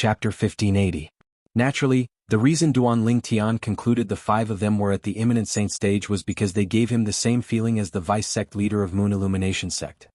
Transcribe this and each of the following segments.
Chapter 1580. Naturally, the reason Duanling Tian concluded the 5 of them were at the imminent saint stage was because they gave him the same feeling as the vice sect leader of Moon Illumination sect.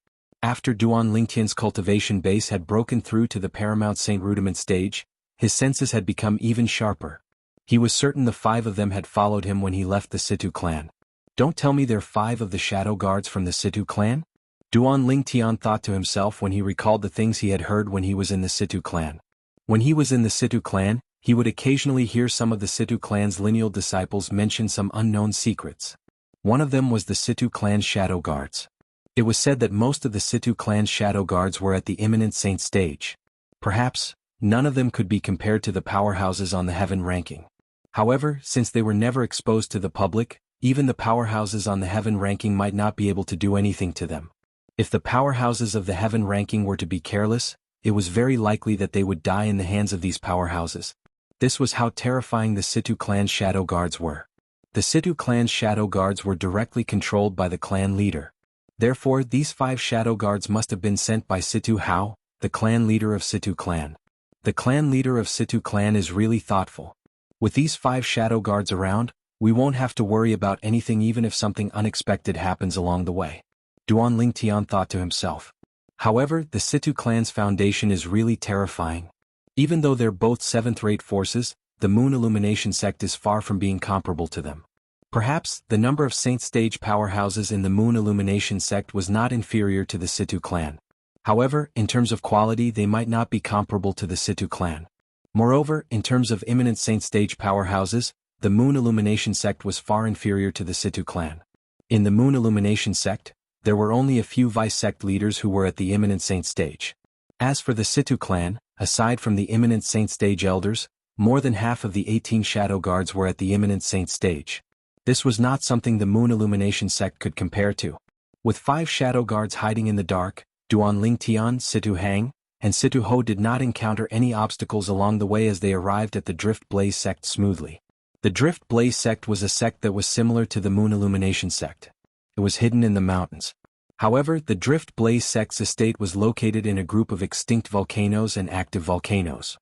After Duanling Tian's cultivation base had broken through to the paramount saint rudiment stage, his senses had become even sharper. He was certain the 5 of them had followed him when he left the Situ clan. Don't tell me they're 5 of the shadow guards from the Situ clan? Duanling Tian thought to himself when he recalled the things he had heard when he was in the Situ clan. When he was in the Situ clan, he would occasionally hear some of the Situ clan's lineal disciples mention some unknown secrets. One of them was the Situ clan's shadow guards. It was said that most of the Situ clan's shadow guards were at the imminent saint stage. Perhaps, none of them could be compared to the powerhouses on the heaven ranking. However, since they were never exposed to the public, even the powerhouses on the heaven ranking might not be able to do anything to them. If the powerhouses of the heaven ranking were to be careless, it was very likely that they would die in the hands of these powerhouses. This was how terrifying the Situ clan's shadow guards were. The Situ clan's shadow guards were directly controlled by the clan leader. Therefore, these 5 shadow guards must have been sent by Situ Hao, the clan leader of Situ clan. The clan leader of Situ clan is really thoughtful. With these 5 shadow guards around, we won't have to worry about anything even if something unexpected happens along the way. Duanling Tian thought to himself. However, the Situ clan's foundation is really terrifying. Even though they're both 7th-rate forces, the Moon Illumination sect is far from being comparable to them. Perhaps, the number of saint stage powerhouses in the Moon Illumination sect was not inferior to the Situ clan. However, in terms of quality they might not be comparable to the Situ clan. Moreover, in terms of imminent saint stage powerhouses, the Moon Illumination sect was far inferior to the Situ clan. In the Moon Illumination sect, there were only a few vice sect leaders who were at the imminent saint stage. As for the Situ clan, aside from the imminent saint stage elders, more than half of the 18 shadow guards were at the imminent saint stage. This was not something the Moon Illumination sect could compare to. With 5 shadow guards hiding in the dark, Duanling Tian, Situ Hang, and Situ Ho did not encounter any obstacles along the way as they arrived at the Drift Blaze sect smoothly. The Drift Blaze sect was a sect that was similar to the Moon Illumination sect. It was hidden in the mountains. However, the Drift Blaze sect's estate was located in a group of extinct volcanoes and active volcanoes.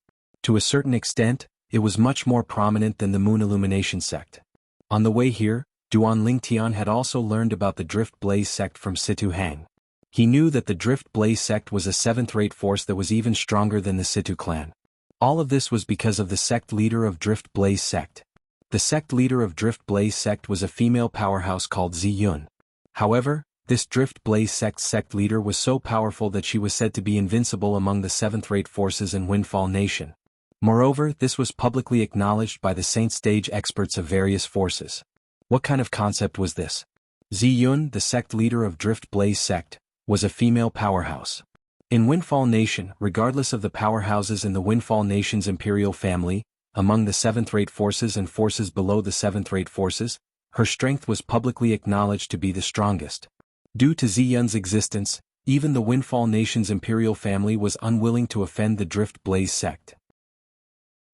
To a certain extent, it was much more prominent than the Moon Illumination sect. On the way here, Duanling Tian had also learned about the Drift Blaze sect from Situ Hang. He knew that the Drift Blaze sect was a 7th-rate force that was even stronger than the Situ clan. All of this was because of the sect leader of Drift Blaze sect. The sect leader of Drift Blaze sect was a female powerhouse called Ziyun. However, this Drift Blaze sect's sect leader was so powerful that she was said to be invincible among the 7th-rate forces in Windfall Nation. Moreover, this was publicly acknowledged by the saint stage experts of various forces. What kind of concept was this? Ziyun, the sect leader of Drift Blaze sect, was a female powerhouse. In Windfall Nation, regardless of the powerhouses in the Windfall Nation's imperial family, among the 7th-rate forces and forces below the 7th-rate forces, her strength was publicly acknowledged to be the strongest. Due to Ziyun's existence, even the Windfall Nation's imperial family was unwilling to offend the Drift Blaze sect.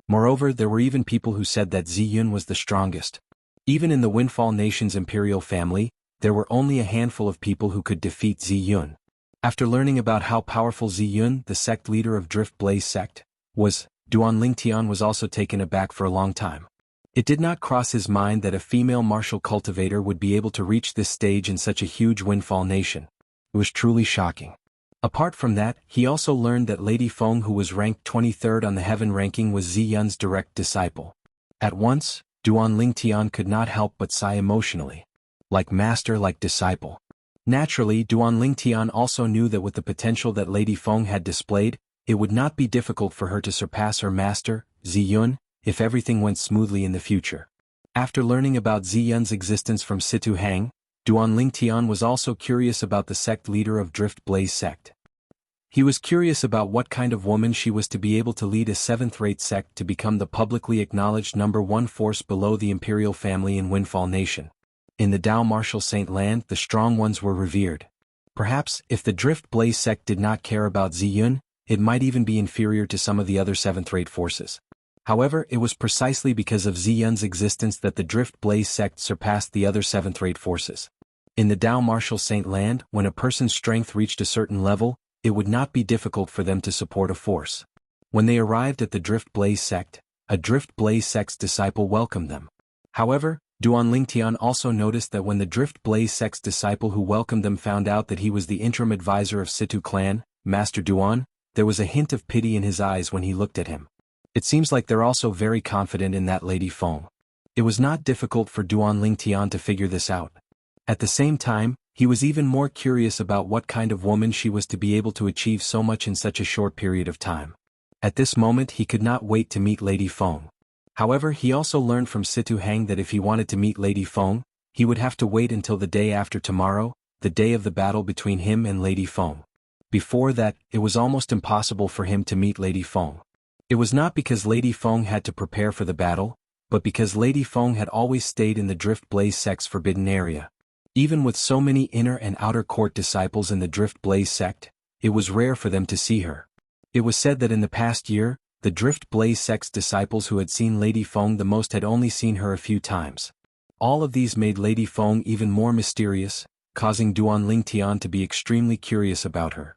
Moreover, there were even people who said that Ziyun was the strongest. Even in the Windfall Nation's imperial family, there were only a handful of people who could defeat Ziyun. After learning about how powerful Ziyun, the sect leader of Drift Blaze sect, was, Duanling Tian was also taken aback for a long time. It did not cross his mind that a female martial cultivator would be able to reach this stage in such a huge Windfall Nation. It was truly shocking. Apart from that, he also learned that Lady Feng, who was ranked 23rd on the heaven ranking, was Ziyun's direct disciple. At once, Duanling Tian could not help but sigh emotionally. Like master, like disciple. Naturally, Duanling Tian also knew that with the potential that Lady Feng had displayed, it would not be difficult for her to surpass her master, Ziyun, if everything went smoothly in the future. After learning about Ziyun's existence from Situ Hang, Duanling Tian was also curious about the sect leader of Drift Blaze sect. He was curious about what kind of woman she was to be able to lead a 7th-rate sect to become the publicly acknowledged #1 force below the imperial family in Windfall Nation. In the Dao Martial Saint Land, the strong ones were revered. Perhaps, if the Drift Blaze sect did not care about Ziyun, it might even be inferior to some of the other 7th-rate forces. However, it was precisely because of Ziyun's existence that the Drift Blaze sect surpassed the other 7th-rate forces. In the Dao Martial Saint Land, when a person's strength reached a certain level, it would not be difficult for them to support a force. When they arrived at the Drift Blaze sect, a Drift Blaze sect's disciple welcomed them. However, Duan Lingtian also noticed that when the Drift Blaze sect's disciple who welcomed them found out that he was the interim advisor of Situ clan, Master Duan, there was a hint of pity in his eyes when he looked at him. It seems like they're also very confident in that Lady Feng. It was not difficult for Duan Lingtian to figure this out. At the same time, he was even more curious about what kind of woman she was to be able to achieve so much in such a short period of time. At this moment he could not wait to meet Lady Feng. However, he also learned from Situ Hang that if he wanted to meet Lady Feng, he would have to wait until the day after tomorrow, the day of the battle between him and Lady Feng. Before that, it was almost impossible for him to meet Lady Feng. It was not because Lady Feng had to prepare for the battle, but because Lady Feng had always stayed in the Drift Blaze sect's forbidden area. Even with so many inner and outer court disciples in the Drift Blaze sect, it was rare for them to see her. It was said that in the past year, the Drift Blaze sect's disciples who had seen Lady Feng the most had only seen her a few times. All of these made Lady Feng even more mysterious, causing Duan Lingtian to be extremely curious about her.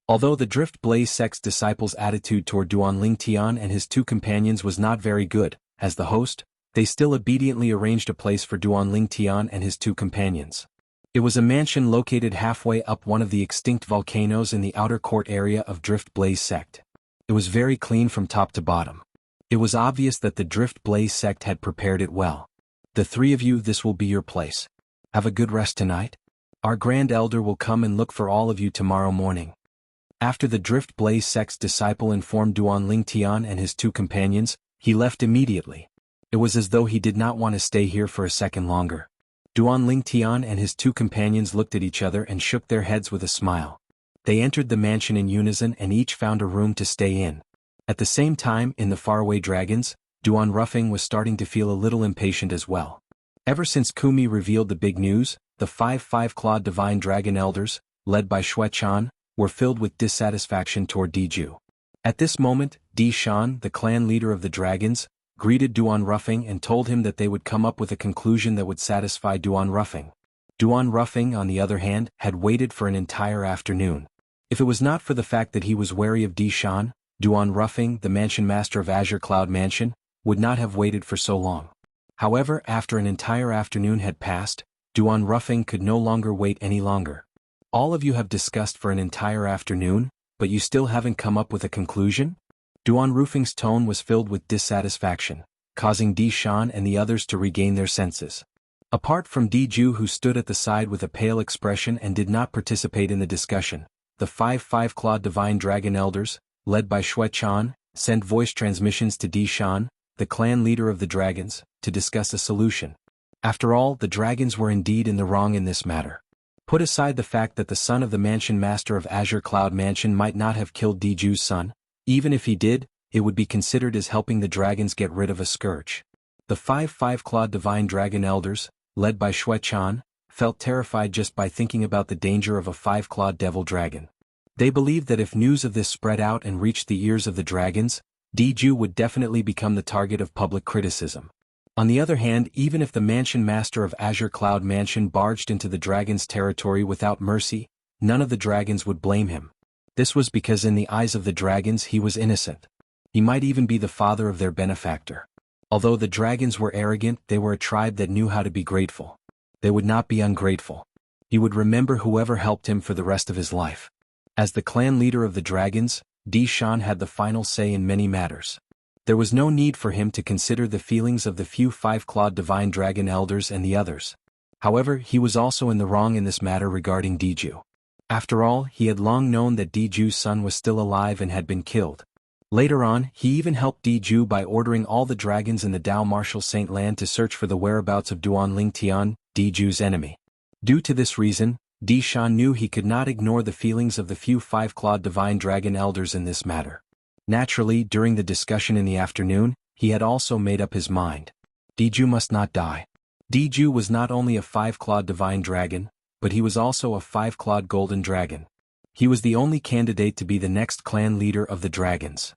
Although the Drift Blaze sect's disciples' attitude toward Duan Lingtian and his two companions was not very good, as the host, they still obediently arranged a place for Duan Lingtian and his two companions. It was a mansion located halfway up one of the extinct volcanoes in the outer court area of Drift Blaze sect. It was very clean from top to bottom. It was obvious that the Drift Blaze sect had prepared it well. The three of you, this will be your place. Have a good rest tonight. Our Grand Elder will come and look for all of you tomorrow morning. After the Drift Blaze sect's disciple informed Duan Lingtian and his two companions, he left immediately. It was as though he did not want to stay here for a second longer. Duan Lingtian and his two companions looked at each other and shook their heads with a smile. They entered the mansion in unison and each found a room to stay in. At the same time, in the faraway dragons, Duan Ruffing was starting to feel a little impatient as well. Ever since Kumi revealed the big news, the 5 clawed divine dragon elders, led by Xue Chan, were filled with dissatisfaction toward Diju. At this moment, Di Shan, the clan leader of the dragons, greeted Duan Ruffing and told him that they would come up with a conclusion that would satisfy Duan Ruffing. Duan Ruffing, on the other hand, had waited for an entire afternoon. If it was not for the fact that he was wary of Di Shan, Duan Ruffing, the mansion master of Azure Cloud Mansion, would not have waited for so long. However, after an entire afternoon had passed, Duan Ruffing could no longer wait any longer. All of you have discussed for an entire afternoon, but you still haven't come up with a conclusion? Duan Ruffing's tone was filled with dissatisfaction, causing Di Shan and the others to regain their senses. Apart from Diju, who stood at the side with a pale expression and did not participate in the discussion, the 5 clawed divine dragon elders, led by Xue Chan, sent voice transmissions to Di Shan, the clan leader of the dragons, to discuss a solution. After all, the dragons were indeed in the wrong in this matter. Put aside the fact that the son of the mansion master of Azure Cloud Mansion might not have killed Diju's son. Even if he did, it would be considered as helping the dragons get rid of a scourge. The 5 clawed divine dragon elders, led by Xue Chan, felt terrified just by thinking about the danger of a 5-clawed devil dragon. They believed that if news of this spread out and reached the ears of the dragons, Diju would definitely become the target of public criticism. On the other hand, even if the mansion master of Azure Cloud Mansion barged into the dragons' territory without mercy, none of the dragons would blame him. This was because in the eyes of the dragons he was innocent. He might even be the father of their benefactor. Although the dragons were arrogant, they were a tribe that knew how to be grateful. They would not be ungrateful. He would remember whoever helped him for the rest of his life. As the clan leader of the dragons, Di Shan had the final say in many matters. There was no need for him to consider the feelings of the few 5-clawed divine dragon elders and the others. However, he was also in the wrong in this matter regarding Diju. After all, he had long known that Diju's son was still alive and had been killed. Later on, he even helped Diju by ordering all the dragons in the Dao Martial Saint Land to search for the whereabouts of Duan Lingtian, Diju's enemy. Due to this reason, Di Shan knew he could not ignore the feelings of the few 5-clawed divine dragon elders in this matter. Naturally, during the discussion in the afternoon, he had also made up his mind. Diju must not die. Diju was not only a 5-clawed divine dragon, but he was also a 5-clawed golden dragon. He was the only candidate to be the next clan leader of the dragons.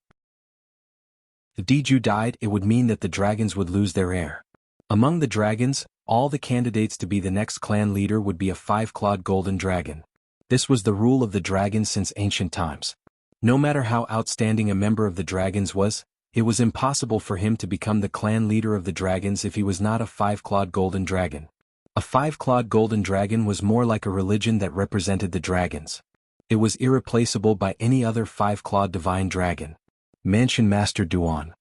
If Diju died, it would mean that the dragons would lose their heir. Among the dragons, all the candidates to be the next clan leader would be a 5-clawed golden dragon. This was the rule of the dragons since ancient times. No matter how outstanding a member of the dragons was, it was impossible for him to become the clan leader of the dragons if he was not a five-clawed golden dragon. A five-clawed golden dragon was more like a religion that represented the dragons. It was irreplaceable by any other five-clawed divine dragon. Mansion Master Duan.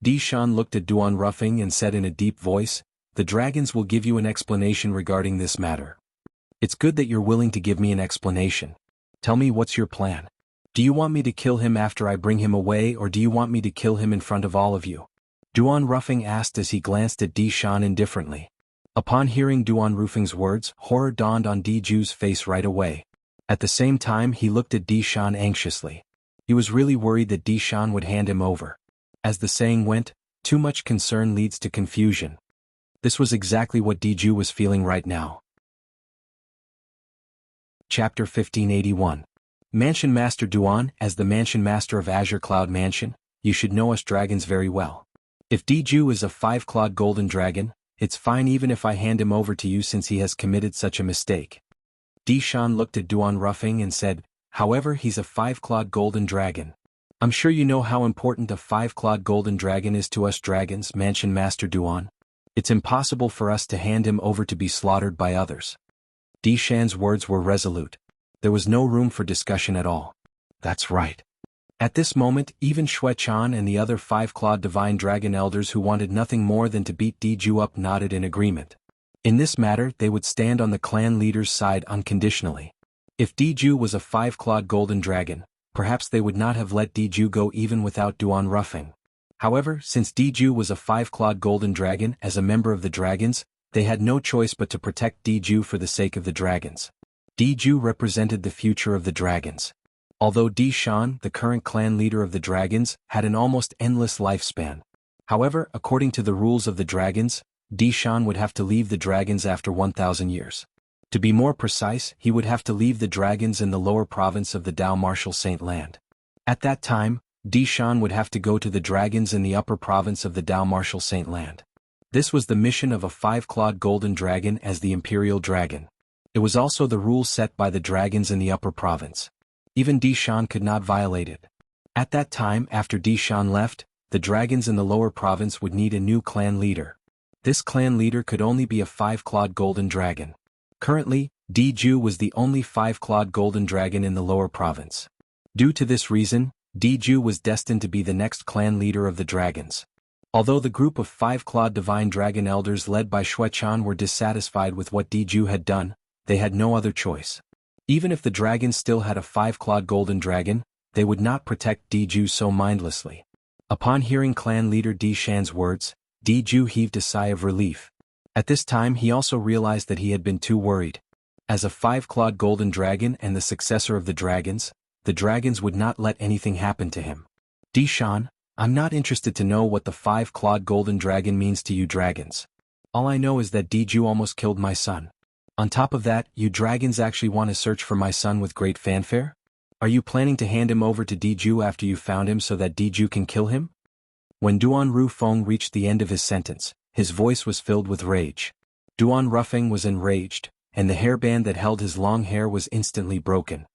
Dishan looked at Duan Ruffing and said in a deep voice, "The dragons will give you an explanation regarding this matter. It's good that you're willing to give me an explanation. Tell me, what's your plan? Do you want me to kill him after I bring him away, or do you want me to kill him in front of all of you?" Duan Ruffing asked as he glanced at Dishan indifferently. Upon hearing Duan Ruffing's words, horror dawned on Diju's face right away. At the same time, he looked at Dishan anxiously. He was really worried that Dishan would hand him over. As the saying went, too much concern leads to confusion. This was exactly what Diju was feeling right now. Chapter 1581. Mansion Master Duan. As the Mansion Master of Azure Cloud Mansion, you should know us dragons very well. If Diju is a five-clawed golden dragon, it's fine even if I hand him over to you since he has committed such a mistake. Dishan looked at Duan Ruffing and said, "However, he's a five-clawed golden dragon. I'm sure you know how important a five-clawed golden dragon is to us dragons, Mansion Master Duan. It's impossible for us to hand him over to be slaughtered by others." Dishan's words were resolute. There was no room for discussion at all. That's right. At this moment, even Shui Chan and the other five-clawed divine dragon elders who wanted nothing more than to beat Diju up nodded in agreement. In this matter, they would stand on the clan leader's side unconditionally. If Diju was a five-clawed golden dragon, perhaps they would not have let Diju go even without Duan Ruffing. However, since Diju was a five-clawed golden dragon as a member of the dragons, they had no choice but to protect Diju for the sake of the dragons. Diju represented the future of the dragons. Although Dishan, the current clan leader of the dragons, had an almost endless lifespan. However, according to the rules of the dragons, Dishan would have to leave the dragons after 1,000 years. To be more precise, he would have to leave the dragons in the lower province of the Dao Martial Saint Land. At that time, Dishan would have to go to the dragons in the upper province of the Dao Martial Saint Land. This was the mission of a five-clawed golden dragon as the Imperial Dragon. It was also the rule set by the dragons in the upper province. Even Dishan could not violate it. At that time, after Dishan left, the dragons in the lower province would need a new clan leader. This clan leader could only be a five-clawed golden dragon. Currently, Diju was the only five-clawed golden dragon in the lower province. Due to this reason, Diju was destined to be the next clan leader of the dragons. Although the group of five-clawed divine dragon elders led by Shui Chan were dissatisfied with what Diju had done, they had no other choice. Even if the dragons still had a five-clawed golden dragon, they would not protect Diju so mindlessly. Upon hearing clan leader Dishan's words, Diju heaved a sigh of relief. At this time he also realized that he had been too worried. As a five-clawed golden dragon and the successor of the dragons would not let anything happen to him. Dishan, I'm not interested to know what the five-clawed golden dragon means to you dragons. All I know is that Diju almost killed my son. On top of that, you dragons actually want to search for my son with great fanfare? Are you planning to hand him over to Diju after you found him so that Diju can kill him? When Duan Rufeng reached the end of his sentence, his voice was filled with rage. Duan Ruffing was enraged, and the hairband that held his long hair was instantly broken.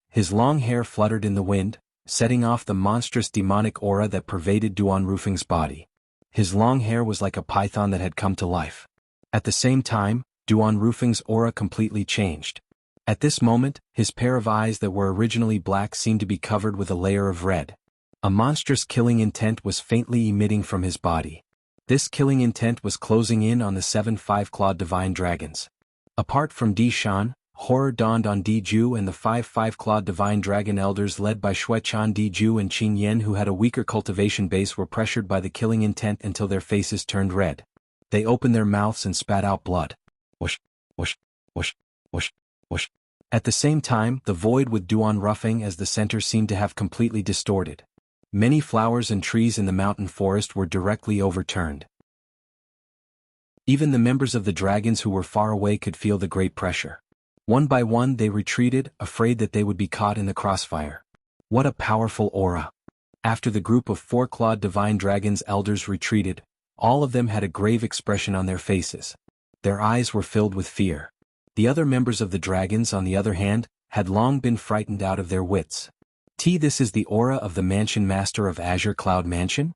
His long hair fluttered in the wind, setting off the monstrous demonic aura that pervaded Duan Rufeng's body. His long hair was like a python that had come to life. At the same time, Duan Rufeng's aura completely changed. At this moment, his pair of eyes that were originally black seemed to be covered with a layer of red. A monstrous killing intent was faintly emitting from his body. This killing intent was closing in on the 7 five-clawed divine dragons. Apart from Dishan, horror dawned on Diju and the 5 five-clawed divine dragon elders led by Shui Chan. Diju and Qing Yen, who had a weaker cultivation base, were pressured by the killing intent until their faces turned red. They opened their mouths and spat out blood. Whoosh, whoosh, whoosh, whoosh, whoosh. At the same time, the void with Duan Ruffing as the center seemed to have completely distorted. Many flowers and trees in the mountain forest were directly overturned. Even the members of the dragons who were far away could feel the great pressure. One by one they retreated, afraid that they would be caught in the crossfire. What a powerful aura! After the group of 4-clawed divine dragons elders retreated, all of them had a grave expression on their faces. Their eyes were filled with fear. The other members of the dragons, on the other hand, had long been frightened out of their wits. This is the aura of the Mansion Master of Azure Cloud Mansion?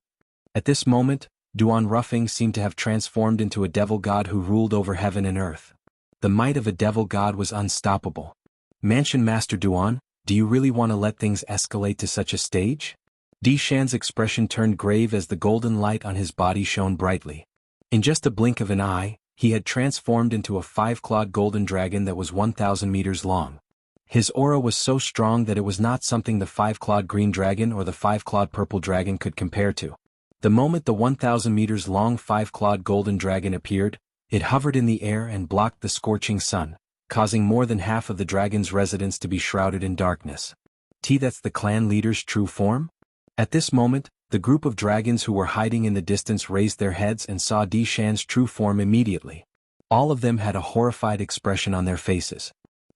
At this moment, Duan Ruffing seemed to have transformed into a devil god who ruled over heaven and earth. The might of a devil god was unstoppable. Mansion Master Duan, do you really want to let things escalate to such a stage? Di Shan's expression turned grave as the golden light on his body shone brightly. In just a blink of an eye, he had transformed into a 5-clawed golden dragon that was 1,000 meters long. His aura was so strong that it was not something the 5-clawed green dragon or the 5-clawed purple dragon could compare to. The moment the 1,000 meters long 5-clawed golden dragon appeared, it hovered in the air and blocked the scorching sun, causing more than half of the dragon's residence to be shrouded in darkness. That's the clan leader's true form? At this moment, the group of dragons who were hiding in the distance raised their heads and saw Di Shan's true form immediately. All of them had a horrified expression on their faces.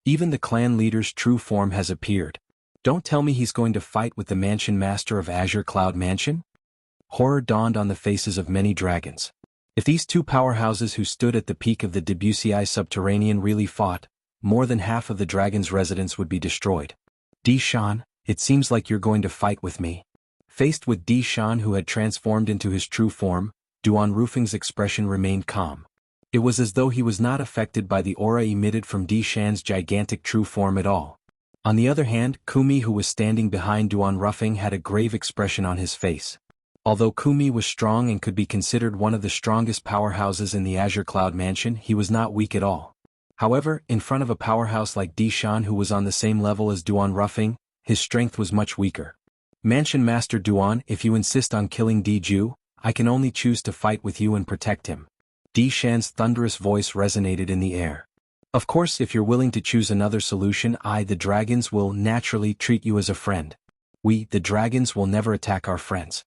Even the clan leader's true form has appeared. Don't tell me he's going to fight with the Mansion Master of Azure Cloud Mansion? Horror dawned on the faces of many dragons. If these two powerhouses who stood at the peak of the Debussy subterranean really fought, more than half of the dragon's residence would be destroyed. Di Shan, it seems like you're going to fight with me. Faced with Di Shan who had transformed into his true form, Duan Rufing's expression remained calm. It was as though he was not affected by the aura emitted from Di Shan's gigantic true form at all. On the other hand, Kumi who was standing behind Duan Rufing had a grave expression on his face. Although Kumi was strong and could be considered one of the strongest powerhouses in the Azure Cloud Mansion, he was not weak at all. However, in front of a powerhouse like Di Shan who was on the same level as Duan Rufing, his strength was much weaker. Mansion Master Duan, if you insist on killing Di Ju, I can only choose to fight with you and protect him. Di Shan's thunderous voice resonated in the air. Of course, if you're willing to choose another solution, the dragons, will naturally treat you as a friend. We, the dragons, will never attack our friends.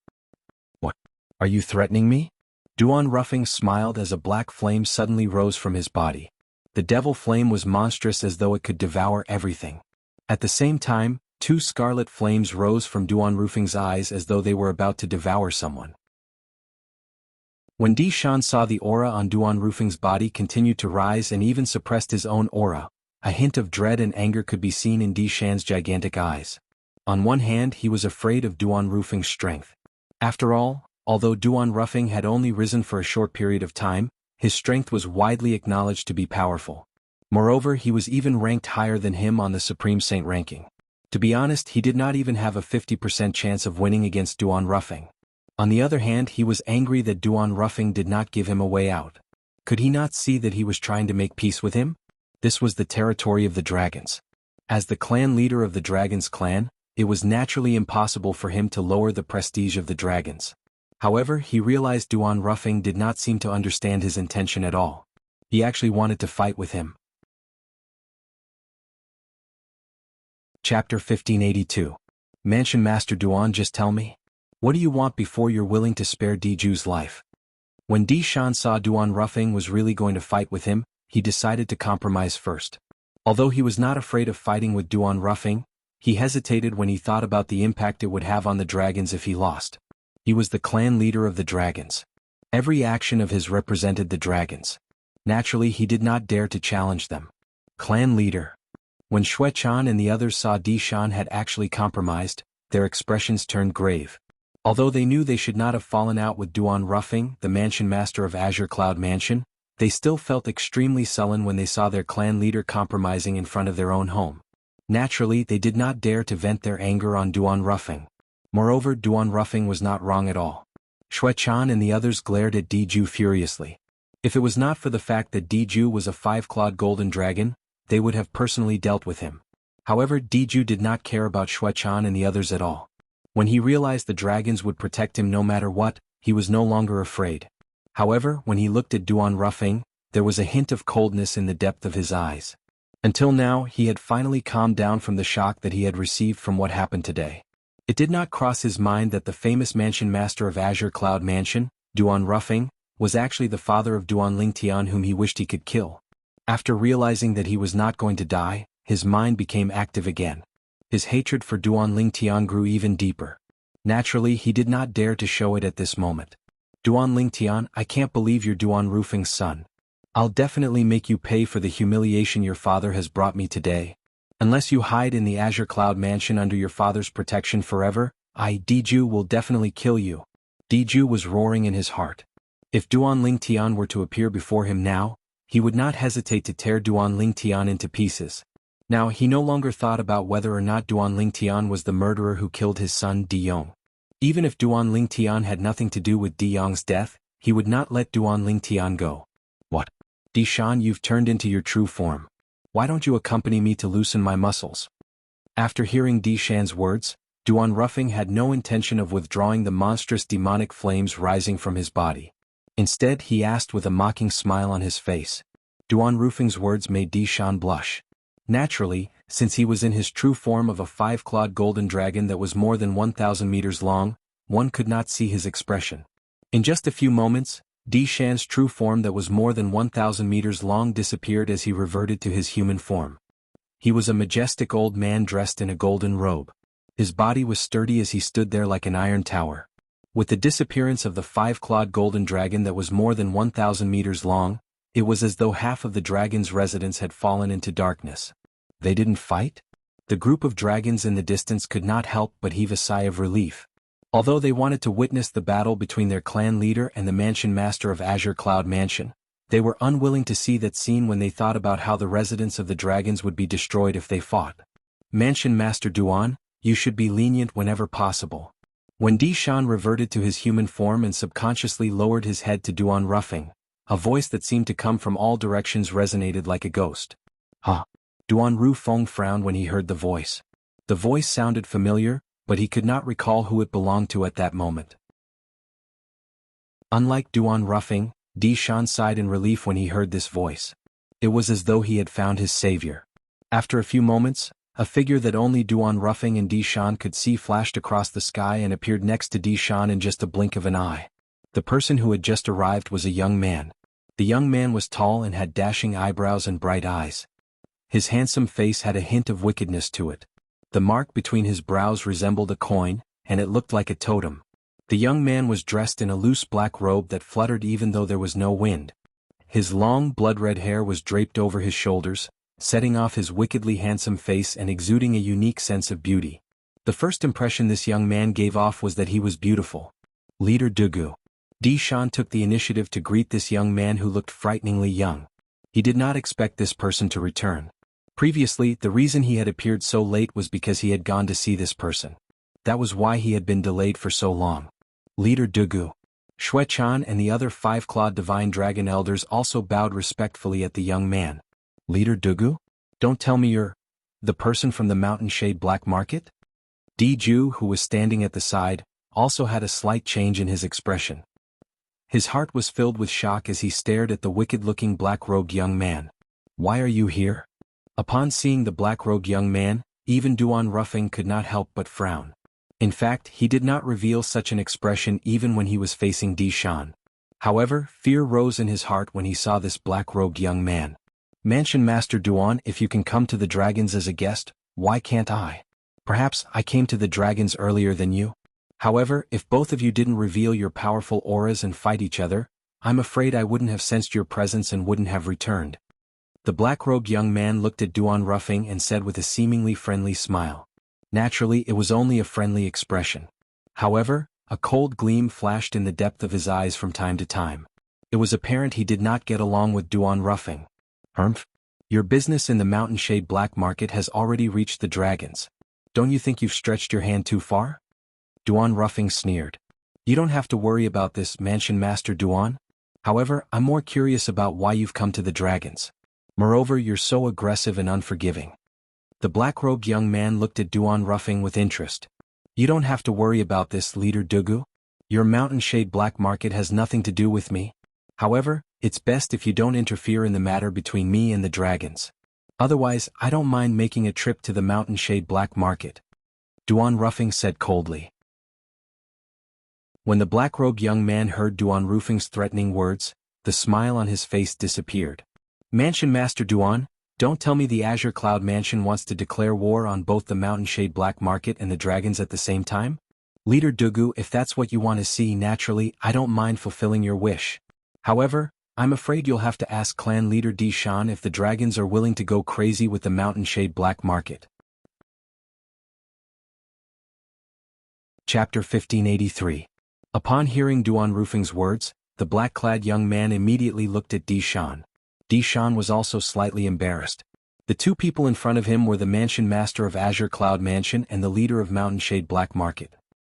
What? Are you threatening me? Duan Rufing smiled as a black flame suddenly rose from his body. The devil flame was monstrous as though it could devour everything. At the same time, 2 scarlet flames rose from Duan Rufing's eyes as though they were about to devour someone. When Di Shan saw the aura on Duan Rufing's body continue to rise and even suppressed his own aura, a hint of dread and anger could be seen in Di Shan's gigantic eyes. On one hand, he was afraid of Duan Rufing's strength. After all, although Duan Rufing had only risen for a short period of time, his strength was widely acknowledged to be powerful. Moreover, he was even ranked higher than him on the Supreme Saint ranking. To be honest, he did not even have a 50% chance of winning against Duan Rufing. On the other hand, he was angry that Duan Rufing did not give him a way out. Could he not see that he was trying to make peace with him? This was the territory of the dragons. As the clan leader of the Dragons clan, it was naturally impossible for him to lower the prestige of the dragons. However, he realized Duan Rufing did not seem to understand his intention at all. He actually wanted to fight with him. Chapter 1582. Mansion Master Duan, just tell me. What do you want before you're willing to spare Di Ju's life? When Di Shan saw Duan Rufing was really going to fight with him, he decided to compromise first. Although he was not afraid of fighting with Duan Rufing, he hesitated when he thought about the impact it would have on the dragons if he lost. He was the clan leader of the dragons. Every action of his represented the dragons. Naturally, he did not dare to challenge them. Clan leader. When Xue Chan and the others saw Di Shan had actually compromised, their expressions turned grave. Although they knew they should not have fallen out with Duan Rufing, the Mansion Master of Azure Cloud Mansion, they still felt extremely sullen when they saw their clan leader compromising in front of their own home. Naturally, they did not dare to vent their anger on Duan Rufing. Moreover, Duan Rufing was not wrong at all. Xue Chan and the others glared at Di Ju furiously. If it was not for the fact that Di Ju was a 5-clawed golden dragon, they would have personally dealt with him. However, Di Ju did not care about Xue Chan and the others at all. When he realized the dragons would protect him no matter what, he was no longer afraid. However, when he looked at Duan Rufing, there was a hint of coldness in the depth of his eyes. Until now, he had finally calmed down from the shock that he had received from what happened today. It did not cross his mind that the famous Mansion Master of Azure Cloud Mansion, Duan Rufing, was actually the father of Duan Lingtian whom he wished he could kill. After realizing that he was not going to die, his mind became active again. His hatred for Duan Lingtian grew even deeper. Naturally, he did not dare to show it at this moment. Duan Lingtian, I can't believe you're Duan Rufing's son. I'll definitely make you pay for the humiliation your father has brought me today. Unless you hide in the Azure Cloud Mansion under your father's protection forever, Diju will definitely kill you. Diju was roaring in his heart. If Duan Lingtian were to appear before him now, he would not hesitate to tear Duan Lingtian into pieces. Now he no longer thought about whether or not Duan Lingtian was the murderer who killed his son Di Yong. Even if Duan Lingtian had nothing to do with Di Yong's death, he would not let Duan Lingtian go. What? Di Shan, you've turned into your true form. Why don't you accompany me to loosen my muscles? After hearing Di Shan's words, Duan Ruffing had no intention of withdrawing the monstrous demonic flames rising from his body. Instead, he asked with a mocking smile on his face. Duan Ruffing's words made Di Shan blush. Naturally, since he was in his true form of a 5-clawed golden dragon that was more than 1,000 meters long, one could not see his expression. In just a few moments, Di Shan's true form that was more than 1,000 meters long disappeared as he reverted to his human form. He was a majestic old man dressed in a golden robe. His body was sturdy as he stood there like an iron tower. With the disappearance of the 5-clawed golden dragon that was more than 1,000 meters long, it was as though half of the dragon's residence had fallen into darkness. They didn't fight? The group of dragons in the distance could not help but heave a sigh of relief. Although they wanted to witness the battle between their clan leader and the mansion master of Azure Cloud Mansion, they were unwilling to see that scene when they thought about how the residence of the dragons would be destroyed if they fought. Mansion Master Duan, you should be lenient whenever possible. When Di Shan reverted to his human form and subconsciously lowered his head to Duan Ruffing, a voice that seemed to come from all directions resonated like a ghost. Huh? Duan Rufeng frowned when he heard the voice. The voice sounded familiar, but he could not recall who it belonged to at that moment. Unlike Duan Ruffing, Di Shan sighed in relief when he heard this voice. It was as though he had found his savior. After a few moments, a figure that only Duan Ruffing and Di Shan could see flashed across the sky and appeared next to Di Shan in just a blink of an eye. The person who had just arrived was a young man. The young man was tall and had dashing eyebrows and bright eyes. His handsome face had a hint of wickedness to it. The mark between his brows resembled a coin, and it looked like a totem. The young man was dressed in a loose black robe that fluttered even though there was no wind. His long blood-red hair was draped over his shoulders, setting off his wickedly handsome face and exuding a unique sense of beauty. The first impression this young man gave off was that he was beautiful. Leader Dugu. Di Shan took the initiative to greet this young man who looked frighteningly young. He did not expect this person to return. Previously, the reason he had appeared so late was because he had gone to see this person. That was why he had been delayed for so long. Leader Dugu. Xue Chan and the other 5-clawed divine dragon elders also bowed respectfully at the young man. Leader Dugu? Don't tell me you're the person from the Mountain Shade Black Market? Di Ju, who was standing at the side, also had a slight change in his expression. His heart was filled with shock as he stared at the wicked-looking black-robed young man. Why are you here? Upon seeing the black-robed young man, even Duan Ruffing could not help but frown. In fact, he did not reveal such an expression even when he was facing Di Shan. However, fear rose in his heart when he saw this black-robed young man. Mansion Master Duan, if you can come to the dragons as a guest, why can't I? Perhaps I came to the dragons earlier than you? However, if both of you didn't reveal your powerful auras and fight each other, I'm afraid I wouldn't have sensed your presence and wouldn't have returned. The black-robed young man looked at Duan Ruffing and said with a seemingly friendly smile. Naturally, it was only a friendly expression. However, a cold gleam flashed in the depth of his eyes from time to time. It was apparent he did not get along with Duan Ruffing. Humph? Your business in the Mountain Shade Black Market has already reached the dragons. Don't you think you've stretched your hand too far? Duan Ruffing sneered. You don't have to worry about this, Mansion Master Duan. However, I'm more curious about why you've come to the dragons. Moreover, you're so aggressive and unforgiving. The black-robed young man looked at Duan Ruffing with interest. You don't have to worry about this, Leader Dugu. Your Mountain Shade Black Market has nothing to do with me. However, it's best if you don't interfere in the matter between me and the dragons. Otherwise, I don't mind making a trip to the Mountain Shade Black Market. Duan Ruffing said coldly. When the black-robed young man heard Duan Ruffing's threatening words, the smile on his face disappeared. Mansion Master Duan, don't tell me the Azure Cloud Mansion wants to declare war on both the Mountain Shade Black Market and the dragons at the same time? Leader Dugu, if that's what you want to see, naturally, I don't mind fulfilling your wish. However, I'm afraid you'll have to ask clan leader Di Shan if the dragons are willing to go crazy with the Mountain Shade Black Market. Chapter 1583. Upon hearing Duan Rufeng's words, the black-clad young man immediately looked at Di Shan. Di Shan was also slightly embarrassed. The two people in front of him were the mansion master of Azure Cloud Mansion and the leader of Mountain Shade Black Market.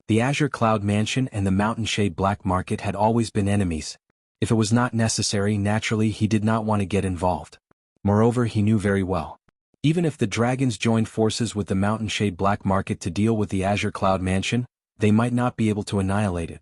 The Azure Cloud Mansion and the Mountain Shade Black Market had always been enemies. If it was not necessary, naturally he did not want to get involved. Moreover, he knew very well. Even if the dragons joined forces with the Mountain Shade Black Market to deal with the Azure Cloud Mansion, they might not be able to annihilate it.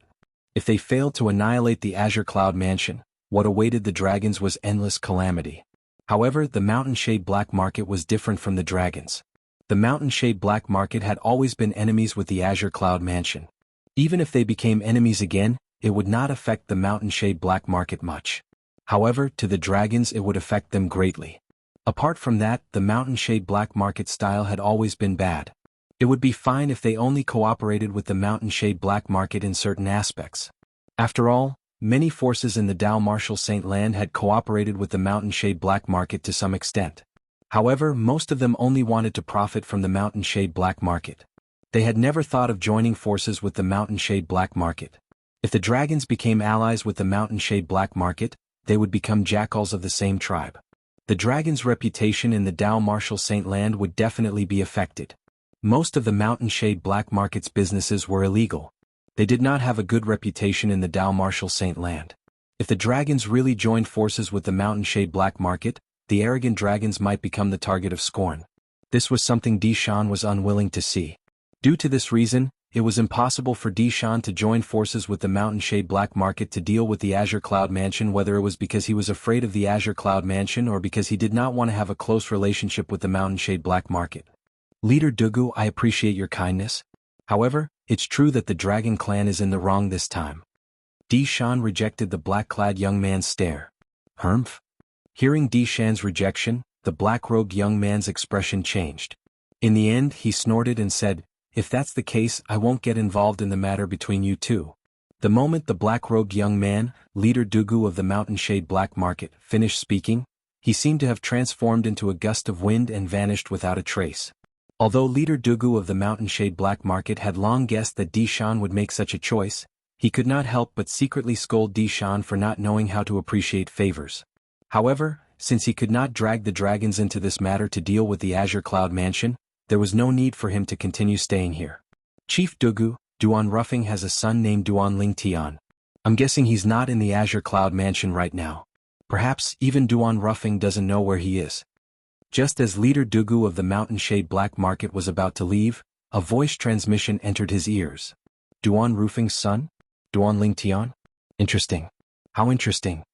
If they failed to annihilate the Azure Cloud Mansion, what awaited the dragons was endless calamity. However, the Mountain Shade Black Market was different from the dragons. The Mountain Shade Black Market had always been enemies with the Azure Cloud Mansion. Even if they became enemies again, it would not affect the Mountain Shade Black Market much. However, to the dragons it would affect them greatly. Apart from that, the Mountain Shade Black Market style had always been bad. It would be fine if they only cooperated with the Mountain Shade Black Market in certain aspects. After all, many forces in the Dao Martial Saint Land had cooperated with the Mountain Shade Black Market to some extent. However, most of them only wanted to profit from the Mountain Shade Black Market. They had never thought of joining forces with the Mountain Shade Black Market. If the dragons became allies with the Mountain Shade Black Market, they would become jackals of the same tribe. The dragons' reputation in the Dao Martial Saint Land would definitely be affected. Most of the Mountain Shade Black Market's businesses were illegal. They did not have a good reputation in the Dao Martial Saint Land. If the dragons really joined forces with the Mountain Shade Black Market, the arrogant dragons might become the target of scorn. This was something Di Shan was unwilling to see. Due to this reason, it was impossible for Di Shan to join forces with the Mountain Shade Black Market to deal with the Azure Cloud Mansion, whether it was because he was afraid of the Azure Cloud Mansion or because he did not want to have a close relationship with the Mountain Shade Black Market. Leader Dugu, I appreciate your kindness. However, it's true that the Dragon Clan is in the wrong this time. Di Shan rejected the black-clad young man's stare. Humph? Hearing Di Shan's rejection, the black-robed young man's expression changed. In the end, he snorted and said, "If that's the case, I won't get involved in the matter between you two." The moment the black-robed young man, leader Dugu of the Mountain Shade Black Market, finished speaking, he seemed to have transformed into a gust of wind and vanished without a trace. Although leader Dugu of the Mountain Shade Black Market had long guessed that Di Shan would make such a choice, he could not help but secretly scold Di Shan for not knowing how to appreciate favors. However, since he could not drag the dragons into this matter to deal with the Azure Cloud Mansion, there was no need for him to continue staying here. Chief Dugu, Duan Rufeng has a son named Duan Lingtian. I'm guessing he's not in the Azure Cloud Mansion right now. Perhaps even Duan Rufeng doesn't know where he is. Just as leader Dugu of the Mountain Shade Black Market was about to leave, a voice transmission entered his ears. Duan Rufeng's son? Duan Lingtian? Interesting. How interesting.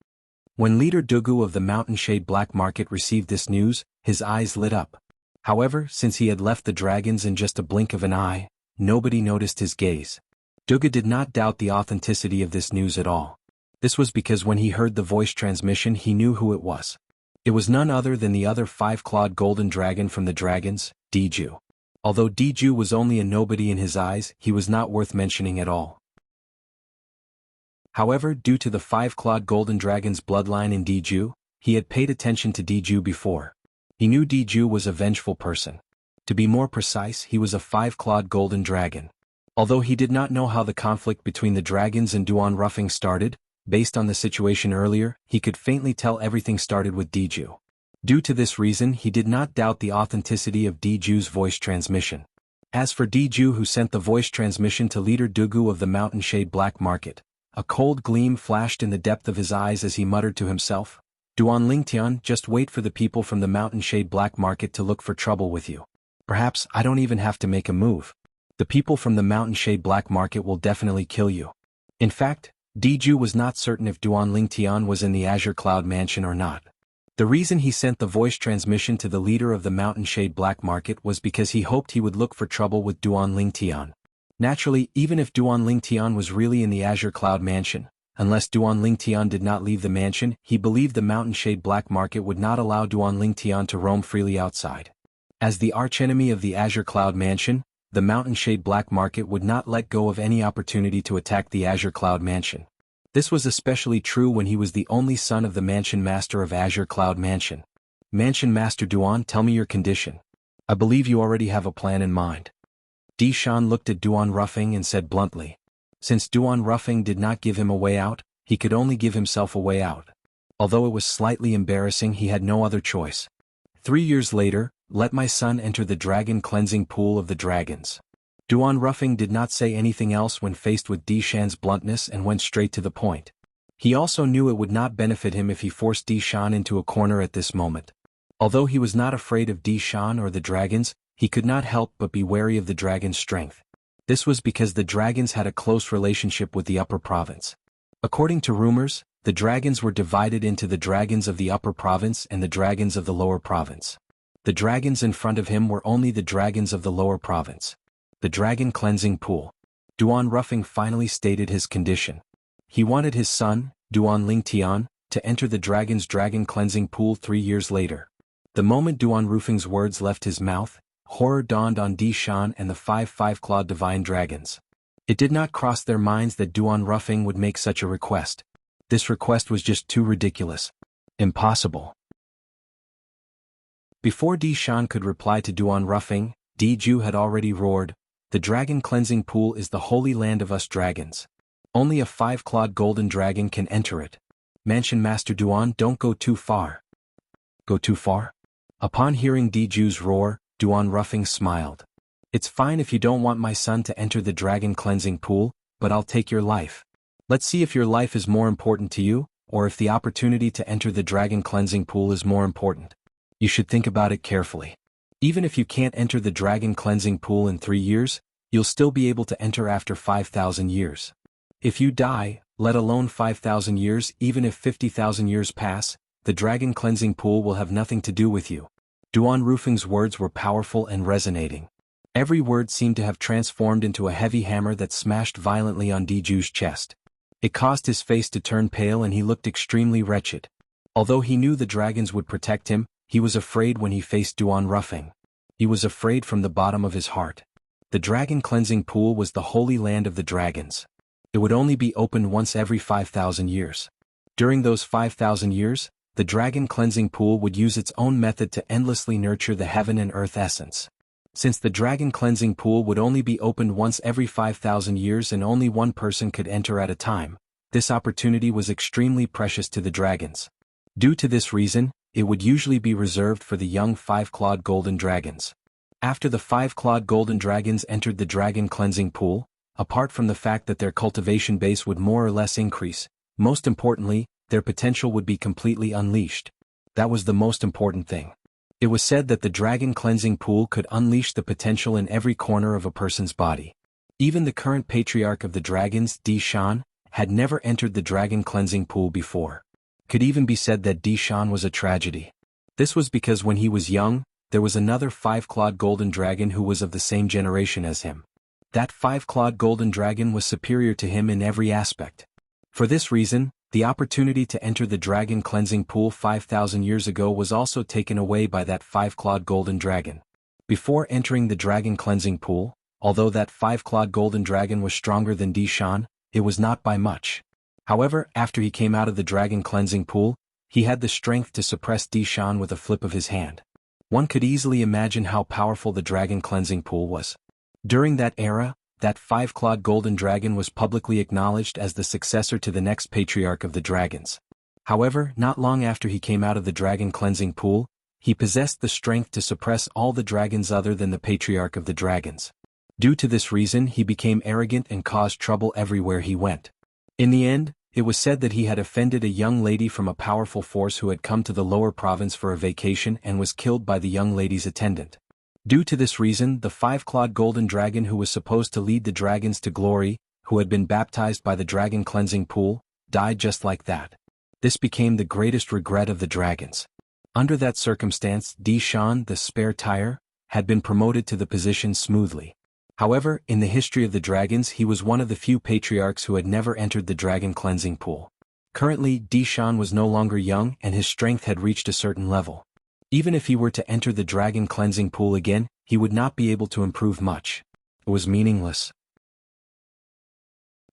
When leader Dugu of the Mountain Shade Black Market received this news, his eyes lit up. However, since he had left the dragons in just a blink of an eye, nobody noticed his gaze. Dugu did not doubt the authenticity of this news at all. This was because when he heard the voice transmission he knew who it was. It was none other than the other five-clawed golden dragon from the dragons, Diju. Although Diju was only a nobody in his eyes, he was not worth mentioning at all. However, due to the five-clawed golden dragon's bloodline in Diju, he had paid attention to Diju before. He knew Diju was a vengeful person. To be more precise, he was a five-clawed golden dragon. Although he did not know how the conflict between the dragons and Duan Rufeng started, based on the situation earlier, he could faintly tell everything started with Diju. Due to this reason, he did not doubt the authenticity of Diju's voice transmission. As for Diju, who sent the voice transmission to leader Dugu of the Mountain Shade Black Market, a cold gleam flashed in the depth of his eyes as he muttered to himself, "Duan Lingtian, just wait for the people from the Mountain Shade Black Market to look for trouble with you. Perhaps I don't even have to make a move. The people from the Mountain Shade Black Market will definitely kill you." In fact, Diju was not certain if Duan Lingtian was in the Azure Cloud Mansion or not. The reason he sent the voice transmission to the leader of the Mountain Shade Black Market was because he hoped he would look for trouble with Duan Lingtian. Naturally, even if Duan Lingtian was really in the Azure Cloud Mansion, unless Duan Lingtian did not leave the mansion, he believed the Mountain Shade Black Market would not allow Duan Lingtian to roam freely outside. As the archenemy of the Azure Cloud Mansion, the Mountain Shade Black Market would not let go of any opportunity to attack the Azure Cloud Mansion. This was especially true when he was the only son of the Mansion Master of Azure Cloud Mansion. Mansion Master Duan, tell me your condition. I believe you already have a plan in mind. Di Shan looked at Duan Ruffing and said bluntly. Since Duan Ruffing did not give him a way out, he could only give himself a way out. Although it was slightly embarrassing, he had no other choice. 3 years later, let my son enter the dragon cleansing pool of the dragons. Duan Ruffing did not say anything else when faced with Di Shan's bluntness and went straight to the point. He also knew it would not benefit him if he forced Di Shan into a corner at this moment. Although he was not afraid of Di Shan or the dragons, he could not help but be wary of the dragon's strength. This was because the dragons had a close relationship with the upper province. According to rumors, the dragons were divided into the dragons of the upper province and the dragons of the lower province. The dragons in front of him were only the dragons of the lower province. The dragon cleansing pool. Duan Ruffing finally stated his condition. He wanted his son, Duan Lingtian, to enter the dragon's dragon cleansing pool 3 years later. The moment Duan Ruffing's words left his mouth, horror dawned on Di Shan and the 5 five-clawed divine dragons. It did not cross their minds that Duan Ruffing would make such a request. This request was just too ridiculous. Impossible. Before Di Shan could reply to Duan Ruffing, Di Ju had already roared, "The dragon cleansing pool is the holy land of us dragons. Only a 5-clawed golden dragon can enter it. Mansion Master Duan, don't go too far." Go too far? Upon hearing Di Ju's roar, Duan Ruffing smiled. "It's fine if you don't want my son to enter the dragon cleansing pool, but I'll take your life. Let's see if your life is more important to you, or if the opportunity to enter the dragon cleansing pool is more important. You should think about it carefully. Even if you can't enter the dragon cleansing pool in 3 years, you'll still be able to enter after 5,000 years. If you die, let alone 5,000 years, even if 50,000 years pass, the dragon cleansing pool will have nothing to do with you." Duan Ruffing's words were powerful and resonating. Every word seemed to have transformed into a heavy hammer that smashed violently on Di Ju's chest. It caused his face to turn pale and he looked extremely wretched. Although he knew the dragons would protect him, he was afraid when he faced Duan Ruffing. He was afraid from the bottom of his heart. The dragon cleansing pool was the holy land of the dragons. It would only be opened once every 5,000 years. During those 5,000 years, the dragon cleansing pool would use its own method to endlessly nurture the heaven and earth essence. Since the dragon cleansing pool would only be opened once every 5,000 years and only one person could enter at a time, this opportunity was extremely precious to the dragons. Due to this reason, it would usually be reserved for the young 5-clawed golden dragons. After the 5-clawed golden dragons entered the dragon cleansing pool, apart from the fact that their cultivation base would more or less increase, most importantly, their potential would be completely unleashed. That was the most important thing. It was said that the dragon cleansing pool could unleash the potential in every corner of a person's body. Even the current patriarch of the dragons, Di Shan, had never entered the dragon cleansing pool before. Could even be said that Di Shan was a tragedy. This was because when he was young, there was another 5-clawed golden dragon who was of the same generation as him. That 5-clawed golden dragon was superior to him in every aspect. For this reason, the opportunity to enter the dragon cleansing pool 5,000 years ago was also taken away by that 5-clawed golden dragon. Before entering the dragon cleansing pool, although that 5-clawed golden dragon was stronger than Di Shan, it was not by much. However, after he came out of the dragon cleansing pool, he had the strength to suppress Di Shan with a flip of his hand. One could easily imagine how powerful the dragon cleansing pool was. During that era, that 5-clawed golden dragon was publicly acknowledged as the successor to the next patriarch of the dragons. However, not long after he came out of the dragon cleansing pool, he possessed the strength to suppress all the dragons other than the patriarch of the dragons. Due to this reason, he became arrogant and caused trouble everywhere he went. In the end, it was said that he had offended a young lady from a powerful force who had come to the lower province for a vacation and was killed by the young lady's attendant. Due to this reason, the 5-clawed golden dragon who was supposed to lead the dragons to glory, who had been baptized by the dragon cleansing pool, died just like that. This became the greatest regret of the dragons. Under that circumstance, Di Shan, the spare tire, had been promoted to the position smoothly. However, in the history of the dragons, he was one of the few patriarchs who had never entered the dragon cleansing pool. Currently, Di Shan was no longer young and his strength had reached a certain level. Even if he were to enter the dragon cleansing pool again, he would not be able to improve much. It was meaningless.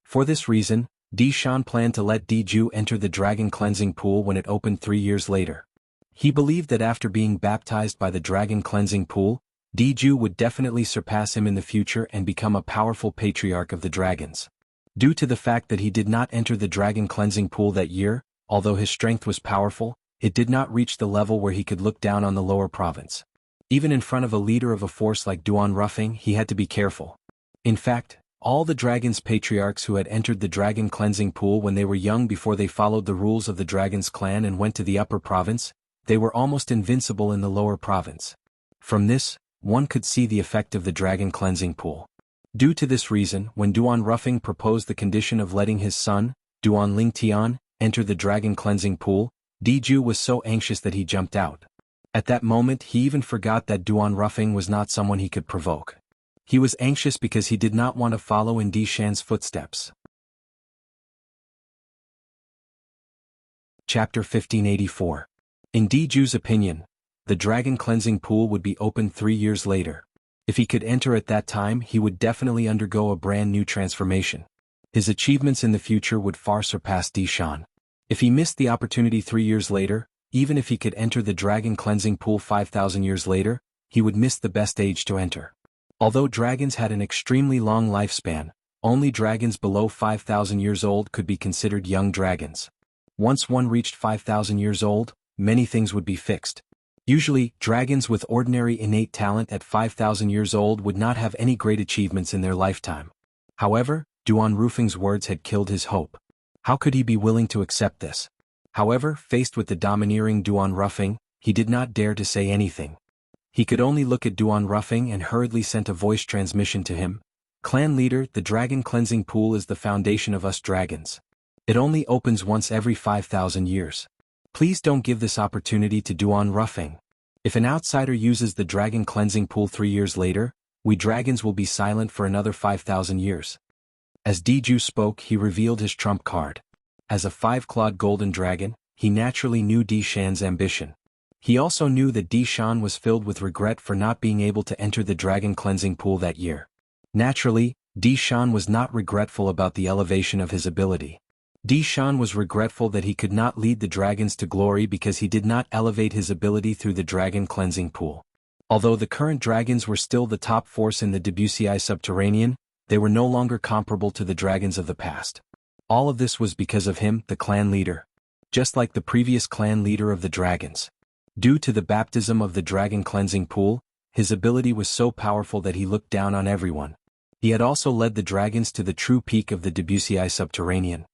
For this reason, Shan planned to let Ju enter the dragon cleansing pool when it opened 3 years later. He believed that after being baptized by the dragon cleansing pool, Ju would definitely surpass him in the future and become a powerful patriarch of the dragons. Due to the fact that he did not enter the dragon cleansing pool that year, although his strength was powerful, it did not reach the level where he could look down on the lower province. Even in front of a leader of a force like Duan Ruffing, he had to be careful. In fact, all the dragon's patriarchs who had entered the dragon cleansing pool when they were young before they followed the rules of the dragon's clan and went to the upper province, they were almost invincible in the lower province. From this, one could see the effect of the dragon cleansing pool. Due to this reason, when Duan Ruffing proposed the condition of letting his son, Duan Lingtian, enter the dragon cleansing pool, Ju was so anxious that he jumped out. At that moment he even forgot that Duan Ruffing was not someone he could provoke. He was anxious because he did not want to follow in Shan's footsteps. Chapter 1584. In Ju's opinion, the dragon cleansing pool would be opened 3 years later. If he could enter at that time, he would definitely undergo a brand new transformation. His achievements in the future would far surpass Shan. If he missed the opportunity 3 years later, even if he could enter the dragon cleansing pool 5,000 years later, he would miss the best age to enter. Although dragons had an extremely long lifespan, only dragons below 5,000 years old could be considered young dragons. Once one reached 5,000 years old, many things would be fixed. Usually, dragons with ordinary innate talent at 5,000 years old would not have any great achievements in their lifetime. However, Duan Ruffing's words had killed his hope. How could he be willing to accept this? However, faced with the domineering Duan Ruffing, he did not dare to say anything. He could only look at Duan Ruffing and hurriedly sent a voice transmission to him. Clan leader, the dragon cleansing pool is the foundation of us dragons. It only opens once every 5,000 years. Please don't give this opportunity to Duan Ruffing. If an outsider uses the dragon cleansing pool 3 years later, we dragons will be silent for another 5,000 years. As Ju spoke, he revealed his trump card. As a 5-clawed golden dragon, he naturally knew Shan's ambition. He also knew that Shan was filled with regret for not being able to enter the dragon cleansing pool that year. Naturally, Shan was not regretful about the elevation of his ability. Shan was regretful that he could not lead the dragons to glory because he did not elevate his ability through the dragon cleansing pool. Although the current dragons were still the top force in the Wuxia subterranean, they were no longer comparable to the dragons of the past. All of this was because of him, the clan leader. Just like the previous clan leader of the dragons. Due to the baptism of the dragon cleansing pool, his ability was so powerful that he looked down on everyone. He had also led the dragons to the true peak of the Wuxia subterranean.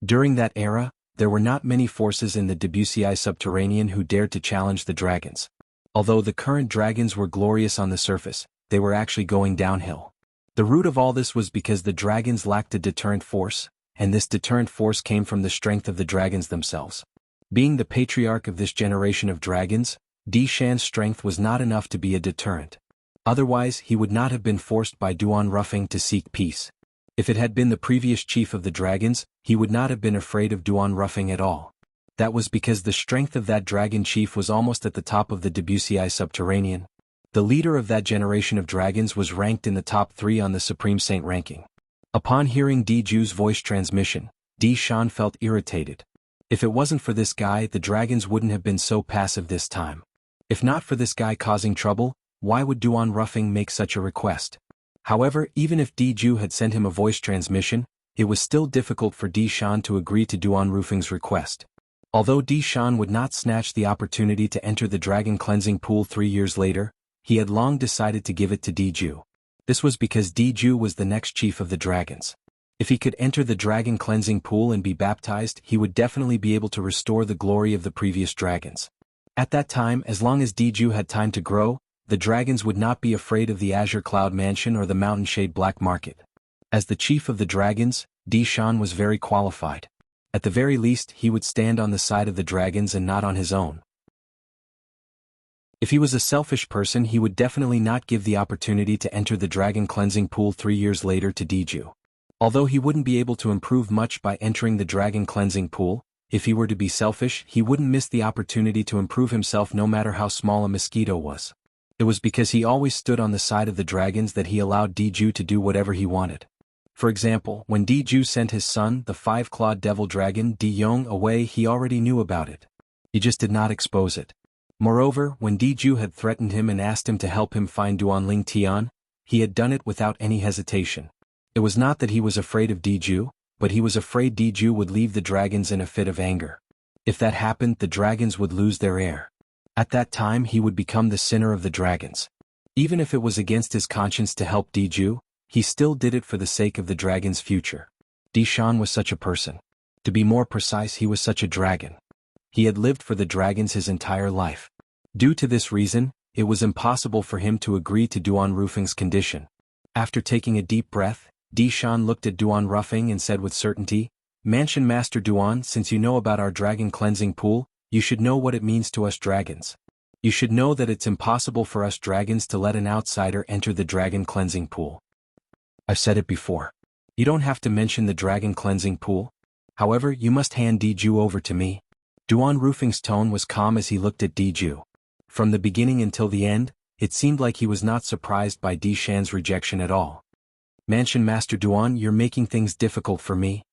During that era, there were not many forces in the Wuxia subterranean who dared to challenge the dragons. Although the current dragons were glorious on the surface, they were actually going downhill. The root of all this was because the dragons lacked a deterrent force, and this deterrent force came from the strength of the dragons themselves. Being the patriarch of this generation of dragons, Shan's strength was not enough to be a deterrent. Otherwise, he would not have been forced by Duan Ruffing to seek peace. If it had been the previous chief of the dragons, he would not have been afraid of Duan Ruffing at all. That was because the strength of that dragon chief was almost at the top of the Wuxia subterranean. The leader of that generation of dragons was ranked in the top 3 on the Supreme Saint ranking. Upon hearing Ju's voice transmission, Shan felt irritated. If it wasn't for this guy, the dragons wouldn't have been so passive this time. If not for this guy causing trouble, why would Duan Ruffing make such a request? However, even if Ju had sent him a voice transmission, it was still difficult for Shan to agree to Duan Ruffing's request. Although Shan would not snatch the opportunity to enter the dragon cleansing pool 3 years later, he had long decided to give it to Ju. This was because Ju was the next chief of the dragons. If he could enter the dragon cleansing pool and be baptized, he would definitely be able to restore the glory of the previous dragons. At that time, as long as Ju had time to grow, the dragons would not be afraid of the Azure Cloud Mansion or the Mountain Shade Black Market. As the chief of the dragons, Shan was very qualified. At the very least, he would stand on the side of the dragons and not on his own. If he was a selfish person, he would definitely not give the opportunity to enter the dragon cleansing pool 3 years later to Ju. Although he wouldn't be able to improve much by entering the dragon cleansing pool, if he were to be selfish, he wouldn't miss the opportunity to improve himself no matter how small a mosquito was. It was because he always stood on the side of the dragons that he allowed Ju to do whatever he wanted. For example, when Jianghu sent his son, the five-clawed devil dragon Yong, away, he already knew about it. He just did not expose it. Moreover, when Jianghu had threatened him and asked him to help him find Duanling Tian, he had done it without any hesitation. It was not that he was afraid of Jianghu, but he was afraid Jianghu would leave the dragons in a fit of anger. If that happened, the dragons would lose their heir. At that time he would become the sinner of the dragons. Even if it was against his conscience to help Jianghu, he still did it for the sake of the dragon's future. Dishan was such a person. To be more precise, he was such a dragon. He had lived for the dragons his entire life. Due to this reason, it was impossible for him to agree to Duan Rufeng's condition. After taking a deep breath, Dishan looked at Duan Rufeng and said with certainty, "Mansion Master Duan, since you know about our dragon cleansing pool, you should know what it means to us dragons. You should know that it's impossible for us dragons to let an outsider enter the dragon cleansing pool." "I've said it before. You don't have to mention the dragon cleansing pool. However, you must hand Jianghu over to me." Duan Rufeng's tone was calm as he looked at Jianghu. From the beginning until the end, it seemed like he was not surprised by Dishan's rejection at all. "Mansion Master Duan, you're making things difficult for me,"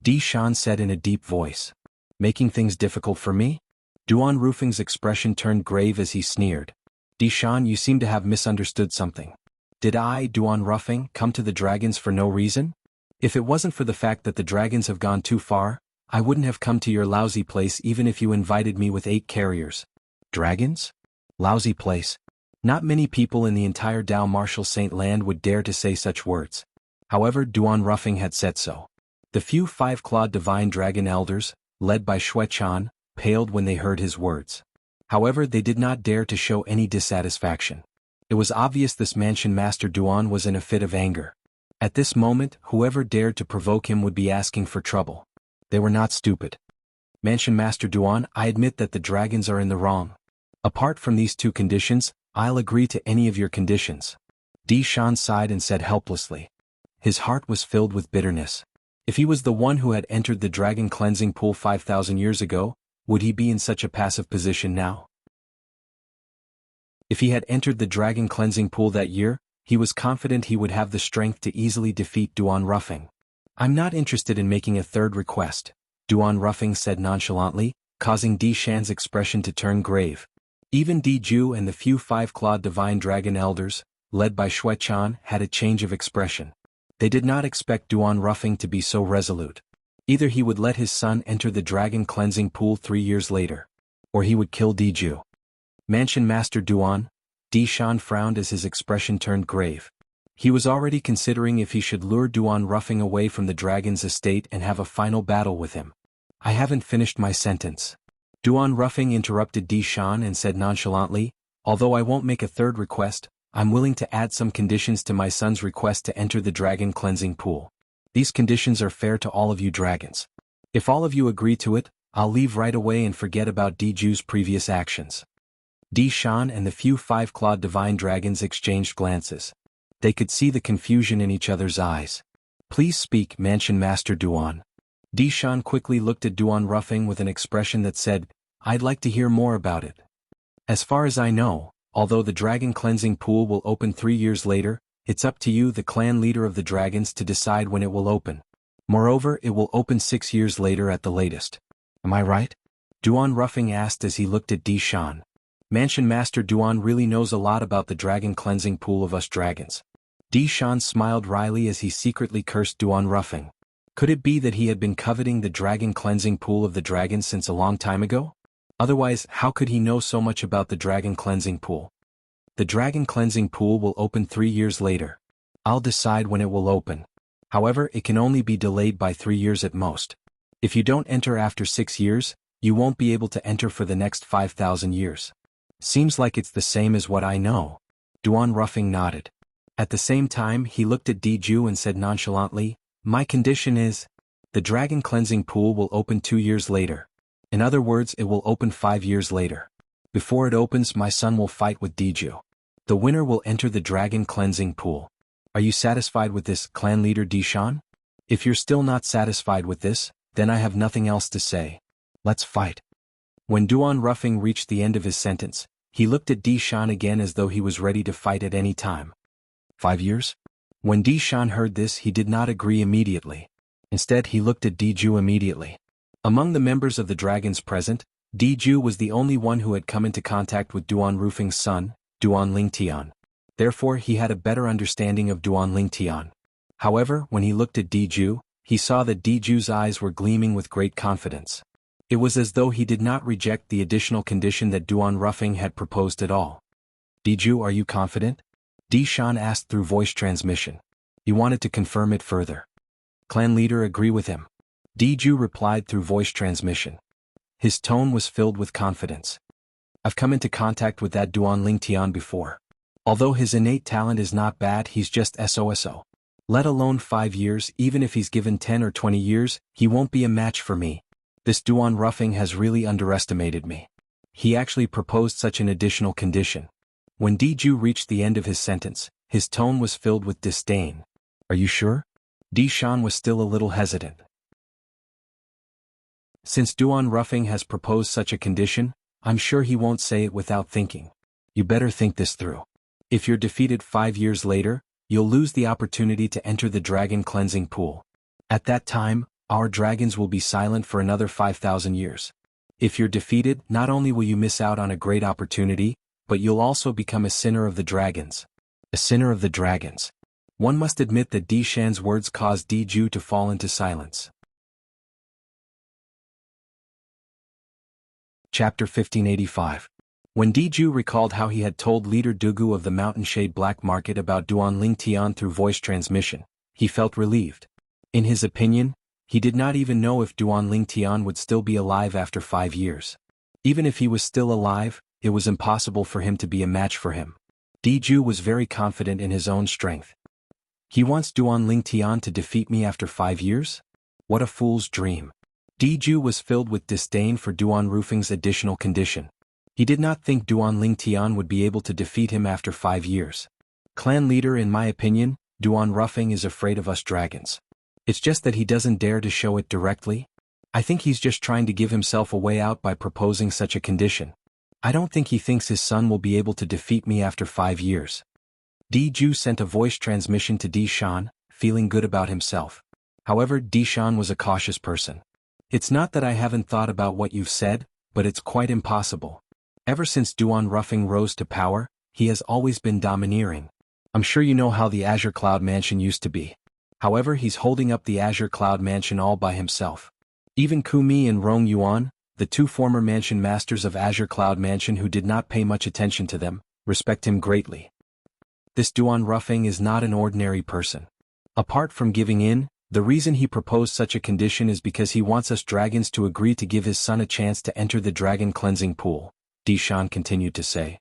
Dishan said in a deep voice. "Making things difficult for me?" Duan Rufeng's expression turned grave as he sneered. "Dishan, you seem to have misunderstood something. Did I, Duan Rufeng, come to the dragons for no reason? If it wasn't for the fact that the dragons have gone too far, I wouldn't have come to your lousy place even if you invited me with 8 carriers. Dragons? Lousy place. Not many people in the entire Dao Martial Saint Land would dare to say such words. However, Duan Rufeng had said so. The few 5-clawed divine dragon elders, led by Xue Chan, paled when they heard his words. However, they did not dare to show any dissatisfaction. It was obvious this Mansion Master Duan was in a fit of anger. At this moment, whoever dared to provoke him would be asking for trouble. They were not stupid. "Mansion Master Duan, I admit that the dragons are in the wrong. Apart from these 2 conditions, I'll agree to any of your conditions." Dishan sighed and said helplessly. His heart was filled with bitterness. If he was the one who had entered the dragon cleansing pool 5,000 years ago, would he be in such a passive position now? If he had entered the dragon cleansing pool that year, he was confident he would have the strength to easily defeat Duan Rufeng. "I'm not interested in making a third request," Duan Rufeng said nonchalantly, causing Dishan's expression to turn grave. Even Jianghu and the few 5-clawed divine dragon elders, led by Xue Chan, had a change of expression. They did not expect Duan Rufeng to be so resolute. Either he would let his son enter the dragon cleansing pool 3 years later, or he would kill Jianghu. "Mansion Master Duan," Dishan frowned as his expression turned grave. He was already considering if he should lure Duan Rufeng away from the dragon's estate and have a final battle with him. "I haven't finished my sentence." Duan Rufeng interrupted Dishan and said nonchalantly, "Although I won't make a third request, I'm willing to add some conditions to my son's request to enter the dragon cleansing pool. These conditions are fair to all of you dragons. If all of you agree to it, I'll leave right away and forget about Jianghu's previous actions." Dishan and the few 5-clawed divine dragons exchanged glances. They could see the confusion in each other's eyes. "Please speak, Mansion Master Duan." Dishan quickly looked at Duan Rufeng with an expression that said, "I'd like to hear more about it. As far as I know, although the dragon cleansing pool will open 3 years later, it's up to you, the clan leader of the dragons, to decide when it will open. Moreover, it will open 6 years later at the latest. Am I right?" Duan Rufeng asked as he looked at Dishan. "Mansion Master Duan really knows a lot about the dragon cleansing pool of us dragons." Dishan smiled wryly as he secretly cursed Duan Rufeng. Could it be that he had been coveting the dragon cleansing pool of the dragons since a long time ago? Otherwise, how could he know so much about the dragon cleansing pool? "The dragon cleansing pool will open 3 years later. I'll decide when it will open. However, it can only be delayed by 3 years at most. If you don't enter after 6 years, you won't be able to enter for the next 5,000 years. Seems like it's the same as what I know." Duan Rufeng nodded. At the same time, he looked at Jianghu and said nonchalantly, "My condition is, the dragon cleansing pool will open 2 years later. In other words, it will open 5 years later. Before it opens, my son will fight with Jianghu. The winner will enter the dragon cleansing pool. Are you satisfied with this, clan leader Dishan? If you're still not satisfied with this, then I have nothing else to say. Let's fight." When Duan Rufeng reached the end of his sentence, he looked at Dishan again as though he was ready to fight at any time. 5 years? When Di Shan heard this, he did not agree immediately. Instead, he looked at Di Ju immediately. Among the members of the dragons present, Di Ju was the only one who had come into contact with Duan Rufing's son, Duan Lingtian. Therefore, he had a better understanding of Duan Lingtian. However, when he looked at Di Ju, he saw that Di Ju's eyes were gleaming with great confidence. It was as though he did not reject the additional condition that Duan Rufing had proposed at all. Di Ju, are you confident? Di Shan asked through voice transmission. He wanted to confirm it further. Clan leader, agree with him. Di Ju replied through voice transmission. His tone was filled with confidence. I've come into contact with that Duan Lingtian before. Although his innate talent is not bad, he's just SOSO. Let alone 5 years, even if he's given 10 or 20 years, he won't be a match for me. This Duan Rufing has really underestimated me. He actually proposed such an additional condition. When Di Ju reached the end of his sentence, his tone was filled with disdain. Are you sure? Di Shan was still a little hesitant. Since Duan Rufing has proposed such a condition, I'm sure he won't say it without thinking. You better think this through. If you're defeated 5 years later, you'll lose the opportunity to enter the dragon cleansing pool. At that time, our dragons will be silent for another 5,000 years. If you're defeated, not only will you miss out on a great opportunity, but you'll also become a sinner of the dragons. A sinner of the dragons. One must admit that Di Shan's words caused Di Ju to fall into silence. Chapter 1585. When Di Ju recalled how he had told leader Dugu of the Mountain Shade Black Market about Duan Lingtian through voice transmission, he felt relieved. In his opinion, he did not even know if Duan Lingtian would still be alive after 5 years. Even if he was still alive, it was impossible for him to be a match for him. Di Ju was very confident in his own strength. He wants Duan Lingtian to defeat me after 5 years? What a fool's dream. Di Ju was filled with disdain for Duan Rufing's additional condition. He did not think Duan Lingtian would be able to defeat him after 5 years. Clan leader, in my opinion, Duan Rufing is afraid of us dragons. It's just that he doesn't dare to show it directly. I think he's just trying to give himself a way out by proposing such a condition. I don't think he thinks his son will be able to defeat me after 5 years. Di Ju sent a voice transmission to Di Shan, feeling good about himself. However, Di Shan was a cautious person. It's not that I haven't thought about what you've said, but it's quite impossible. Ever since Duan Rufing rose to power, he has always been domineering. I'm sure you know how the Azure Cloud Mansion used to be. However, he's holding up the Azure Cloud Mansion all by himself. Even Kumi and Rong Yuan, the 2 former mansion masters of Azure Cloud Mansion who did not pay much attention to them, respect him greatly. This Duan Rufing is not an ordinary person. Apart from giving in, the reason he proposed such a condition is because he wants us dragons to agree to give his son a chance to enter the dragon cleansing pool, Di Shan continued to say.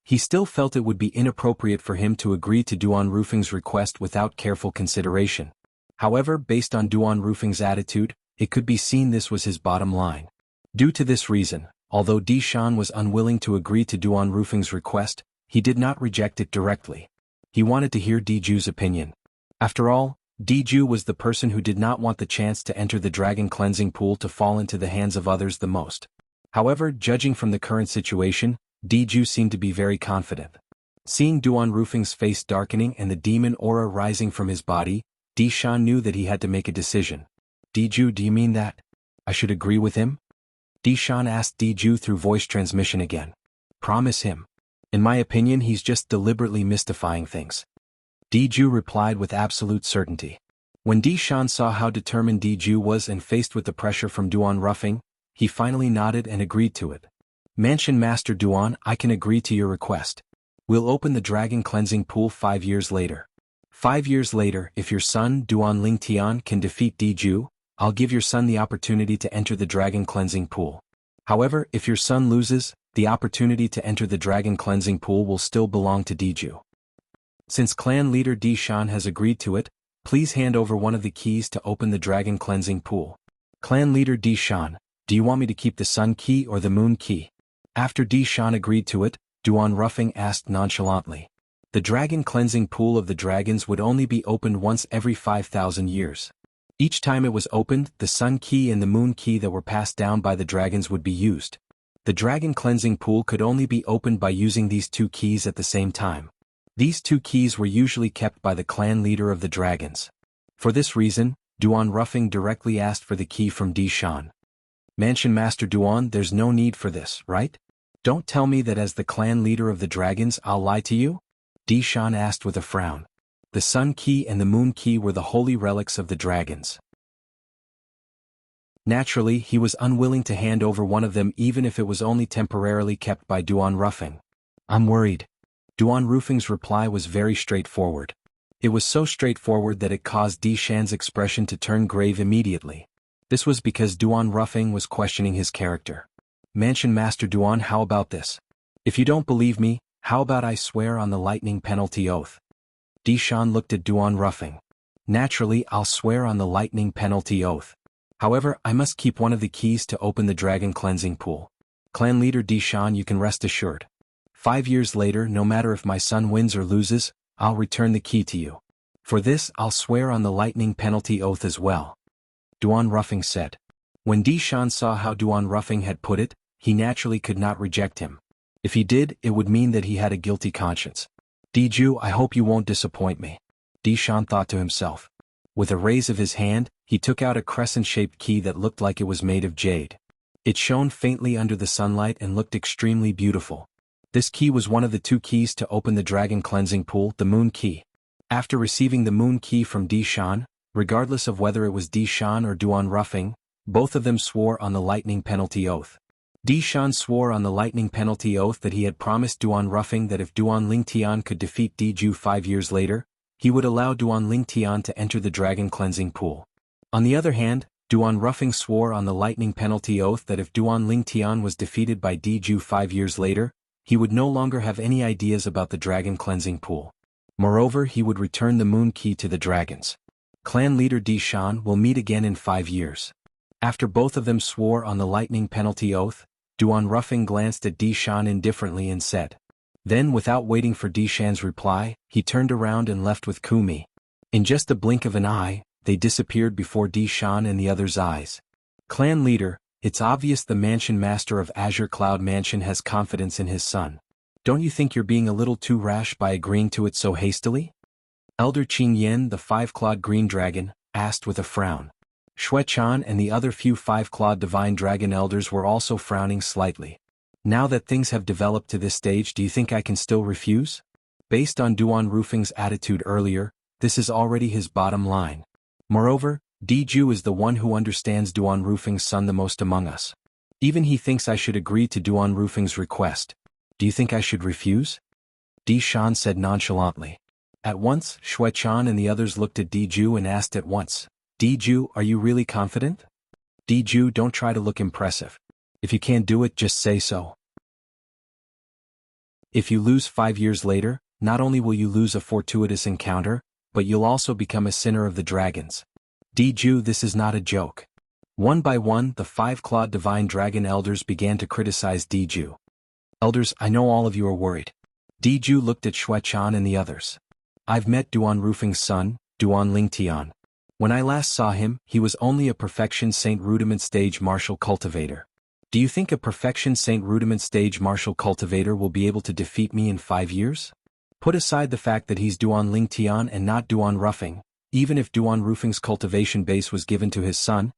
He still felt it would be inappropriate for him to agree to Duan Rufing's request without careful consideration. However, based on Duan Rufing's attitude, it could be seen this was his bottom line. Due to this reason, although Di Shan was unwilling to agree to Duan Rufing's request, he did not reject it directly. He wanted to hear Di Ju's opinion. After all, Di Ju was the person who did not want the chance to enter the dragon cleansing pool to fall into the hands of others the most. However, judging from the current situation, Di Ju seemed to be very confident. Seeing Duan Rufing's face darkening and the demon aura rising from his body, Di Shan knew that he had to make a decision. Di Ju, do you mean that I should agree with him? Di Shan asked Di Ju through voice transmission again. Promise him. In my opinion, he's just deliberately mystifying things. Di Ju replied with absolute certainty. When Di Shan saw how determined Di Ju was and faced with the pressure from Duan Rufing, he finally nodded and agreed to it. Mansion Master Duan, I can agree to your request. We'll open the dragon cleansing pool 5 years later. 5 years later, if your son, Duan Lingtian, can defeat Di Ju, I'll give your son the opportunity to enter the dragon cleansing pool. However, if your son loses, the opportunity to enter the dragon cleansing pool will still belong to Di Ju. Since clan leader Di Shan has agreed to it, please hand over one of the keys to open the dragon cleansing pool. Clan leader Di Shan, do you want me to keep the sun key or the moon key? After Di Shan agreed to it, Duan Rufing asked nonchalantly. The dragon cleansing pool of the dragons would only be opened once every 5,000 years. Each time it was opened, the sun key and the moon key that were passed down by the dragons would be used. The dragon cleansing pool could only be opened by using these 2 keys at the same time. These two keys were usually kept by the clan leader of the dragons. For this reason, Duan Ruffing directly asked for the key from Di Shan. Mansion Master Duan, there's no need for this, right? Don't tell me that as the clan leader of the dragons I'll lie to you? Di Shan asked with a frown. The Sun Key and the Moon Key were the holy relics of the dragons. Naturally, he was unwilling to hand over one of them even if it was only temporarily kept by Duan Ruffing. I'm worried. Duan Ruffing's reply was very straightforward. It was so straightforward that it caused Di Shan's expression to turn grave immediately. This was because Duan Ruffing was questioning his character. Mansion Master Duan, how about this? If you don't believe me, how about I swear on the lightning penalty oath? Di Shan looked at Duan Ruffing. Naturally, I'll swear on the lightning penalty oath. However, I must keep one of the keys to open the dragon cleansing pool. Clan leader Di Shan, you can rest assured. 5 years later, no matter if my son wins or loses, I'll return the key to you. For this, I'll swear on the lightning penalty oath as well. Duan Ruffing said. When Di Shan saw how Duan Ruffing had put it, he naturally could not reject him. If he did, it would mean that he had a guilty conscience. Di Ju, I hope you won't disappoint me. Di Shan thought to himself. With a raise of his hand, he took out a crescent-shaped key that looked like it was made of jade. It shone faintly under the sunlight and looked extremely beautiful. This key was one of the two keys to open the dragon cleansing pool, the Moon Key. After receiving the Moon Key from Di Shan, regardless of whether it was Di Shan or Duan Ruffing, both of them swore on the lightning penalty oath. Di Shan swore on the lightning penalty oath that he had promised Duan Ruffing that if Duan Lingtian could defeat Di Ju 5 years later, he would allow Duan Lingtian to enter the dragon cleansing pool. On the other hand, Duan Ruffing swore on the lightning penalty oath that if Duan Lingtian was defeated by Di Ju 5 years later, he would no longer have any ideas about the dragon cleansing pool. Moreover, he would return the Moon Key to the dragons. Clan leader Di Shan will meet again in 5 years. After both of them swore on the lightning penalty oath, Duan Ruffing glanced at Di Shan indifferently and said. Then, without waiting for Di Shan's reply, he turned around and left with Kumi. In just a blink of an eye, they disappeared before Di Shan and the others' eyes. Clan leader, it's obvious the mansion master of Azure Cloud Mansion has confidence in his son. Don't you think you're being a little too rash by agreeing to it so hastily? Elder Qing Yen, the five-clawed green dragon, asked with a frown. Xue Chan and the other few five-clawed divine dragon elders were also frowning slightly. Now that things have developed to this stage, do you think I can still refuse? Based on Duan Ruffing's attitude earlier, this is already his bottom line. Moreover, Di Ju is the one who understands Duan Ruffing's son the most among us. Even he thinks I should agree to Duan Ruffing's request. Do you think I should refuse? Di Shan said nonchalantly. At once, Xue Chan and the others looked at Di Ju and asked at once, Di Ju, are you really confident? Di Ju, don't try to look impressive. If you can't do it, just say so. If you lose 5 years later, not only will you lose a fortuitous encounter, but you'll also become a sinner of the dragons. Di Ju, this is not a joke. One by one, the five-clawed divine dragon elders began to criticize Di Ju. Elders, I know all of you are worried. Di Ju looked at Xue Chan and the others. I've met Duan Ruffing's son, Duan Lingtian. When I last saw him, he was only a Perfection Saint Rudiment Stage Martial Cultivator. Do you think a Perfection Saint Rudiment Stage Martial Cultivator will be able to defeat me in 5 years? Put aside the fact that he's Duan Lingtian and not Duan Ruffing, even if Duan Ruffing's cultivation base was given to his son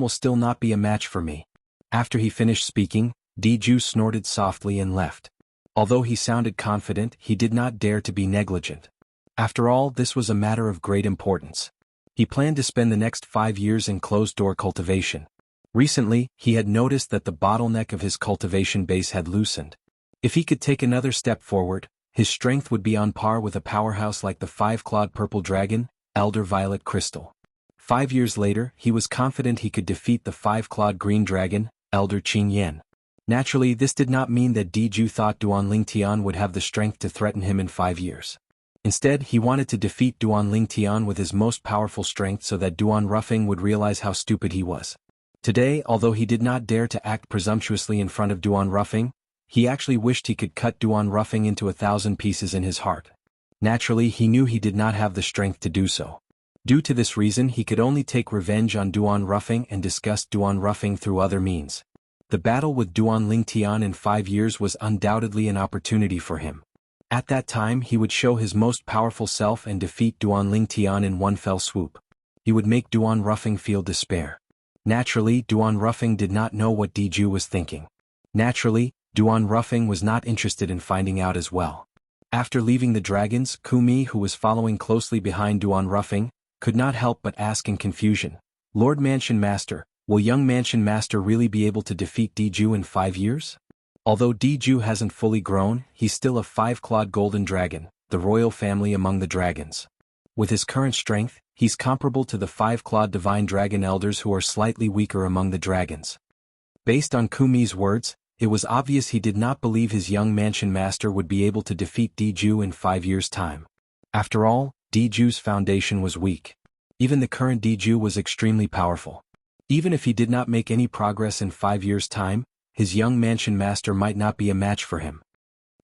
will still not be a match for me. After he finished speaking, Di Ju snorted softly and left. Although he sounded confident, he did not dare to be negligent. After all, this was a matter of great importance. He planned to spend the next 5 years in closed-door cultivation. Recently, he had noticed that the bottleneck of his cultivation base had loosened. If he could take another step forward, his strength would be on par with a powerhouse like the five-clawed purple dragon, Elder Violet Crystal. 5 years later, he was confident he could defeat the five-clawed green dragon, Elder Qing Yen. Naturally, this did not mean that Di Ju thought Duan Lingtian would have the strength to threaten him in 5 years. Instead, he wanted to defeat Duan Lingtian with his most powerful strength so that Duan Ruffing would realize how stupid he was. Today, although he did not dare to act presumptuously in front of Duan Ruffing, he actually wished he could cut Duan Ruffing into 1,000 pieces in his heart. Naturally, he knew he did not have the strength to do so. Due to this reason, he could only take revenge on Duan Ruffing and disgust Duan Ruffing through other means. The battle with Duan Lingtian in 5 years was undoubtedly an opportunity for him. At that time he would show his most powerful self and defeat Duanling Tian in one fell swoop. He would make Duan Ruffing feel despair. Naturally, Duan Ruffing did not know what Diju was thinking. Naturally, Duan Ruffing was not interested in finding out as well. After leaving the dragons, Kumi, who was following closely behind Duan Ruffing, could not help but ask in confusion, "Lord Mansion Master, will young Mansion Master really be able to defeat Diju in 5 years?" Although Diju hasn't fully grown, he's still a 5-clawed golden dragon, the royal family among the dragons. With his current strength, he's comparable to the 5-clawed divine dragon elders who are slightly weaker among the dragons. Based on Kumi's words, it was obvious he did not believe his young Mansion Master would be able to defeat Diju in 5 years' time. After all, Diju's foundation was weak. Even the current Diju was extremely powerful. Even if he did not make any progress in 5 years' time, his young Mansion Master might not be a match for him.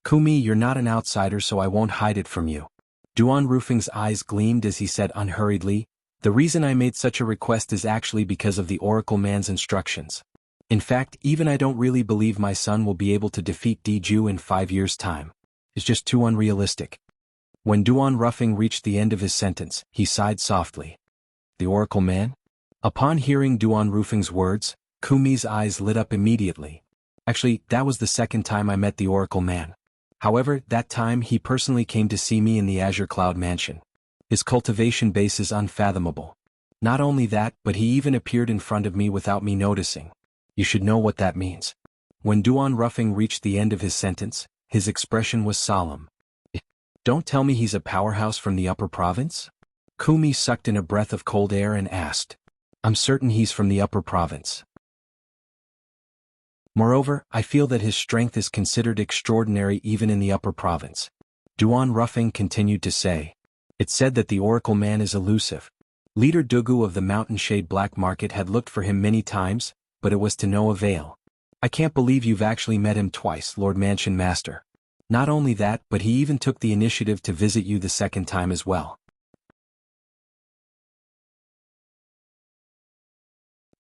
"Kumi, you're not an outsider, so I won't hide it from you." Duan Rufing's eyes gleamed as he said unhurriedly, "The reason I made such a request is actually because of the Oracle Man's instructions. In fact, even I don't really believe my son will be able to defeat Diju in 5 years' time. It's just too unrealistic." When Duan Ruffing reached the end of his sentence, he sighed softly. "The Oracle Man?" Upon hearing Duan Rufing's words, Kumi's eyes lit up immediately. "Actually, that was the second time I met the Oracle Man. However, that time he personally came to see me in the Azure Cloud Mansion. His cultivation base is unfathomable. Not only that, but he even appeared in front of me without me noticing. You should know what that means." When Duan Ruffing reached the end of his sentence, his expression was solemn. "Don't tell me he's a powerhouse from the upper province?" Kumi sucked in a breath of cold air and asked. "I'm certain he's from the upper province. Moreover, I feel that his strength is considered extraordinary even in the upper province." Duan Ruffing continued to say. "It's said that the Oracle Man is elusive. Leader Dugu of the Mountain Shade Black Market had looked for him many times, but it was to no avail. I can't believe you've actually met him twice, Lord Mansion Master. Not only that, but he even took the initiative to visit you the second time as well."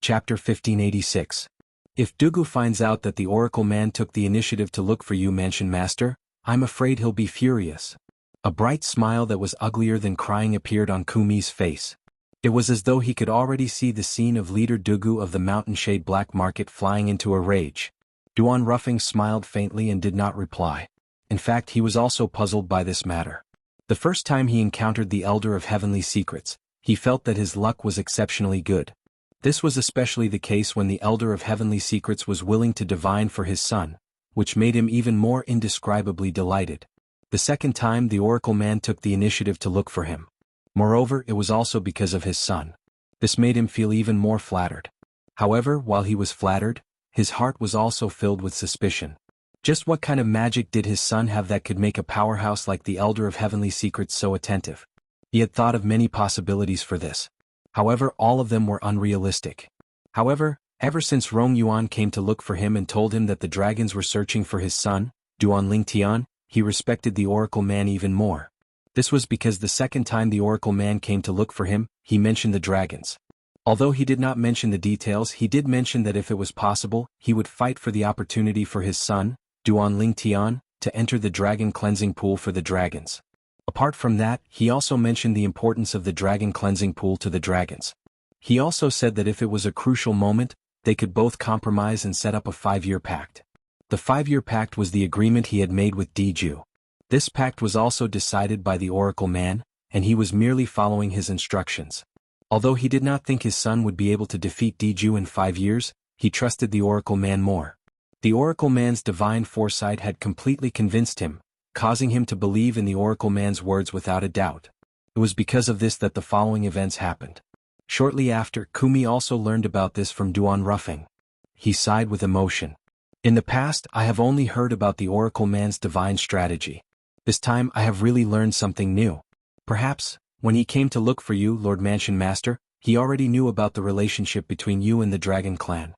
Chapter 1586. If Dugu finds out that the Oracle Man took the initiative to look for you, Mansion Master, I'm afraid he'll be furious. A bright smile that was uglier than crying appeared on Kumi's face. It was as though he could already see the scene of Leader Dugu of the Mountain Shade Black Market flying into a rage. Duan Ruffing smiled faintly and did not reply. In fact, he was also puzzled by this matter. The first time he encountered the Elder of Heavenly Secrets, he felt that his luck was exceptionally good. This was especially the case when the Elder of Heavenly Secrets was willing to divine for his son, which made him even more indescribably delighted. The second time the Oracle Man took the initiative to look for him. Moreover, it was also because of his son. This made him feel even more flattered. However, while he was flattered, his heart was also filled with suspicion. Just what kind of magic did his son have that could make a powerhouse like the Elder of Heavenly Secrets so attentive? He had thought of many possibilities for this. However, all of them were unrealistic. However, ever since Rong Yuan came to look for him and told him that the dragons were searching for his son, Duanling Tian, he respected the Oracle Man even more. This was because the second time the Oracle Man came to look for him, he mentioned the dragons. Although he did not mention the details, he did mention that if it was possible, he would fight for the opportunity for his son, Duanling Tian, to enter the dragon cleansing pool for the dragons. Apart from that, he also mentioned the importance of the dragon cleansing pool to the dragons. He also said that if it was a crucial moment, they could both compromise and set up a 5-year pact. The 5-year pact was the agreement he had made with Diju. This pact was also decided by the Oracle Man, and he was merely following his instructions. Although he did not think his son would be able to defeat Diju in 5 years, he trusted the Oracle Man more. The Oracle Man's divine foresight had completely convinced him, causing him to believe in the Oracle Man's words without a doubt. It was because of this that the following events happened. Shortly after, Kumi also learned about this from Duan Ruffing. He sighed with emotion. "In the past, I have only heard about the Oracle Man's divine strategy. This time I have really learned something new. Perhaps, when he came to look for you, Lord Mansion Master, he already knew about the relationship between you and the Dragon Clan."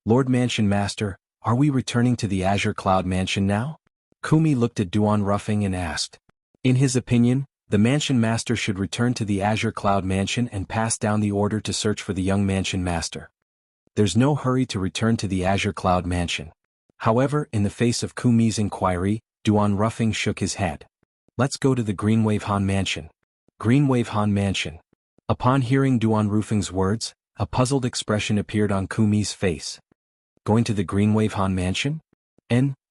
"Lord Mansion Master, are we returning to the Azure Cloud Mansion now?" Kumi looked at Duan Ruffing and asked. In his opinion, the Mansion Master should return to the Azure Cloud Mansion and pass down the order to search for the young Mansion Master. There's no hurry to return to the Azure Cloud Mansion. However, in the face of Kumi's inquiry, Duan Ruffing shook his head. Let's go to the Greenwave Han Mansion. Greenwave Han Mansion. Upon hearing Duan Ruffing's words, a puzzled expression appeared on Kumi's face. Going to the Greenwave Han Mansion?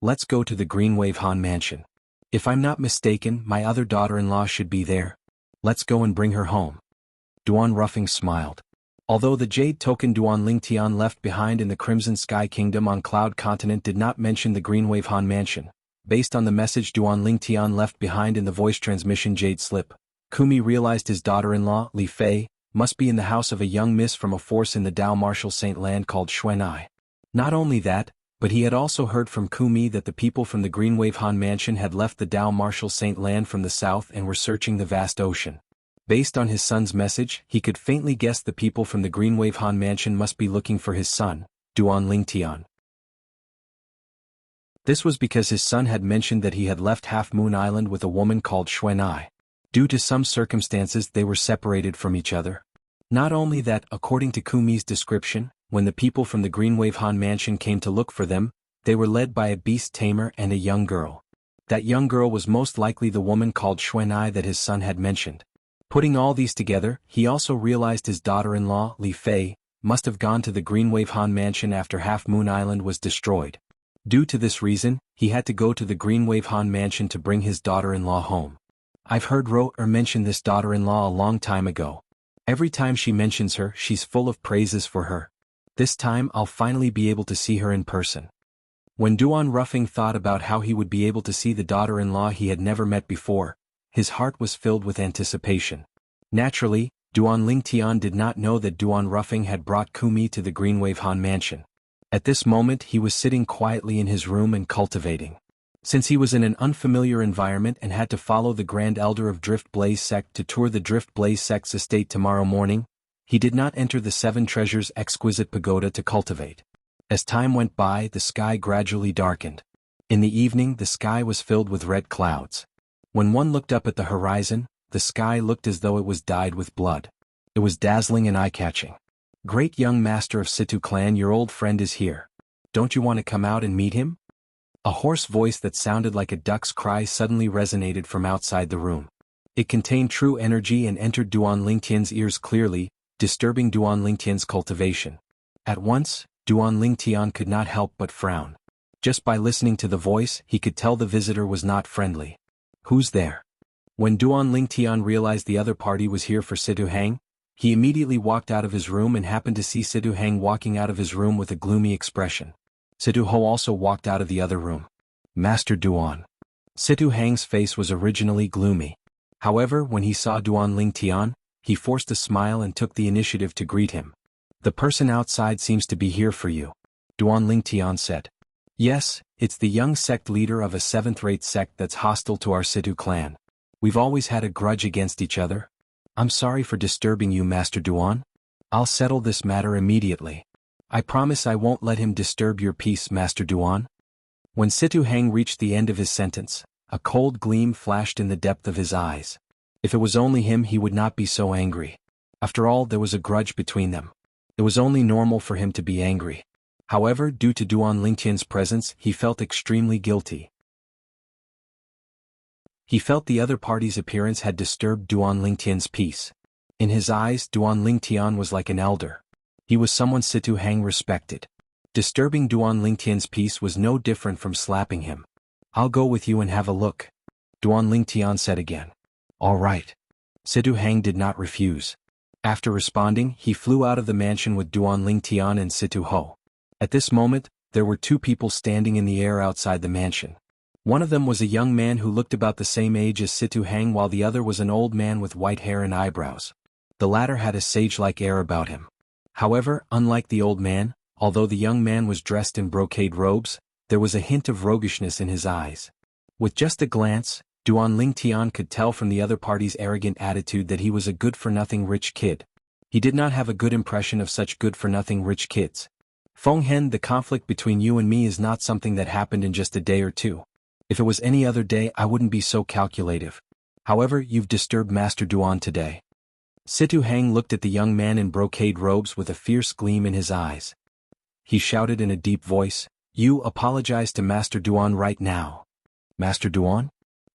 Let's go to the Greenwave Han Mansion. If I'm not mistaken, my other daughter-in-law should be there. Let's go and bring her home. Duan Ruffing smiled. Although the jade token Duan Lingtian left behind in the Crimson Sky Kingdom on Cloud Continent did not mention the Greenwave Han Mansion, based on the message Duan Lingtian left behind in the voice transmission jade slip, Kumi realized his daughter-in-law, Li Fei, must be in the house of a young miss from a force in the Dao Martial Saint land called Xuanai. Not only that, but he had also heard from Kumi that the people from the Greenwave Han Mansion had left the Dao Martial Saint land from the south and were searching the vast ocean. Based on his son's message, he could faintly guess the people from the Greenwave Han Mansion must be looking for his son, Duan Lingtian. This was because his son had mentioned that he had left Half Moon Island with a woman called Xuanai. Due to some circumstances they were separated from each other. Not only that, according to Kumi's description, when the people from the Greenwave Han Mansion came to look for them, they were led by a beast tamer and a young girl. That young girl was most likely the woman called Xuanai that his son had mentioned. Putting all these together, he also realized his daughter-in-law, Li Fei, must have gone to the Greenwave Han Mansion after Half Moon Island was destroyed. Due to this reason, he had to go to the Greenwave Han Mansion to bring his daughter-in-law home. I've heard Ro-Er mention this daughter-in-law a long time ago. Every time she mentions her, she's full of praises for her. This time I'll finally be able to see her in person. When Duan Ruffing thought about how he would be able to see the daughter-in-law he had never met before, his heart was filled with anticipation. Naturally, Duan Lingtian did not know that Duan Ruffing had brought Kumi to the Greenwave Han Mansion. At this moment he was sitting quietly in his room and cultivating. Since he was in an unfamiliar environment and had to follow the Grand Elder of Drift Blaze Sect to tour the Drift Blaze Sect's estate tomorrow morning, he did not enter the Seven Treasures exquisite pagoda to cultivate. As time went by, the sky gradually darkened. In the evening the sky was filled with red clouds. When one looked up at the horizon, the sky looked as though it was dyed with blood. It was dazzling and eye-catching. Great young master of Situ clan, your old friend is here. Don't you want to come out and meet him? A hoarse voice that sounded like a duck's cry suddenly resonated from outside the room. It contained true energy and entered Duan Lingtian's ears clearly, disturbing Duan Lingtian's cultivation. At once, Duan Lingtian could not help but frown. Just by listening to the voice, he could tell the visitor was not friendly. Who's there? When Duan Lingtian realized the other party was here for Situ Hang, he immediately walked out of his room and happened to see Situ Hang walking out of his room with a gloomy expression. Situ Ho also walked out of the other room. Master Duan. Situ Hang's face was originally gloomy. However, when he saw Duan Lingtian, he forced a smile and took the initiative to greet him. The person outside seems to be here for you, Duan Lingtian said. Yes, it's the young sect leader of a seventh-rate sect that's hostile to our Situ clan. We've always had a grudge against each other. I'm sorry for disturbing you, Master Duan. I'll settle this matter immediately. I promise I won't let him disturb your peace, Master Duan. When Situ Hang reached the end of his sentence, a cold gleam flashed in the depth of his eyes. If it was only him, he would not be so angry. After all, there was a grudge between them. It was only normal for him to be angry. However, due to Duan Lingtian's presence, he felt extremely guilty. He felt the other party's appearance had disturbed Duan Lingtian's peace. In his eyes, Duan Lingtian was like an elder. He was someone Situ Hang respected. Disturbing Duan Lingtian's peace was no different from slapping him. I'll go with you and have a look, Duan Lingtian said again. All right. Situ Hang did not refuse. After responding, he flew out of the mansion with Duan Lingtian and Situ Ho. At this moment, there were two people standing in the air outside the mansion. One of them was a young man who looked about the same age as Situ Hang, while the other was an old man with white hair and eyebrows. The latter had a sage-like air about him. However, unlike the old man, although the young man was dressed in brocade robes, there was a hint of roguishness in his eyes. With just a glance, Duan Lingtian could tell from the other party's arrogant attitude that he was a good-for-nothing rich kid. He did not have a good impression of such good-for-nothing rich kids. Feng Hen, the conflict between you and me is not something that happened in just a day or two. If it was any other day, I wouldn't be so calculative. However, you've disturbed Master Duan today. Situ Hang looked at the young man in brocade robes with a fierce gleam in his eyes. He shouted in a deep voice, You apologize to Master Duan right now. Master Duan?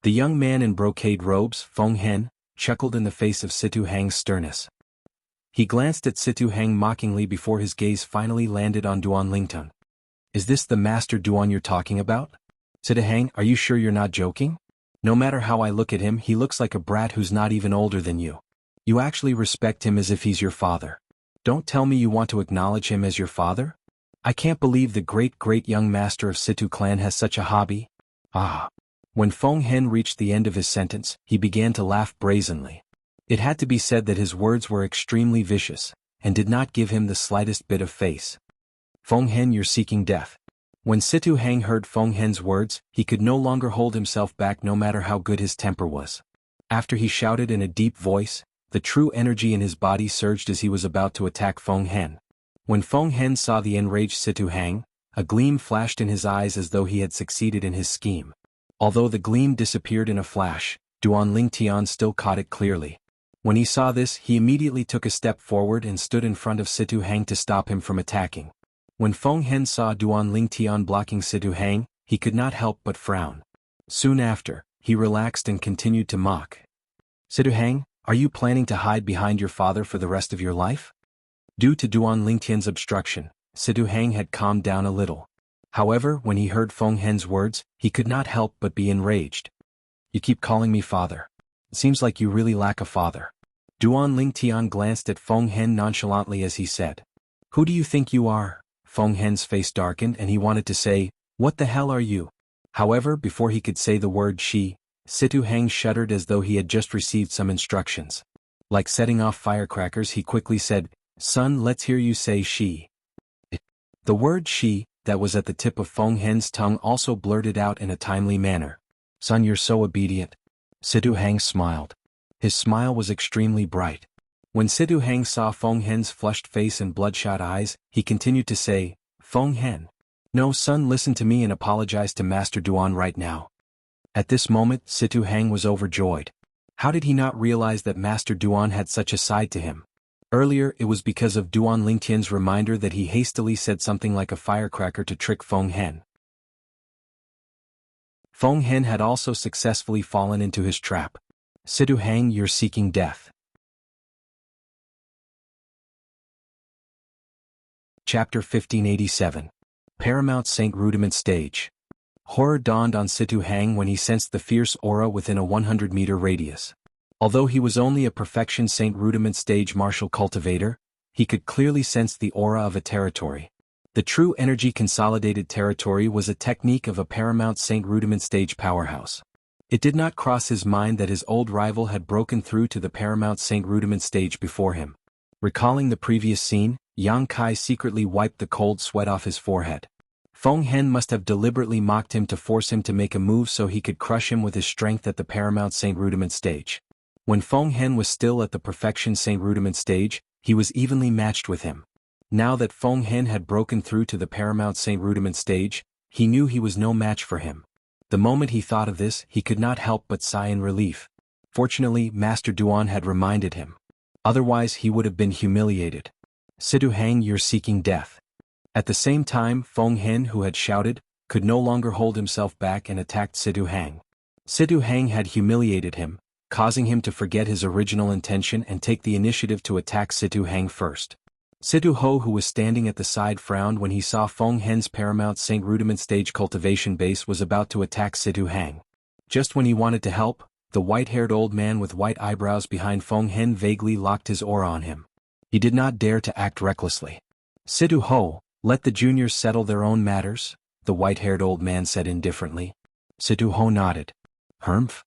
The young man in brocade robes, Feng Hen, chuckled in the face of Situ Hang's sternness. He glanced at Situ Hang mockingly before his gaze finally landed on Duan Lingtun. Is this the Master Duan you're talking about? Situ Hang, are you sure you're not joking? No matter how I look at him, he looks like a brat who's not even older than you. You actually respect him as if he's your father. Don't tell me you want to acknowledge him as your father? I can't believe the great young master of Situ clan has such a hobby. Ah. When Feng Hen reached the end of his sentence, he began to laugh brazenly. It had to be said that his words were extremely vicious, and did not give him the slightest bit of face. Feng Hen, you're seeking death. When Situ Hang heard Feng Hen's words, he could no longer hold himself back no matter how good his temper was. After he shouted in a deep voice, the true energy in his body surged as he was about to attack Feng Hen. When Feng Hen saw the enraged Situ Hang, a gleam flashed in his eyes as though he had succeeded in his scheme. Although the gleam disappeared in a flash, Duan Lingtian still caught it clearly. When he saw this, he immediately took a step forward and stood in front of Situ Hang to stop him from attacking. When Feng Hen saw Duan Lingtian blocking Situ Hang, he could not help but frown. Soon after, he relaxed and continued to mock. Situ Hang, are you planning to hide behind your father for the rest of your life? Due to Duan Lingtian's obstruction, Situ Hang had calmed down a little. However, when he heard Feng Hen's words, he could not help but be enraged. You keep calling me father. It seems like you really lack a father. Duan Lingtian glanced at Feng Hen nonchalantly as he said. Who do you think you are? Feng Hen's face darkened and he wanted to say, what the hell are you? However, before he could say the word she, Situ Hang shuddered as though he had just received some instructions. Like setting off firecrackers, he quickly said, son, let's hear you say she. The word she, that was at the tip of Feng Hen's tongue, also blurted out in a timely manner. Son, you're so obedient. Situ Hang smiled. His smile was extremely bright. When Situ Hang saw Feng Hen's flushed face and bloodshot eyes, he continued to say, Feng Hen. No, son, listen to me and apologize to Master Duan right now. At this moment, Situ Hang was overjoyed. How did he not realize that Master Duan had such a side to him? Earlier, it was because of Duan Lingtian's reminder that he hastily said something like a firecracker to trick Feng Hen. Feng Hen had also successfully fallen into his trap. Situ Hang, you're seeking death. Chapter 1587. Paramount Saint Rudiment Stage. Horror dawned on Situ Hang when he sensed the fierce aura within a 100-meter radius. Although he was only a Perfection Saint Rudiment Stage martial cultivator, he could clearly sense the aura of a territory. The true energy consolidated territory was a technique of a Paramount Saint Rudiment Stage powerhouse. It did not cross his mind that his old rival had broken through to the Paramount Saint Rudiment Stage before him. Recalling the previous scene, Yang Kai secretly wiped the cold sweat off his forehead. Feng Hen must have deliberately mocked him to force him to make a move so he could crush him with his strength at the Paramount Saint Rudiment Stage. When Feng Hen was still at the Perfection Saint Rudiment Stage, he was evenly matched with him. Now that Feng Hen had broken through to the Paramount Saint Rudiment Stage, he knew he was no match for him. The moment he thought of this, he could not help but sigh in relief. Fortunately, Master Duan had reminded him. Otherwise, he would have been humiliated. Situ Hang, you're seeking death. At the same time, Feng Hen, who had shouted, could no longer hold himself back and attacked Situ Hang. Situ Hang had humiliated him, causing him to forget his original intention and take the initiative to attack Situ Hang first. Situ Ho, who was standing at the side, frowned when he saw Feng Hen's Paramount Saint Rudiment Stage cultivation base was about to attack Situ Hang. Just when he wanted to help, the white-haired old man with white eyebrows behind Feng Hen vaguely locked his aura on him. He did not dare to act recklessly. Situ Ho, let the juniors settle their own matters, the white-haired old man said indifferently. Situ Ho nodded. Humph?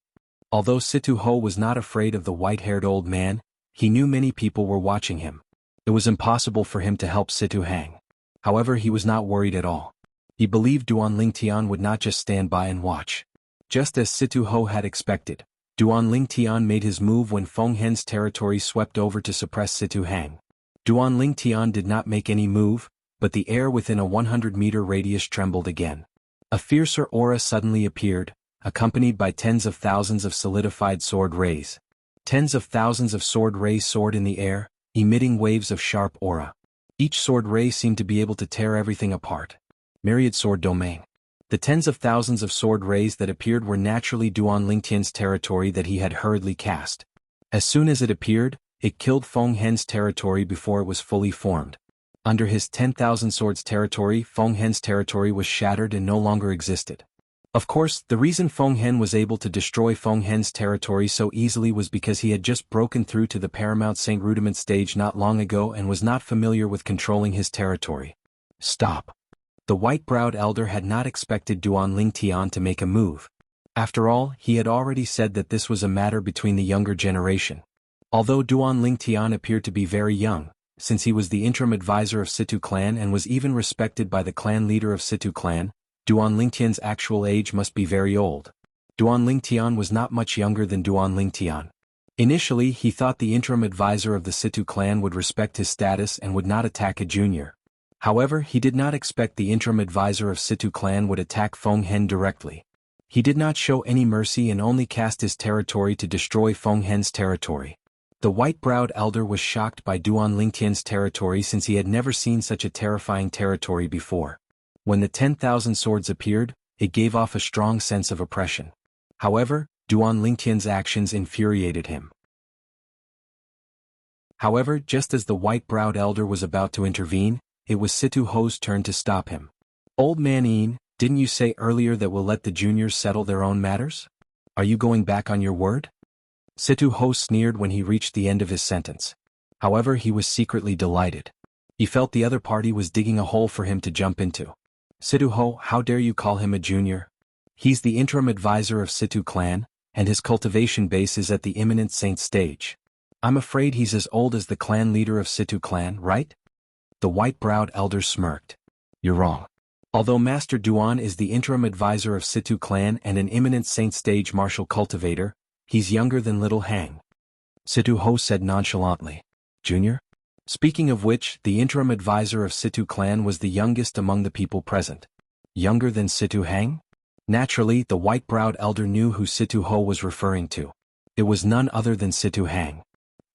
Although Situ Ho was not afraid of the white-haired old man, he knew many people were watching him. It was impossible for him to help Situ Hang. However, he was not worried at all. He believed Duan Lingtian would not just stand by and watch. Just as Situ Ho had expected, Duan Lingtian made his move when Feng Hen's territory swept over to suppress Situ Hang. Duan Lingtian did not make any move, but the air within a 100-meter radius trembled again. A fiercer aura suddenly appeared, accompanied by tens of thousands of solidified sword rays. Tens of thousands of sword rays soared in the air, emitting waves of sharp aura. Each sword ray seemed to be able to tear everything apart. Myriad Sword Domain. The tens of thousands of sword rays that appeared were naturally Duan Lingtian's territory that he had hurriedly cast. As soon as it appeared, it killed Feng Hen's territory before it was fully formed. Under his 10,000 swords territory, Feng Hen's territory was shattered and no longer existed. Of course, the reason Feng Hen was able to destroy Feng Hen's territory so easily was because he had just broken through to the Paramount Saint Rudiment stage not long ago and was not familiar with controlling his territory. Stop. The white-browed elder had not expected Duan Lingtian to make a move. After all, he had already said that this was a matter between the younger generation. Although Duan Lingtian appeared to be very young, since he was the interim advisor of Situ clan and was even respected by the clan leader of Situ clan, Duan Lingtian's actual age must be very old. Duan Lingtian was not much younger than Duan Lingtian. Initially, he thought the interim advisor of the Situ clan would respect his status and would not attack a junior. However, he did not expect the interim advisor of Situ clan would attack Feng Hen directly. He did not show any mercy and only cast his territory to destroy Feng Hen's territory. The white-browed elder was shocked by Duan Lingtian's territory since he had never seen such a terrifying territory before. When the 10,000 swords appeared, it gave off a strong sense of oppression. However, Duan Lingtian's actions infuriated him. However, just as the white-browed elder was about to intervene, it was Situ Ho's turn to stop him. Old man Ian, didn't you say earlier that we'll let the juniors settle their own matters? Are you going back on your word? Situ Ho sneered when he reached the end of his sentence. However, he was secretly delighted. He felt the other party was digging a hole for him to jump into. Situ Ho, how dare you call him a junior? He's the interim advisor of Situ clan, and his cultivation base is at the imminent saint stage. I'm afraid he's as old as the clan leader of Situ clan, right? The white-browed elder smirked. You're wrong. Although Master Duan is the interim advisor of Situ clan and an imminent saint stage martial cultivator, he's younger than Little Hang. Situ Ho said nonchalantly. Junior? Speaking of which, the interim advisor of Situ clan was the youngest among the people present. Younger than Situ Hang? Naturally, the white-browed elder knew who Situ Ho was referring to. It was none other than Situ Hang.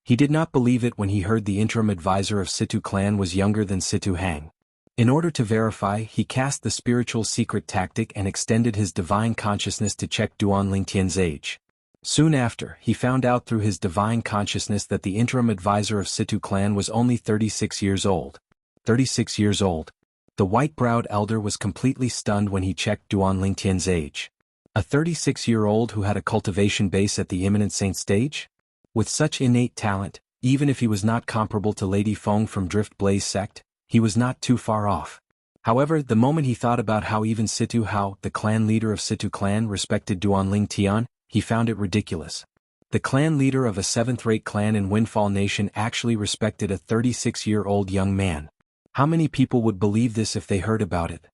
He did not believe it when he heard the interim advisor of Situ clan was younger than Situ Hang. In order to verify, he cast the spiritual secret tactic and extended his divine consciousness to check Duan Lingtian's age. Soon after, he found out through his divine consciousness that the interim advisor of Situ clan was only 36 years old. 36 years old. The white-browed elder was completely stunned when he checked Duan Lingtian's age. A 36-year-old who had a cultivation base at the imminent saint stage? With such innate talent, even if he was not comparable to Lady Feng from Drift Blaze sect, he was not too far off. However, the moment he thought about how even Situ Hao, the clan leader of Situ clan, respected Duan Lingtian, he found it ridiculous. The clan leader of a 7th-rate clan in Windfall Nation actually respected a 36-year-old young man. How many people would believe this if they heard about it?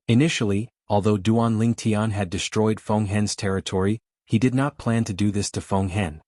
Initially, although Duan Lingtian had destroyed Feng Hen's territory, he did not plan to do this to Feng Hen.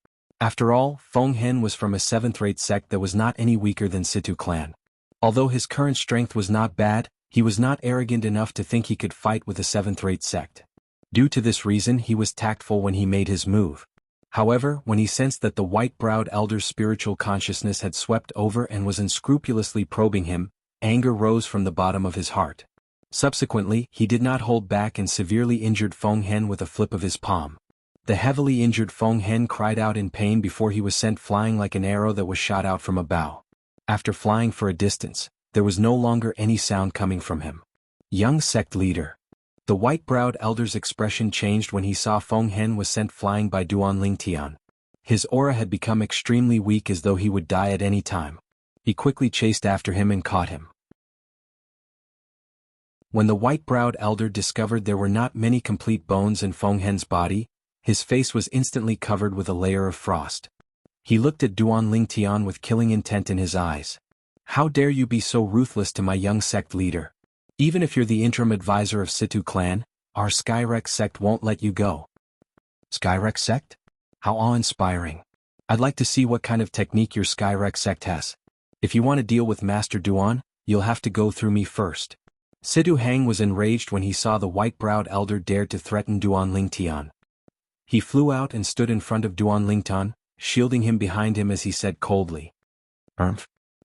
After all, Feng Hen was from a 7th-rate sect that was not any weaker than Situ clan. Although his current strength was not bad, he was not arrogant enough to think he could fight with a 7th-rate sect. Due to this reason, he was tactful when he made his move. However, when he sensed that the white-browed elder's spiritual consciousness had swept over and was unscrupulously probing him, anger rose from the bottom of his heart. Subsequently, he did not hold back and severely injured Feng Hen with a flip of his palm. The heavily injured Feng Hen cried out in pain before he was sent flying like an arrow that was shot out from a bow. After flying for a distance, there was no longer any sound coming from him. Young sect leader. The white-browed elder's expression changed when he saw Feng Hen was sent flying by Duan Lingtian. His aura had become extremely weak as though he would die at any time. He quickly chased after him and caught him. When the white-browed elder discovered there were not many complete bones in Feng Hen's body, his face was instantly covered with a layer of frost. He looked at Duan Lingtian with killing intent in his eyes. How dare you be so ruthless to my young sect leader? Even if you're the interim advisor of Situ clan, our Skyrex sect won't let you go. Skyrex sect? How awe-inspiring. I'd like to see what kind of technique your Skyrex sect has. If you want to deal with Master Duan, you'll have to go through me first. Situ Hang was enraged when he saw the white-browed elder dare to threaten Duan Lingtian. He flew out and stood in front of Duan Lingtian, shielding him behind him as he said coldly.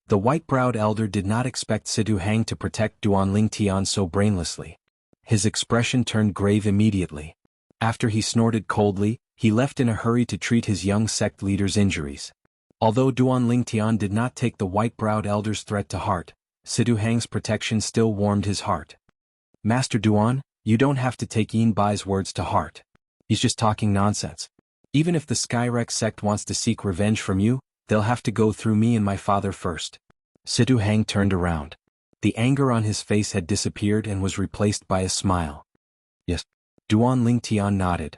The white-browed elder did not expect Situ Hang to protect Duan Lingtian so brainlessly. His expression turned grave immediately. After he snorted coldly, he left in a hurry to treat his young sect leader's injuries. Although Duan Lingtian did not take the white-browed elder's threat to heart, Situ Hang's protection still warmed his heart. Master Duan, you don't have to take Yin Bai's words to heart. He's just talking nonsense. Even if the Skyrex sect wants to seek revenge from you, they'll have to go through me and my father first. Situ Hang turned around. The anger on his face had disappeared and was replaced by a smile. Yes. Duan Lingtian nodded.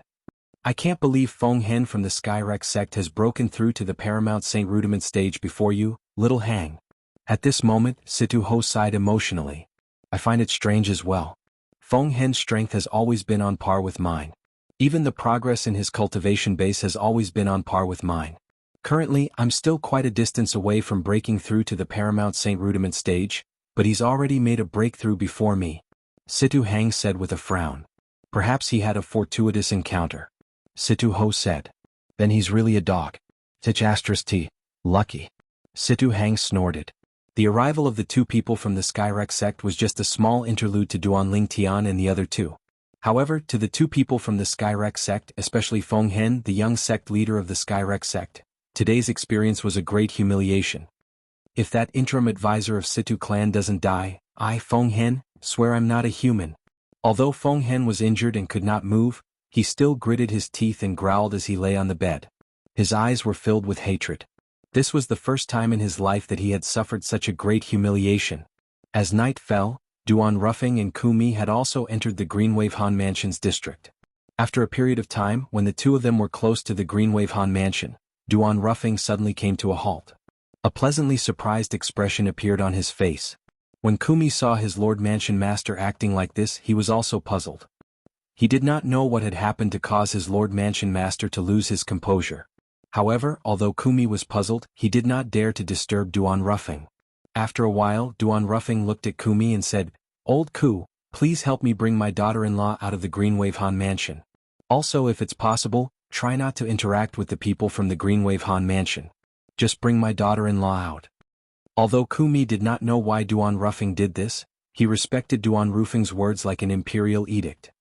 I can't believe Feng Hen from the Skyrex sect has broken through to the Paramount Saint Rudiment stage before you, little Hang. At this moment, Situ Ho sighed emotionally. I find it strange as well. Feng Hen's strength has always been on par with mine. Even the progress in his cultivation base has always been on par with mine. Currently, I'm still quite a distance away from breaking through to the Paramount Saint Rudiment stage, but he's already made a breakthrough before me. Situ Hang said with a frown. Perhaps he had a fortuitous encounter. Situ Ho said. Then he's really a dog. Tich asterisk T. Lucky. Situ Hang snorted. The arrival of the two people from the Skyrex sect was just a small interlude to Duan Lingtian and the other two. However, to the two people from the Skyrex sect, especially Feng Hen, the young sect leader of the Skyrex sect, today's experience was a great humiliation. If that interim advisor of Situ clan doesn't die, I, Feng Hen, swear I'm not a human. Although Feng Hen was injured and could not move, he still gritted his teeth and growled as he lay on the bed. His eyes were filled with hatred. This was the first time in his life that he had suffered such a great humiliation. As night fell, Duan Ruffing and Kumi had also entered the Greenwave Han Mansion's district. After a period of time, when the two of them were close to the Greenwave Han Mansion, Duan Ruffing suddenly came to a halt. A pleasantly surprised expression appeared on his face. When Kumi saw his Lord Mansion Master acting like this, he was also puzzled. He did not know what had happened to cause his Lord Mansion Master to lose his composure. However, although Kumi was puzzled, he did not dare to disturb Duan Ruffing. After a while, Duan Ruffing looked at Kumi and said, Old Ku, please help me bring my daughter-in-law out of the Greenwave Han Mansion. Also, if it's possible, try not to interact with the people from the Greenwave Han Mansion. Just bring my daughter-in-law out. Although Kumi did not know why Duan Ruffing did this, he respected Duan Ruffing's words like an imperial edict.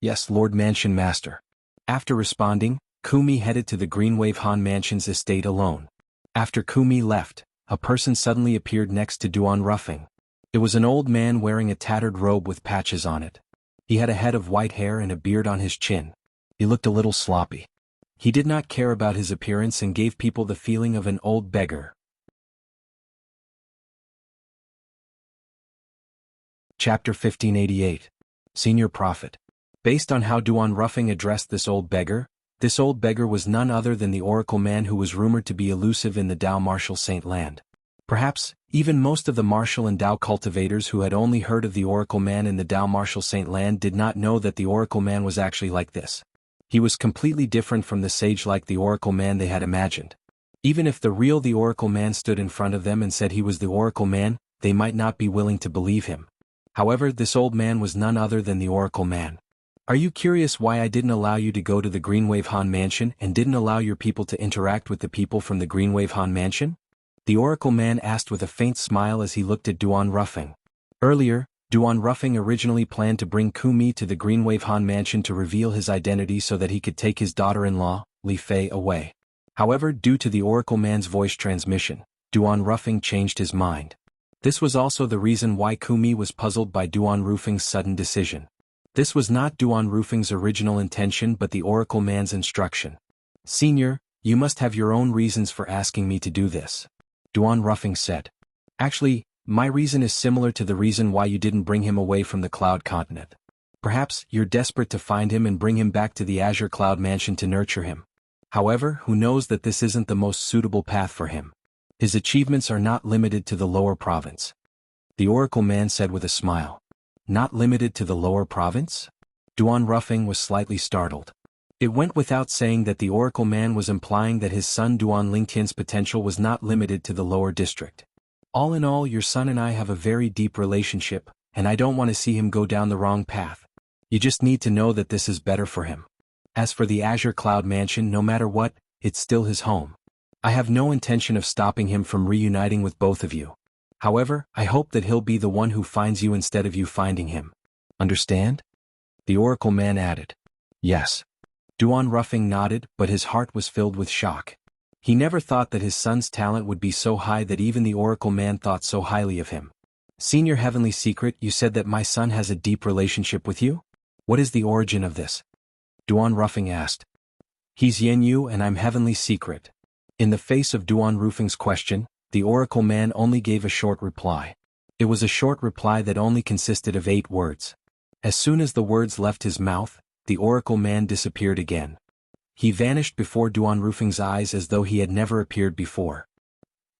Yes, Lord Mansion Master. After responding, Kumi headed to the Greenwave Han Mansion's estate alone. After Kumi left, a person suddenly appeared next to Duan Ruffing. It was an old man wearing a tattered robe with patches on it. He had a head of white hair and a beard on his chin. He looked a little sloppy. He did not care about his appearance and gave people the feeling of an old beggar. Chapter 1588. Senior Prophet. Based on how Duan Ruffing addressed this old beggar was none other than the Oracle Man who was rumored to be elusive in the Dao Martial Saint Land. Perhaps, even most of the martial and Dao cultivators who had only heard of the Oracle Man in the Dao Martial Saint Land did not know that the Oracle Man was actually like this. He was completely different from the sage like the Oracle Man they had imagined. Even if the Oracle Man stood in front of them and said he was the Oracle Man, they might not be willing to believe him. However, this old man was none other than the Oracle Man. Are you curious why I didn't allow you to go to the Greenwave Han Mansion and didn't allow your people to interact with the people from the Greenwave Han Mansion? The Oracle Man asked with a faint smile as he looked at Duan Ruffing. Earlier, Duan Ruffing originally planned to bring Kumi to the Greenwave Han Mansion to reveal his identity so that he could take his daughter-in-law, Li Fei, away. However, due to the Oracle Man's voice transmission, Duan Ruffing changed his mind. This was also the reason why Kumi was puzzled by Duan Ruffing's sudden decision. This was not Duan Ruffing's original intention but the Oracle Man's instruction. Senior, you must have your own reasons for asking me to do this. Duan Ruffing said. Actually, my reason is similar to the reason why you didn't bring him away from the Cloud Continent. Perhaps you're desperate to find him and bring him back to the Azure Cloud Mansion to nurture him. However, who knows that this isn't the most suitable path for him. His achievements are not limited to the lower province. The Oracle Man said with a smile. Not limited to the lower province? Duan Ruffing was slightly startled. It went without saying that the Oracle Man was implying that his son Duan Lingtian's potential was not limited to the lower district. All in all, your son and I have a very deep relationship, and I don't want to see him go down the wrong path. You just need to know that this is better for him. As for the Azure Cloud Mansion, no matter what, it's still his home. I have no intention of stopping him from reuniting with both of you. However, I hope that he'll be the one who finds you instead of you finding him. Understand? The oracle man added. Yes. Duan Ruffing nodded, but his heart was filled with shock. He never thought that his son's talent would be so high that even the oracle man thought so highly of him. Senior Heavenly Secret, you said that my son has a deep relationship with you? What is the origin of this? Duan Ruffing asked. He's Yenyu and I'm Heavenly Secret. In the face of Duan Ruffing's question, the oracle man only gave a short reply. It was a short reply that only consisted of 8 words. As soon as the words left his mouth, the oracle man disappeared again. He vanished before Duan Ruffing's eyes as though he had never appeared before.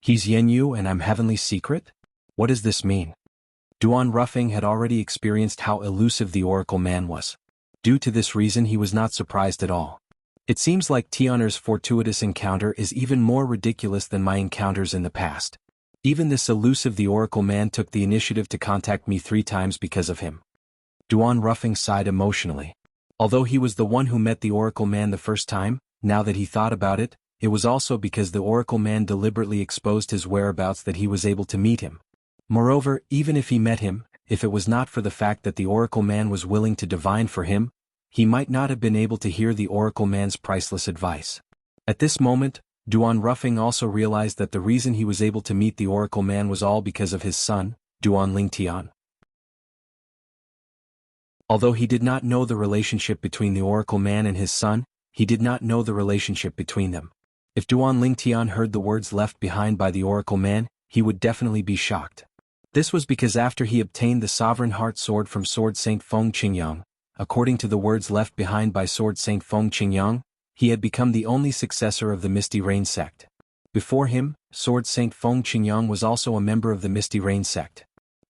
He's Yenyu and I'm Heavenly Secret? What does this mean? Duan Ruffing had already experienced how elusive the oracle man was. Due to this reason he was not surprised at all. It seems like Tianer's fortuitous encounter is even more ridiculous than my encounters in the past. Even this elusive the oracle man took the initiative to contact me 3 times because of him. Duan Ruffing sighed emotionally. Although he was the one who met the oracle man the first time, now that he thought about it, it was also because the oracle man deliberately exposed his whereabouts that he was able to meet him. Moreover, even if he met him, if it was not for the fact that the oracle man was willing to divine for him, he might not have been able to hear the oracle man's priceless advice. At this moment, Duan Ruffing also realized that the reason he was able to meet the oracle man was all because of his son, Duan Lingtian. Although he did not know the relationship between the oracle man and his son, he did not know the relationship between them. If Duan Lingtian heard the words left behind by the oracle man, he would definitely be shocked. This was because after he obtained the Sovereign Heart Sword from Sword Saint Feng Qingyang, according to the words left behind by Sword Saint Feng Qingyang, he had become the only successor of the Misty Rain sect. Before him, Sword Saint Feng Qingyang was also a member of the Misty Rain sect.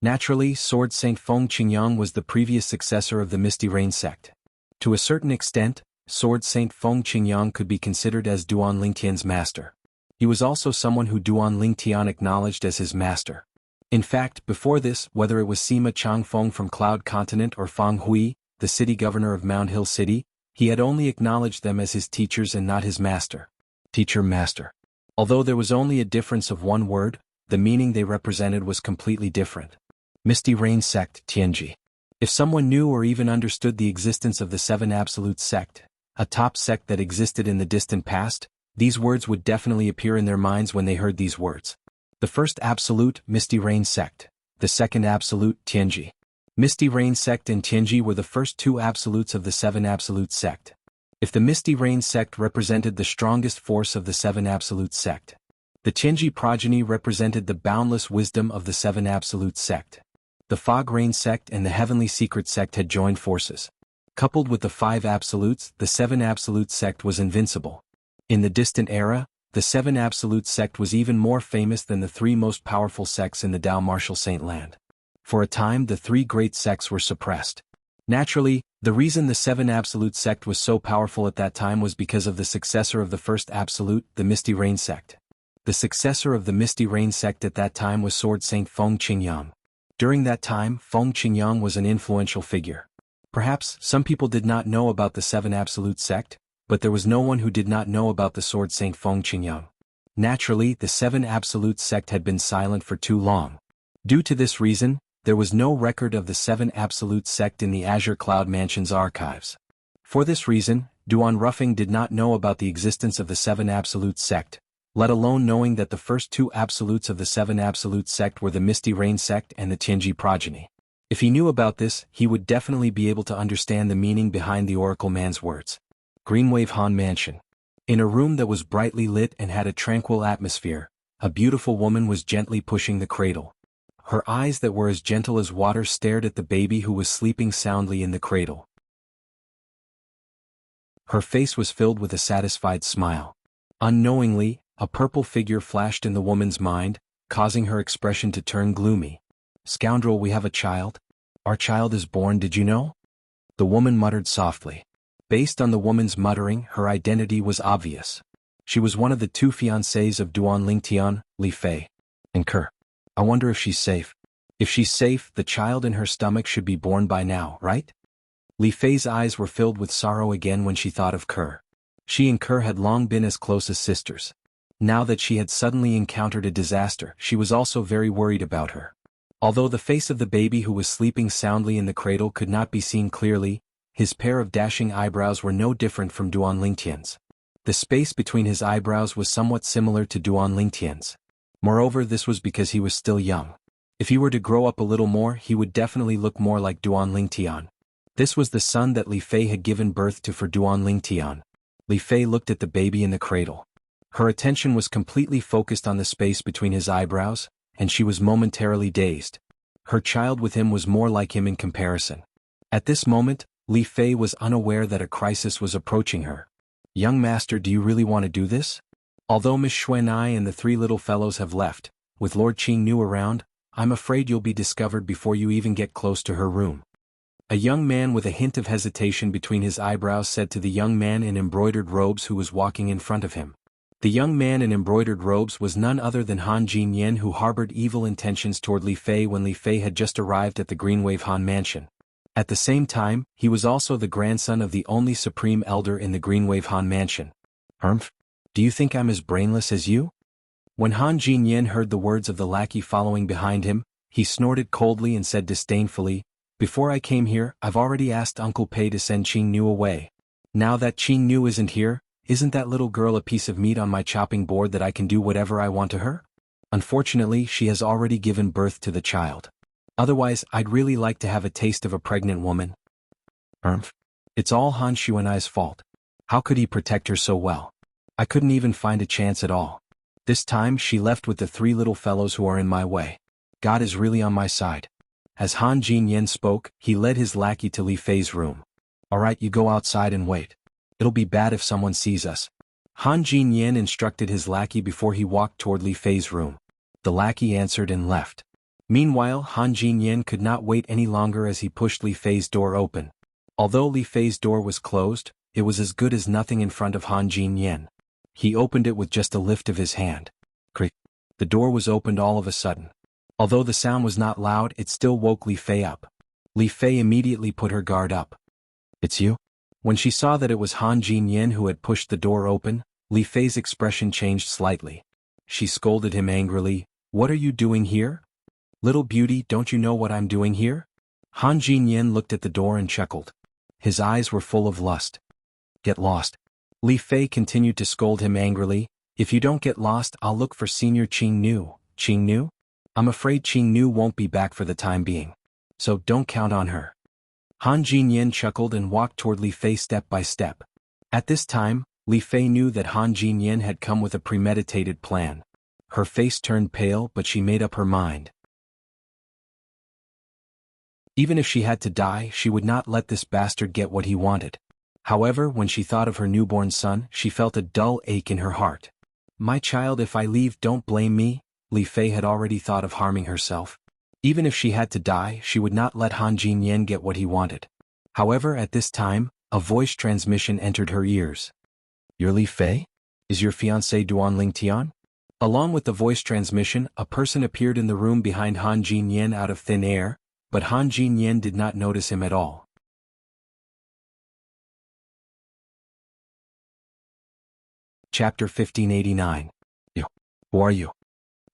Naturally, Sword Saint Feng Qingyang was the previous successor of the Misty Rain sect. To a certain extent, Sword Saint Feng Qingyang could be considered as Duan Lingtian's master. He was also someone who Duan Lingtian acknowledged as his master. In fact, before this, whether it was Sima Changfeng from Cloud Continent or Fang Hui, the city governor of Mount Hill City, he had only acknowledged them as his teachers and not his master. Teacher-master. Although there was only a difference of one word, the meaning they represented was completely different. Misty Rain Sect, Tianji. If someone knew or even understood the existence of the 7 Absolute Sect, a top sect that existed in the distant past, these words would definitely appear in their minds when they heard these words. The first Absolute, Misty Rain Sect. The second Absolute, Tianji. Misty Rain Sect and Tianji were the first 2 absolutes of the 7 Absolute Sect. If the Misty Rain Sect represented the strongest force of the 7 Absolute Sect, the Tianji progeny represented the boundless wisdom of the 7 Absolute Sect. The Fog Rain Sect and the Heavenly Secret Sect had joined forces. Coupled with the 5 Absolutes, the 7 Absolute Sect was invincible. In the distant era, the 7 Absolute Sect was even more famous than the 3 most powerful sects in the Dao Martial Saint Land. For a time the 3 great sects were suppressed. Naturally, the reason the 7 Absolute Sect was so powerful at that time was because of the successor of the first Absolute, the Misty Rain Sect. The successor of the Misty Rain Sect at that time was Sword Saint Feng Qingyang. During that time, Feng Qingyang was an influential figure. Perhaps some people did not know about the 7 Absolute Sect, but there was no one who did not know about the Sword Saint Feng Qingyang. Naturally, the 7 Absolute Sect had been silent for too long. Due to this reason, there was no record of the 7 Absolute Sect in the Azure Cloud Mansion's archives. For this reason, Duan Ruffing did not know about the existence of the 7 Absolute Sect, let alone knowing that the first 2 absolutes of the 7 Absolute Sect were the Misty Rain Sect and the Tianji progeny. If he knew about this, he would definitely be able to understand the meaning behind the Oracle Man's words. Greenwave Han Mansion. In a room that was brightly lit and had a tranquil atmosphere, a beautiful woman was gently pushing the cradle. Her eyes that were as gentle as water stared at the baby who was sleeping soundly in the cradle. Her face was filled with a satisfied smile. Unknowingly, a purple figure flashed in the woman's mind, causing her expression to turn gloomy. "Scoundrel, we have a child? Our child is born, did you know?" The woman muttered softly. Based on the woman's muttering, her identity was obvious. She was one of the 2 fiancés of Duan Lingtian, Li Fei. And Kerr. I wonder if she's safe. If she's safe, the child in her stomach should be born by now, right? Li Fei's eyes were filled with sorrow again when she thought of Kerr. She and Kerr had long been as close as sisters. Now that she had suddenly encountered a disaster, she was also very worried about her. Although the face of the baby who was sleeping soundly in the cradle could not be seen clearly, his pair of dashing eyebrows were no different from Duan Lingtian's. The space between his eyebrows was somewhat similar to Duan Lingtian's. Moreover, this was because he was still young. If he were to grow up a little more, he would definitely look more like Duan Lingtian. This was the son that Li Fei had given birth to for Duan Lingtian. Li Fei looked at the baby in the cradle. Her attention was completely focused on the space between his eyebrows, and she was momentarily dazed. Her child with him was more like him in comparison. At this moment, Li Fei was unaware that a crisis was approaching her. "Young master, do you really want to do this? Although Miss Xuanai and the three little fellows have left, with Lord Qingnu around, I'm afraid you'll be discovered before you even get close to her room." A young man with a hint of hesitation between his eyebrows said to the young man in embroidered robes who was walking in front of him. The young man in embroidered robes was none other than Han Jinyan, who harbored evil intentions toward Li Fei when Li Fei had just arrived at the Greenwave Han mansion. At the same time, he was also the grandson of the only supreme elder in the Greenwave Han mansion. "Humph? Do you think I'm as brainless as you?" When Han Jinyan heard the words of the lackey following behind him, he snorted coldly and said disdainfully, "Before I came here, I've already asked Uncle Pei to send Qingnu away. Now that Qingnu isn't here, isn't that little girl a piece of meat on my chopping board that I can do whatever I want to her? Unfortunately, she has already given birth to the child. Otherwise, I'd really like to have a taste of a pregnant woman." It's all Han Xuanai's fault. How could he protect her so well? I couldn't even find a chance at all. This time she left with the three little fellows who are in my way. God is really on my side. As Han Jinyan spoke, he led his lackey to Li Fei's room. "Alright, you go outside and wait. It'll be bad if someone sees us." Han Jinyan instructed his lackey before he walked toward Li Fei's room. The lackey answered and left. Meanwhile, Han Jinyan could not wait any longer as he pushed Li Fei's door open. Although Li Fei's door was closed, it was as good as nothing in front of Han Jinyan. He opened it with just a lift of his hand. Creak. The door was opened all of a sudden. Although the sound was not loud, it still woke Li Fei up. Li Fei immediately put her guard up. "It's you?" When she saw that it was Han Jinyan who had pushed the door open, Li Fei's expression changed slightly. She scolded him angrily, "What are you doing here? Little beauty, don't you know what I'm doing here?" Han Jinyan looked at the door and chuckled. His eyes were full of lust. "Get lost." Li Fei continued to scold him angrily, "If you don't get lost, I'll look for Senior Qingnu." "Qingnu? I'm afraid Qingnu won't be back for the time being. So don't count on her." Han Jinyan chuckled and walked toward Li Fei step by step. At this time, Li Fei knew that Han Jinyan had come with a premeditated plan. Her face turned pale, but she made up her mind. Even if she had to die, she would not let this bastard get what he wanted. However, when she thought of her newborn son, she felt a dull ache in her heart. "My child, if I leave, don't blame me." Li Fei had already thought of harming herself. Even if she had to die, she would not let Han Jinyan get what he wanted. However, at this time, a voice transmission entered her ears. "You're Li Fei? Is your fiancé Duan Lingtian?" Along with the voice transmission, a person appeared in the room behind Han Jinyan out of thin air, but Han Jinyan did not notice him at all. Chapter 1589. Who are you?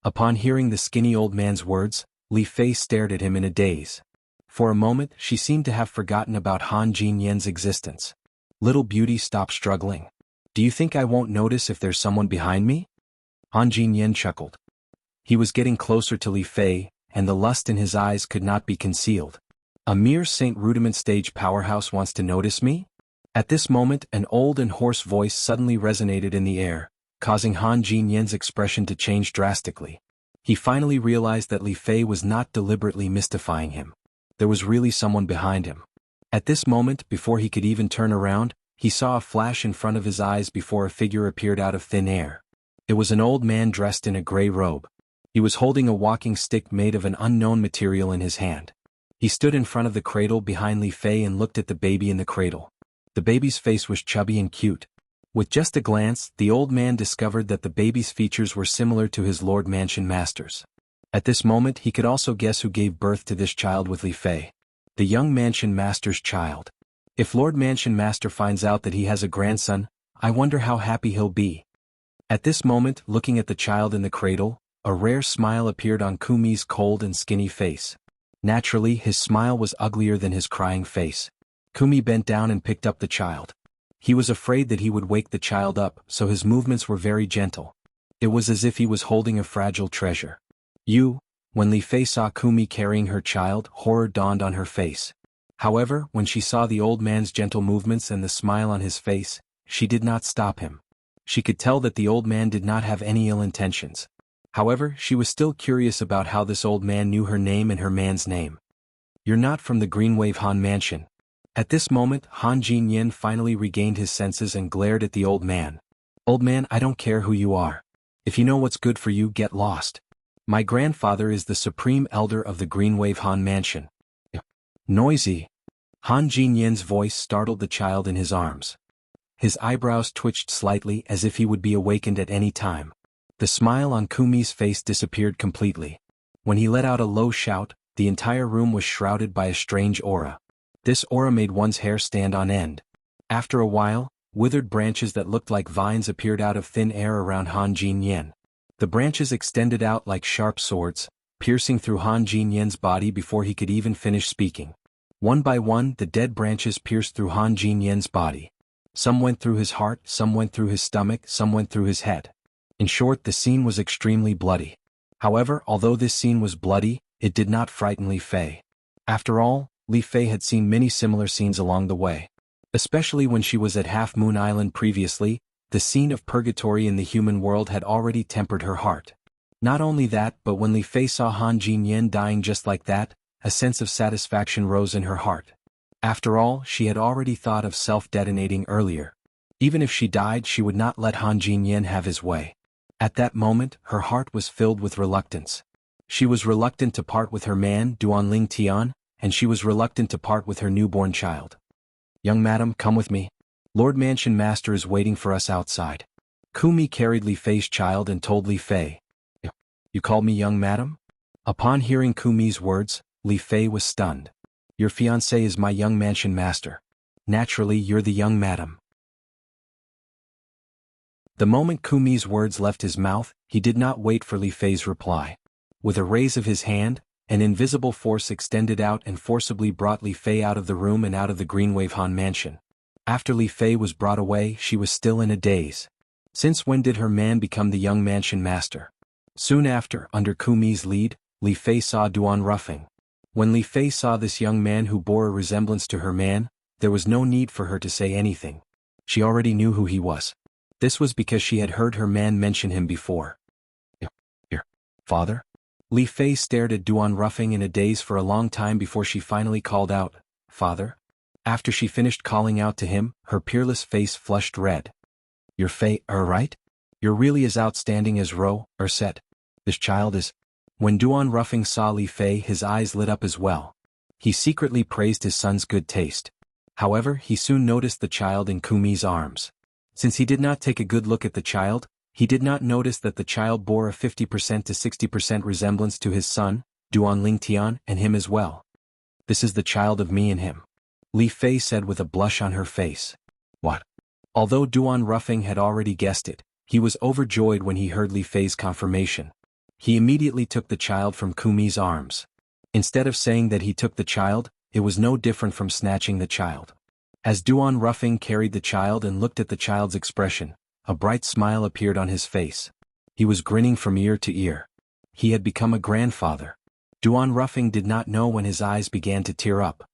Upon hearing the skinny old man's words, Li Fei stared at him in a daze. For a moment, she seemed to have forgotten about Han Jinyan's existence. "Little beauty, stop struggling. Do you think I won't notice if there's someone behind me?" Han Jinyan chuckled. He was getting closer to Li Fei, and the lust in his eyes could not be concealed. "A mere Saint Rudiment stage powerhouse wants to notice me?" At this moment, an old and hoarse voice suddenly resonated in the air, causing Han Jinyan's expression to change drastically. He finally realized that Li Fei was not deliberately mystifying him. There was really someone behind him. At this moment, before he could even turn around, he saw a flash in front of his eyes before a figure appeared out of thin air. It was an old man dressed in a gray robe. He was holding a walking stick made of an unknown material in his hand. He stood in front of the cradle behind Li Fei and looked at the baby in the cradle. The baby's face was chubby and cute. With just a glance, the old man discovered that the baby's features were similar to his Lord Mansion Master's. At this moment, he could also guess who gave birth to this child with Li Fei. The young Mansion Master's child. If Lord Mansion Master finds out that he has a grandson, I wonder how happy he'll be. At this moment, looking at the child in the cradle, A rare smile appeared on Kumi's cold and skinny face. Naturally, his smile was uglier than his crying face. Kumi bent down and picked up the child. He was afraid that he would wake the child up, so his movements were very gentle. It was as if he was holding a fragile treasure. When Li Fei saw Kumi carrying her child, horror dawned on her face. However, when she saw the old man's gentle movements and the smile on his face, she did not stop him. She could tell that the old man did not have any ill intentions. However, she was still curious about how this old man knew her name and her man's name. "You're not from the Greenwave Han Mansion." At this moment, Han Jinyan finally regained his senses and glared at the old man. "Old man, I don't care who you are. If you know what's good for you, get lost. My grandfather is the supreme elder of the Greenwave Han Mansion." Noisy. Han Jinyan's voice startled the child in his arms. His eyebrows twitched slightly as if he would be awakened at any time. The smile on Kumi's face disappeared completely. When he let out a low shout, the entire room was shrouded by a strange aura. This aura made one's hair stand on end. After a while, withered branches that looked like vines appeared out of thin air around Han Jinyan. The branches extended out like sharp swords, piercing through Han Jinyan's body before he could even finish speaking. One by one, the dead branches pierced through Han Jinyan's body. Some went through his heart, some went through his stomach, some went through his head. In short, the scene was extremely bloody. However, although this scene was bloody, it did not frighten Li Fei. After all, Li Fei had seen many similar scenes along the way. Especially when she was at Half Moon Island previously, the scene of purgatory in the human world had already tempered her heart. Not only that, but when Li Fei saw Han Jinyan dying just like that, a sense of satisfaction rose in her heart. After all, she had already thought of self-detonating earlier. Even if she died, she would not let Han Jinyan have his way. At that moment, her heart was filled with reluctance. She was reluctant to part with her man, Duanling Tian, and she was reluctant to part with her newborn child. "Young madam, come with me. Lord Mansion Master is waiting for us outside." Kumi carried Li Fei's child and told Li Fei, "You called me young madam?" Upon hearing Kumi's words, Li Fei was stunned. "Your fiancé is my young Mansion Master. Naturally, you're the young madam." The moment Kumi's words left his mouth, he did not wait for Li Fei's reply. With a raise of his hand, an invisible force extended out and forcibly brought Li Fei out of the room and out of the Greenwave Han Mansion. After Li Fei was brought away, she was still in a daze. Since when did her man become the young Mansion Master? Soon after, under Kumi's lead, Li Fei saw Duan Ruffing. When Li Fei saw this young man who bore a resemblance to her man, there was no need for her to say anything. She already knew who he was. This was because she had heard her man mention him before. "Your father?" Li Fei stared at Duan Ruffing in a daze for a long time before she finally called out, "Father?" After she finished calling out to him, her peerless face flushed red. "Your Fei, right? You're really as outstanding as Ro, said. This child is..." When Duan Ruffing saw Li Fei, his eyes lit up as well. He secretly praised his son's good taste. However, he soon noticed the child in Kumi's arms. Since he did not take a good look at the child, he did not notice that the child bore a 50% to 60% resemblance to his son, Duanling Tian, and him as well. "This is the child of me and him," Li Fei said with a blush on her face. "What?" Although Duan Ruffing had already guessed it, he was overjoyed when he heard Li Fei's confirmation. He immediately took the child from Kumi's arms. Instead of saying that he took the child, it was no different from snatching the child. As Duan Ruffing carried the child and looked at the child's expression, a bright smile appeared on his face. He was grinning from ear to ear. He had become a grandfather. Duan Ruffing did not know when his eyes began to tear up.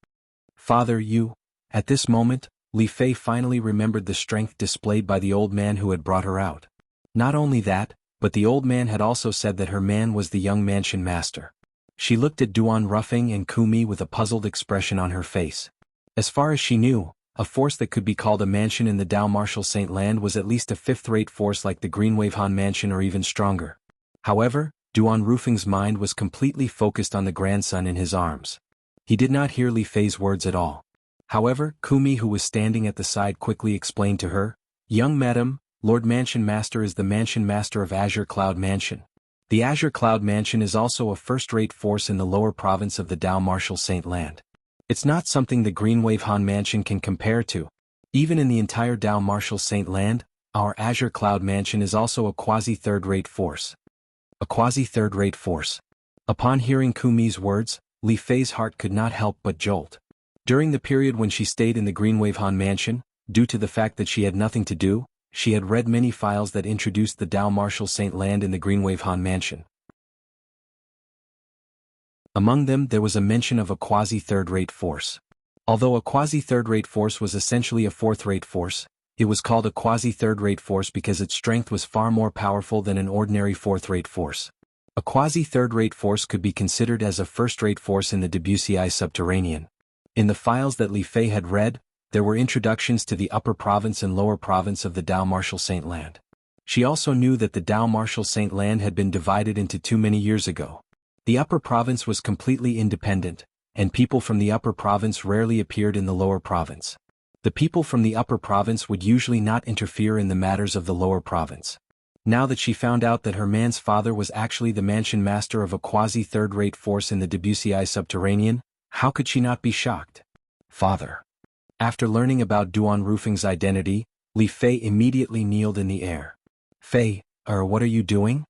"Father, you..." At this moment, Li Fei finally remembered the strength displayed by the old man who had brought her out. Not only that, but the old man had also said that her man was the young Mansion Master. She looked at Duan Ruffing and Kumi with a puzzled expression on her face. As far as she knew, a force that could be called a mansion in the Dao Martial Saint Land was at least a fifth-rate force like the Greenwave Han Mansion or even stronger. However, Duan Ruffing's mind was completely focused on the grandson in his arms. He did not hear Li Fei's words at all. However, Kumi, who was standing at the side, quickly explained to her, "Young madam, Lord Mansion Master is the Mansion Master of Azure Cloud Mansion. The Azure Cloud Mansion is also a first-rate force in the lower province of the Dao Martial Saint Land. It's not something the Greenwave Han Mansion can compare to. Even in the entire Dao Martial Saint Land, our Azure Cloud Mansion is also a quasi-third-rate force." A quasi-third-rate force. Upon hearing Kumi's words, Li Fei's heart could not help but jolt. During the period when she stayed in the Greenwave Han mansion, due to the fact that she had nothing to do, she had read many files that introduced the Dao Martial Saint land in the Greenwave Han mansion. Among them there was a mention of a quasi-third-rate force. Although a quasi-third-rate force was essentially a fourth-rate force, it was called a quasi-third-rate force because its strength was far more powerful than an ordinary fourth-rate force. A quasi-third-rate force could be considered as a first-rate force in the Wuxia subterranean. In the files that Li Fei had read, there were introductions to the upper province and lower province of the Dao Martial Saint land. She also knew that the Dao Martial Saint land had been divided into two many years ago. The upper province was completely independent, and people from the upper province rarely appeared in the lower province. The people from the upper province would usually not interfere in the matters of the lower province. Now that she found out that her man's father was actually the mansion master of a quasi-third-rate force in the Wuxia subterranean, how could she not be shocked? Father. After learning about Duan Rufeng's identity, Li Fei immediately kneeled in the air. Fei, what are you doing?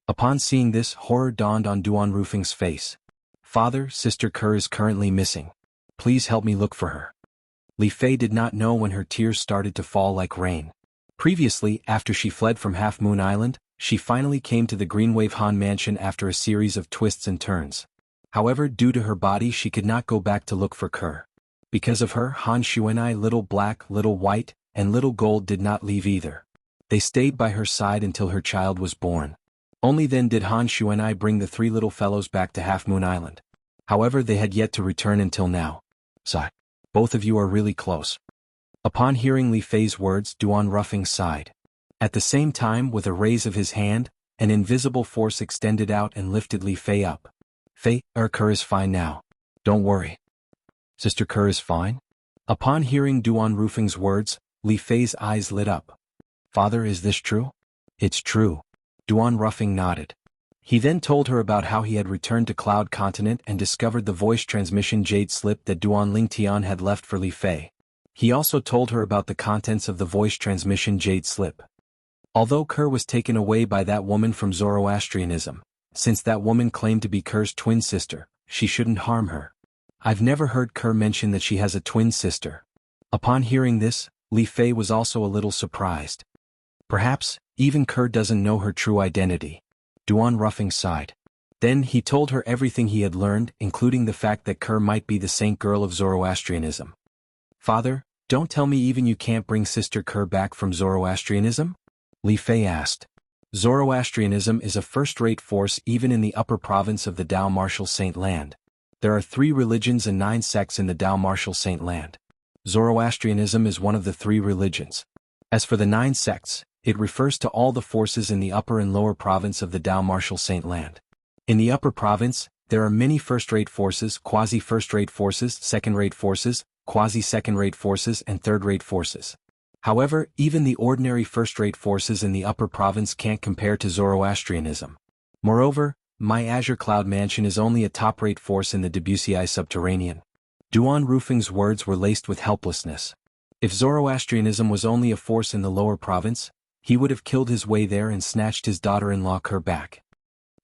Upon seeing this, horror dawned on Duan Rufeng's face. Father, Sister Ke is currently missing. Please help me look for her. Li Fei did not know when her tears started to fall like rain. Previously, after she fled from Half Moon Island, she finally came to the Greenwave Han mansion after a series of twists and turns. However, due to her body she could not go back to look for Ke. Because of her, Han Xuanai, Little Black, Little White, and Little Gold did not leave either. They stayed by her side until her child was born. Only then did Han Xuanai bring the three little fellows back to Half Moon Island. However, they had yet to return until now. Sigh. Both of you are really close. Upon hearing Li Fei's words, Duan Rufeng sighed. At the same time, with a raise of his hand, an invisible force extended out and lifted Li Fei up. Fei, Ke is fine now. Don't worry. Sister Ke is fine? Upon hearing Duan Rufeng's words, Li Fei's eyes lit up. Father, is this true? It's true. Duan Rufeng nodded. He then told her about how he had returned to Cloud Continent and discovered the voice transmission jade slip that Duan Lingtian had left for Li Fei. He also told her about the contents of the voice transmission jade slip. Although Ke was taken away by that woman from Zoroastrianism, since that woman claimed to be Ke's twin sister, she shouldn't harm her. I've never heard Ke mention that she has a twin sister. Upon hearing this, Li Fei was also a little surprised. Perhaps, even Ke doesn't know her true identity. Duan Rufeng sighed. Then he told her everything he had learned, including the fact that Ke might be the saint girl of Zoroastrianism. Father, don't tell me even you can't bring Sister Ke back from Zoroastrianism? Li Fei asked. Zoroastrianism is a first-rate force even in the upper province of the Dao Martial Saint land. There are 3 religions and 9 sects in the Dao Martial Saint land. Zoroastrianism is one of the 3 religions. As for the 9 sects, it refers to all the forces in the upper and lower province of the Dao Martial Saint land. In the upper province, there are many first-rate forces, quasi-first-rate forces, second-rate forces, quasi-second-rate forces, and third-rate forces. However, even the ordinary first-rate forces in the upper province can't compare to Zoroastrianism. Moreover, my Azure Cloud Mansion is only a top-rate force in the Wuxia subterranean. Duan Rufeng's words were laced with helplessness. If Zoroastrianism was only a force in the lower province, he would have killed his way there and snatched his daughter-in-law Ke back.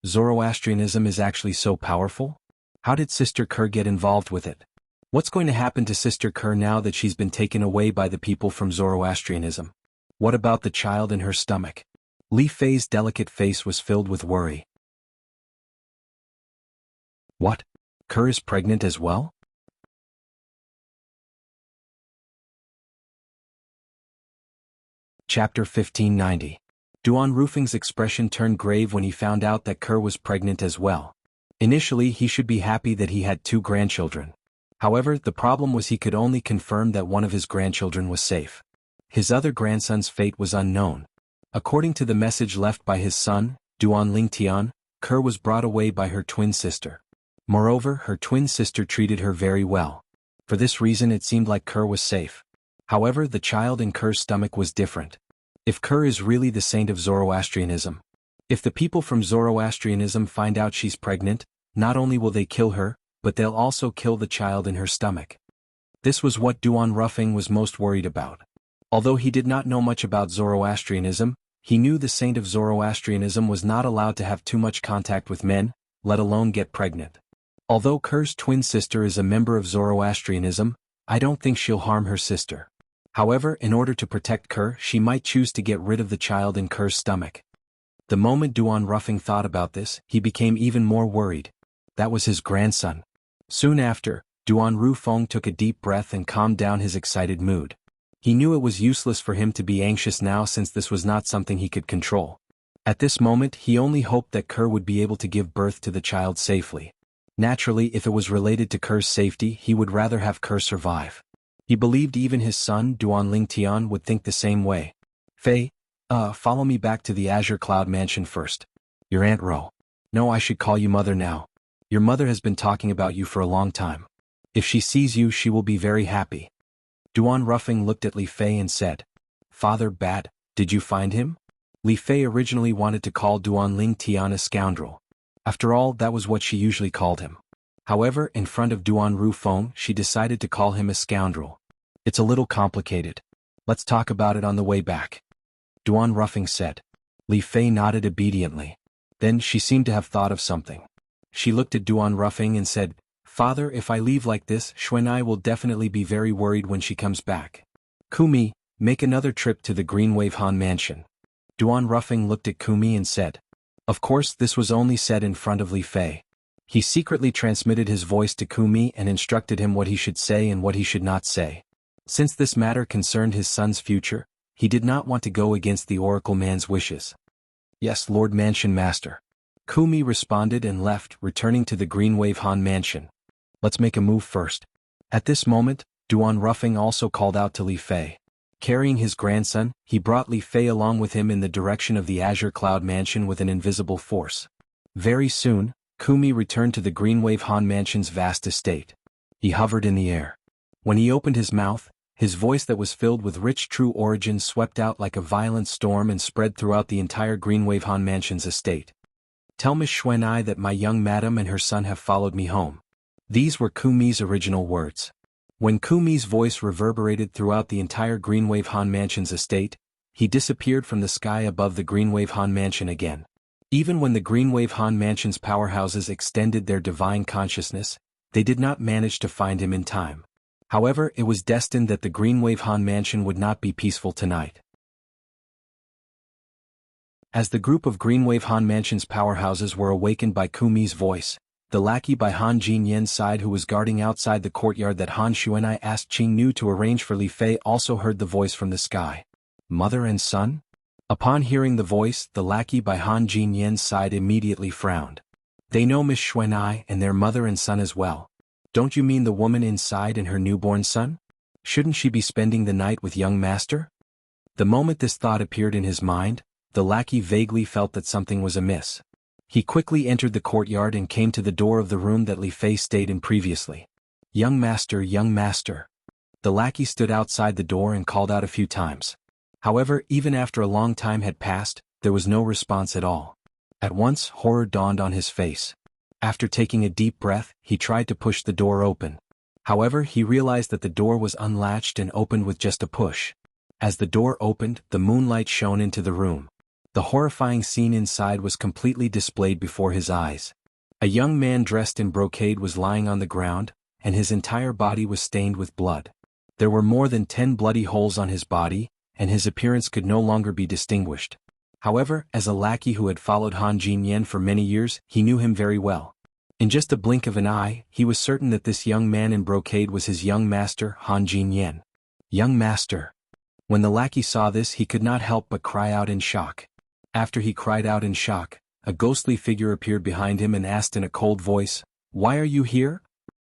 Zoroastrianism is actually so powerful? How did Sister Ke get involved with it? What's going to happen to Sister Ke now that she's been taken away by the people from Zoroastrianism? What about the child in her stomach? Li Fei's delicate face was filled with worry. What? Ke is pregnant as well? Chapter 1590. Duan Rufeng's expression turned grave when he found out that Ke was pregnant as well. Initially he should be happy that he had 2 grandchildren. However, the problem was he could only confirm that one of his grandchildren was safe. His other grandson's fate was unknown. According to the message left by his son, Duan Lingtian, Ke was brought away by her twin sister. Moreover, her twin sister treated her very well. For this reason it seemed like Ke was safe. However, the child in Ke's stomach was different. If Ke is really the saint of Zoroastrianism, if the people from Zoroastrianism find out she's pregnant, not only will they kill her, but they'll also kill the child in her stomach. This was what Duan Rufeng was most worried about. Although he did not know much about Zoroastrianism, He knew the saint of Zoroastrianism was not allowed to have too much contact with men, let alone get pregnant. Although Ker's twin sister is a member of Zoroastrianism, I don't think she'll harm her sister. However, in order to protect Ker, she might choose to get rid of the child in Ker's stomach. The moment Duan Ruffing thought about this, he became even more worried. That was his grandson. Soon after, Duan Rufeng took a deep breath and calmed down his excited mood. He knew it was useless for him to be anxious now since this was not something he could control. At this moment he only hoped that Ker would be able to give birth to the child safely. Naturally, if it was related to Ker's safety, he would rather have Ker survive. He believed even his son Duan Lingtian would think the same way. Fei, follow me back to the Azure Cloud Mansion first. Your Aunt Ro. No, I should call you mother now. Your mother has been talking about you for a long time. If she sees you, she will be very happy. Duan Ruffing looked at Li Fei and said, Father Bat, did you find him? Li Fei originally wanted to call Duan Lingtian a scoundrel. After all, that was what she usually called him. However, in front of Duan Rufeng, she decided to call him a scoundrel. It's a little complicated. Let's talk about it on the way back. Duan Ruffing said. Li Fei nodded obediently. Then she seemed to have thought of something. She looked at Duan Ruffing and said, Father, if I leave like this, Xuanai will definitely be very worried when she comes back. Kumi, make another trip to the Greenwave Han Mansion. Duan Ruffing looked at Kumi and said. Of course, this was only said in front of Li Fei. He secretly transmitted his voice to Kumi and instructed him what he should say and what he should not say. Since this matter concerned his son's future, he did not want to go against the Oracle man's wishes. Yes, Lord Mansion Master. Kumi responded and left, returning to the Greenwave Han Mansion. Let's make a move first. At this moment, Duan Ruffing also called out to Li Fei. Carrying his grandson, he brought Li Fei along with him in the direction of the Azure Cloud Mansion with an invisible force. Very soon, Kumi returned to the Greenwave Han Mansion's vast estate. He hovered in the air. When he opened his mouth, his voice that was filled with rich true origins swept out like a violent storm and spread throughout the entire Greenwave Han Mansion's estate. Tell Miss Xuanai that my young madam and her son have followed me home. These were Kumi's original words. When Kumi's voice reverberated throughout the entire Greenwave Han Mansion's estate, he disappeared from the sky above the Greenwave Han Mansion again. Even when the Greenwave Han Mansion's powerhouses extended their divine consciousness, they did not manage to find him in time. However, it was destined that the Greenwave Han Mansion would not be peaceful tonight. As the group of Greenwave Han Mansion's powerhouses were awakened by Kumi's voice, the lackey by Han Jinyan's side who was guarding outside the courtyard that Han Xuanai asked Qingnu to arrange for Li Fei also heard the voice from the sky. Mother and son? Upon hearing the voice, the lackey by Han Jinyan's side immediately frowned. They know Miss Xuanai and their mother and son as well. Don't you mean the woman inside and her newborn son? Shouldn't she be spending the night with young master? The moment this thought appeared in his mind, the lackey vaguely felt that something was amiss. He quickly entered the courtyard and came to the door of the room that Li Fei stayed in previously. Young master, young master. The lackey stood outside the door and called out a few times. However, even after a long time had passed, there was no response at all. At once, horror dawned on his face. After taking a deep breath, he tried to push the door open. However, he realized that the door was unlatched and opened with just a push. As the door opened, the moonlight shone into the room. The horrifying scene inside was completely displayed before his eyes. A young man dressed in brocade was lying on the ground, and his entire body was stained with blood. There were more than 10 bloody holes on his body, and his appearance could no longer be distinguished. However, as a lackey who had followed Han Jinyan for many years, he knew him very well. In just a blink of an eye, he was certain that this young man in brocade was his young master, Han Jinyan. Young master. When the lackey saw this, he could not help but cry out in shock. After he cried out in shock, a ghostly figure appeared behind him and asked in a cold voice, "Why are you here?"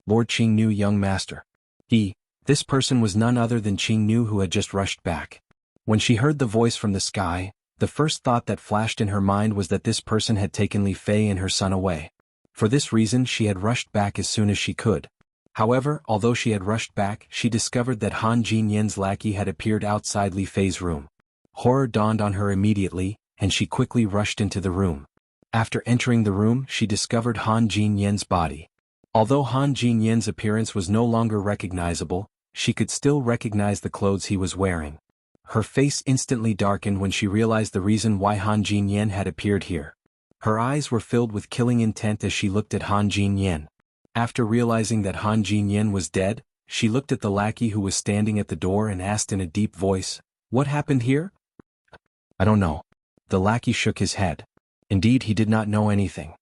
Lord Qingnu, young master. This person was none other than Qingnu, who had just rushed back. When she heard the voice from the sky, the first thought that flashed in her mind was that this person had taken Li Fei and her son away. For this reason she had rushed back as soon as she could. However, although she had rushed back, she discovered that Han Jinyan's lackey had appeared outside Li Fei's room. Horror dawned on her immediately, and she quickly rushed into the room. After entering the room, she discovered Han Jinyan's body. Although Han Jinyan's appearance was no longer recognizable, she could still recognize the clothes he was wearing. Her face instantly darkened when she realized the reason why Han Jinyan had appeared here. Her eyes were filled with killing intent as she looked at Han Jinyan. After realizing that Han Jinyan was dead, she looked at the lackey who was standing at the door and asked in a deep voice, "What happened here?" "I don't know." The lackey shook his head. Indeed, he did not know anything.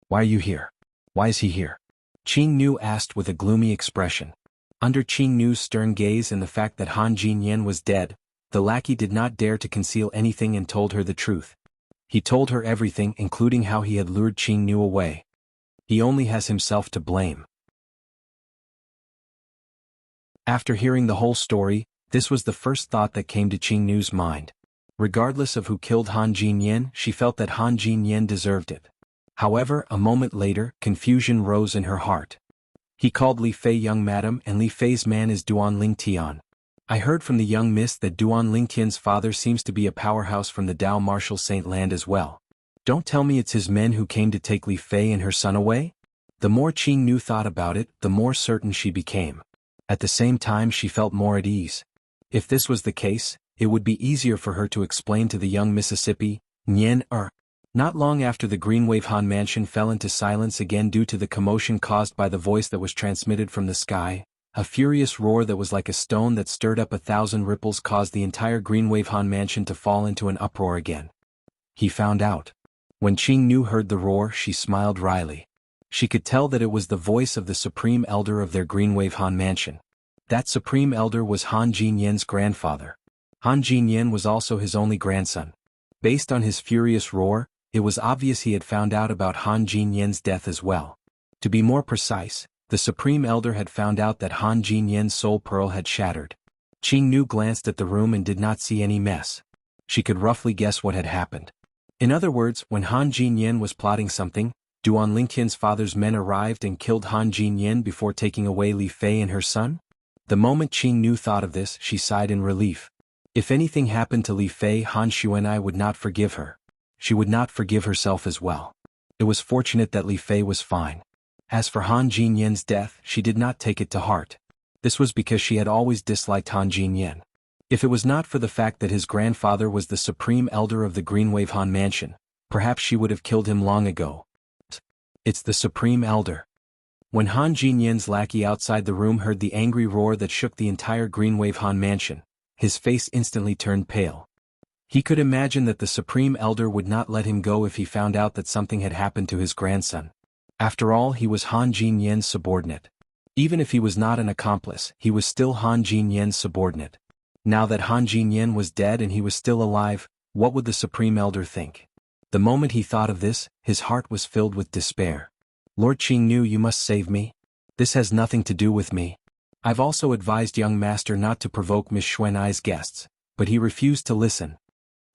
"Why are you here? Why is he here?" Qing Nu asked with a gloomy expression. Under Qing Nu's stern gaze and the fact that Han Jinyan was dead, the lackey did not dare to conceal anything and told her the truth. He told her everything, including how he had lured Qing Nu away. He only has himself to blame. After hearing the whole story, this was the first thought that came to Qing Nu's mind. Regardless of who killed Han Jinyan, she felt that Han Jinyan deserved it. However, a moment later, confusion rose in her heart. He called Li Fei young madam, and Li Fei's man is Duan Lingtian. I heard from the young miss that Duan Lingtian's father seems to be a powerhouse from the Dao Martial Saint land as well. Don't tell me it's his men who came to take Li Fei and her son away? The more Qing Nu thought about it, the more certain she became. At the same time, she felt more at ease. If this was the case, it would be easier for her to explain to the young Mississippi, Nien Er. Not long after the Greenwave Han mansion fell into silence again due to the commotion caused by the voice that was transmitted from the sky, a furious roar that was like a stone that stirred up 1,000 ripples caused the entire Greenwave Han mansion to fall into an uproar again. He found out. When Qing Nu heard the roar, she smiled wryly. She could tell that it was the voice of the Supreme Elder of their Greenwave Han mansion. That Supreme Elder was Han Jinyan's grandfather. Han Jinyan was also his only grandson. Based on his furious roar, it was obvious he had found out about Han Jinyan's death as well. To be more precise, the Supreme Elder had found out that Han Jinyan's soul pearl had shattered. Qing Nu glanced at the room and did not see any mess. She could roughly guess what had happened. In other words, when Han Jinyan was plotting something, Duan Lingtian's father's men arrived and killed Han Jinyan before taking away Li Fei and her son? The moment Qing Nu thought of this, she sighed in relief. If anything happened to Li Fei, Han Xuanai would not forgive her. She would not forgive herself as well. It was fortunate that Li Fei was fine. As for Han Jinyan's death, she did not take it to heart. This was because she had always disliked Han Jinyan. If it was not for the fact that his grandfather was the Supreme Elder of the Greenwave Han mansion, perhaps she would have killed him long ago. It's the Supreme Elder. When Han Jinyan's lackey outside the room heard the angry roar that shook the entire Greenwave Han mansion, his face instantly turned pale. He could imagine that the Supreme Elder would not let him go if he found out that something had happened to his grandson. After all, he was Han Jinyan's subordinate. Even if he was not an accomplice, he was still Han Jinyan's subordinate. Now that Han Jinyan was dead and he was still alive, what would the Supreme Elder think? The moment he thought of this, his heart was filled with despair. Lord Qing Nu, you must save me. This has nothing to do with me. I've also advised young master not to provoke Miss Xuanai's guests, but he refused to listen.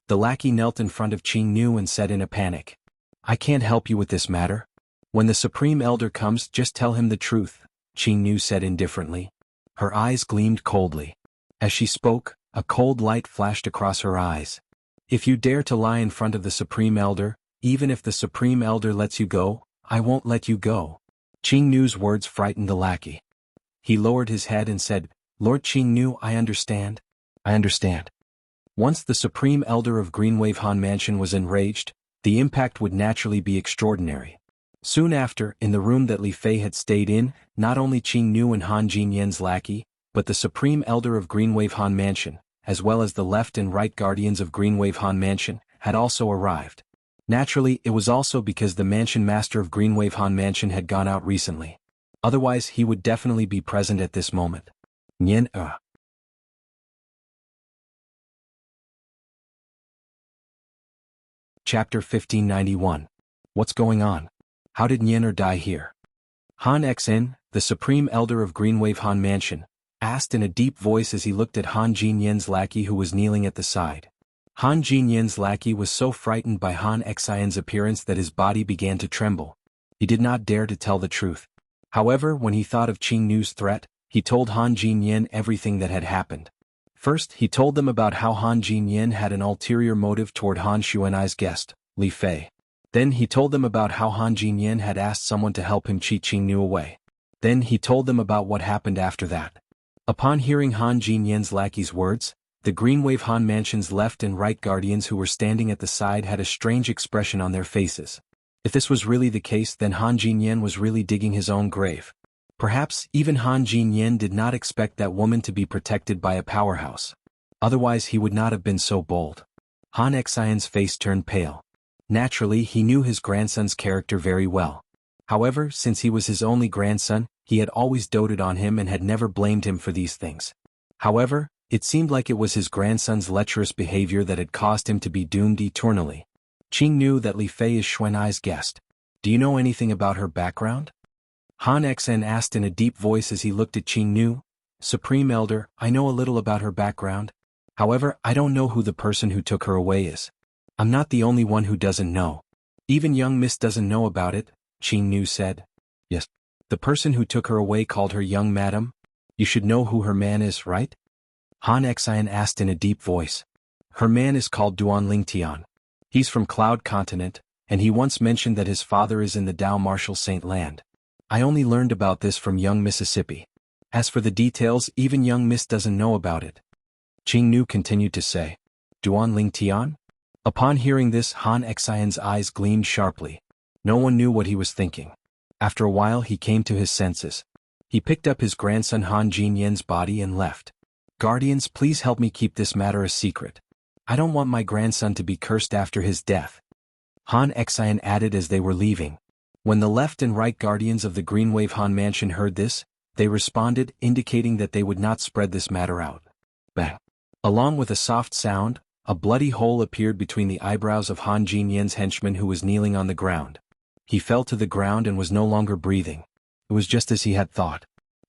The lackey knelt in front of Qing Nu and said in a panic, "I can't help you with this matter. When the Supreme Elder comes, just tell him the truth," Qing Nu said indifferently. Her eyes gleamed coldly. As she spoke, a cold light flashed across her eyes. "If you dare to lie in front of the Supreme Elder, even if the Supreme Elder lets you go, I won't let you go." Qing Nu's words frightened the lackey. He lowered his head and said, "Lord Qing Nu, I understand. I understand." Once the Supreme Elder of Greenwave Han Mansion was enraged, the impact would naturally be extraordinary. Soon after, in the room that Li Fei had stayed in, not only Qing Nu and Han Jinyan's lackey, but the Supreme Elder of Greenwave Han Mansion, as well as the left and right guardians of Greenwave Han Mansion, had also arrived. Naturally, it was also because the mansion master of Greenwave Han Mansion had gone out recently. Otherwise, he would definitely be present at this moment. Nien Er. Chapter 1591. What's going on? How did Nien Er die here? Han Xin, the Supreme Elder of Greenwave Han Mansion, asked in a deep voice as he looked at Han Jinyan's lackey who was kneeling at the side. Han Jinyan's lackey was so frightened by Han Xian's appearance that his body began to tremble. He did not dare to tell the truth. However, when he thought of Qing Nu's threat, he told Han Jinyan everything that had happened. First, he told them about how Han Jinyan had an ulterior motive toward Han Xuanai's guest, Li Fei. Then he told them about how Han Jinyan had asked someone to help him cheat Qing Nu away. Then he told them about what happened after that. Upon hearing Han Jinyan's lackey's words, the Greenwave Han Mansion's left and right guardians who were standing at the side had a strange expression on their faces. If this was really the case, then Han Jinyan was really digging his own grave. Perhaps even Han Jinyan did not expect that woman to be protected by a powerhouse. Otherwise he would not have been so bold. Han Xian's face turned pale. Naturally, he knew his grandson's character very well. However, since he was his only grandson, he had always doted on him and had never blamed him for these things. However, it seemed like it was his grandson's lecherous behavior that had caused him to be doomed eternally. Qing knew that Li Fei is Xuanai's guest. Do you know anything about her background? Han Xian asked in a deep voice as he looked at Qing Nu. Supreme Elder, I know a little about her background. However, I don't know who the person who took her away is. I'm not the only one who doesn't know. Even young Miss doesn't know about it, Qing Nu said. Yes. The person who took her away called her young madam. You should know who her man is, right? Han Xian asked in a deep voice. Her man is called Duan Lingtian. He's from Cloud Continent, and he once mentioned that his father is in the Dao Martial Saint Land. I only learned about this from young Mississippi. As for the details, even young Miss doesn't know about it. Qing Nu continued to say. Duan Lingtian? Upon hearing this, Han Xian's eyes gleamed sharply. No one knew what he was thinking. After a while he came to his senses. He picked up his grandson Han Jinyan's body and left. Guardians, please help me keep this matter a secret. I don't want my grandson to be cursed after his death. Han Xian added as they were leaving. When the left and right guardians of the Greenwave Han Mansion heard this, they responded, indicating that they would not spread this matter out. Bang! Along with a soft sound, a bloody hole appeared between the eyebrows of Han Jinyan's henchman who was kneeling on the ground. He fell to the ground and was no longer breathing. It was just as he had thought.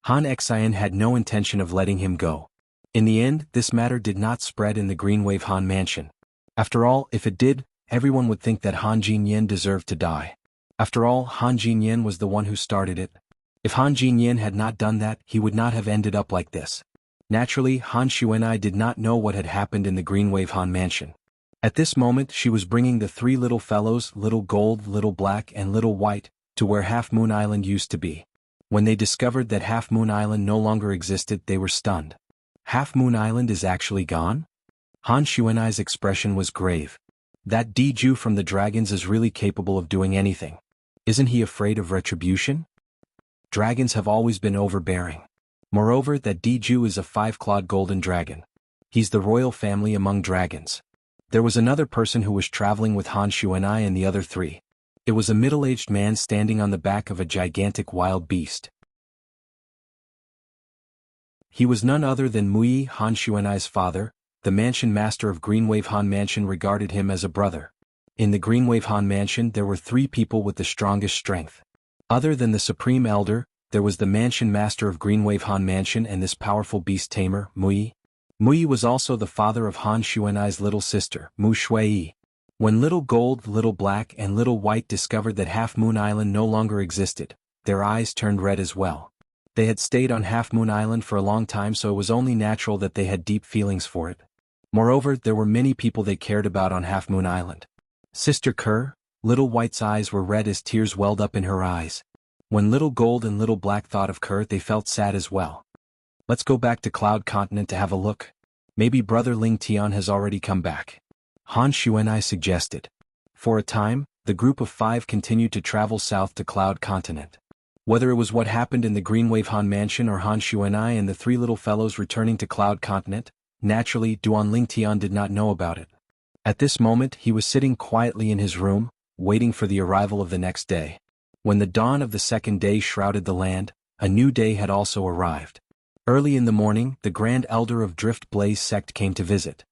Han Xian had no intention of letting him go. In the end, this matter did not spread in the Greenwave Han Mansion. After all, if it did, everyone would think that Han Jinyan deserved to die. After all, Han Jinyan was the one who started it. If Han Jinyan had not done that, he would not have ended up like this. Naturally, Han Xuanai did not know what had happened in the Greenwave Han Mansion. At this moment, she was bringing the three little fellows, Little Gold, Little Black, and Little White, to where Half Moon Island used to be. When they discovered that Half Moon Island no longer existed, they were stunned. Half Moon Island is actually gone? Han Xuanai's expression was grave. That Diju from the dragons is really capable of doing anything. Isn't he afraid of retribution? Dragons have always been overbearing. Moreover, that Diju is a five-clawed golden dragon. He's the royal family among dragons. There was another person who was traveling with Han Xuanai and the other three. It was a middle-aged man standing on the back of a gigantic wild beast. He was none other than Mui, Han Xuanai's father. The mansion master of Greenwave Han Mansion regarded him as a brother. In the Greenwave Han Mansion there were three people with the strongest strength. Other than the Supreme Elder, there was the mansion master of Greenwave Han Mansion and this powerful beast tamer, Mui. Mui was also the father of Han Xuanai's little sister, Mu Shui. When Little Gold, Little Black, and Little White discovered that Half Moon Island no longer existed, their eyes turned red as well. They had stayed on Half Moon Island for a long time, so it was only natural that they had deep feelings for it. Moreover, there were many people they cared about on Half Moon Island. Sister Kerr, Little White's eyes were red as tears welled up in her eyes. When Little Gold and Little Black thought of Kerr, they felt sad as well. Let's go back to Cloud Continent to have a look. Maybe Brother Ling Tian has already come back. Han Xuanai suggested. For a time, the group of five continued to travel south to Cloud Continent. Whether it was what happened in the Greenwave Han Mansion or Han Xuanai and the three little fellows returning to Cloud Continent, naturally Duan Lingtian did not know about it. At this moment he was sitting quietly in his room, waiting for the arrival of the next day. When the dawn of the second day shrouded the land, a new day had also arrived. Early in the morning, the Grand Elder of Drift Blaze sect came to visit.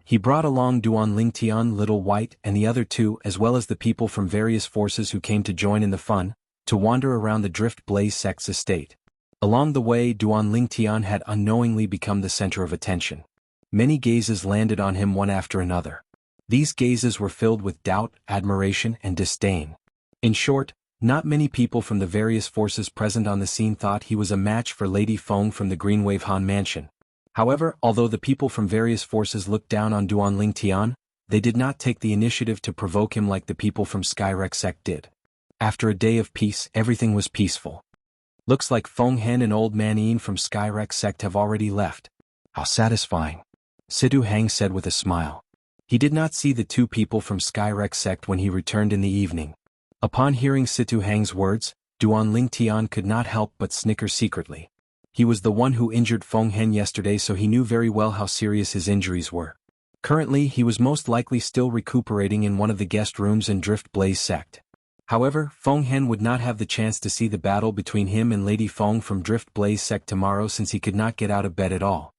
He brought along Duan Lingtian, Little White, and the other two, as well as the people from various forces who came to join in the fun, to wander around the Drift Blaze sect's estate. Along the way, Duan Lingtian had unknowingly become the center of attention. Many gazes landed on him one after another. These gazes were filled with doubt, admiration, and disdain. In short, not many people from the various forces present on the scene thought he was a match for Lady Feng from the Greenwave Han Mansion. However, although the people from various forces looked down on Duan Lingtian, they did not take the initiative to provoke him like the people from Skyrek sect did. After a day of peace, everything was peaceful. Looks like Feng Hen and Old Man Ian from Skyrek sect have already left. How satisfying. Situ Hang said with a smile. He did not see the two people from Skyrek sect when he returned in the evening. Upon hearing Situ Hang's words, Duan Ling Tian could not help but snicker secretly. He was the one who injured Feng Hen yesterday, so he knew very well how serious his injuries were. Currently, he was most likely still recuperating in one of the guest rooms in Drift Blaze sect. However, Feng Hen would not have the chance to see the battle between him and Lady Feng from Drift Blaze sect tomorrow since he could not get out of bed at all.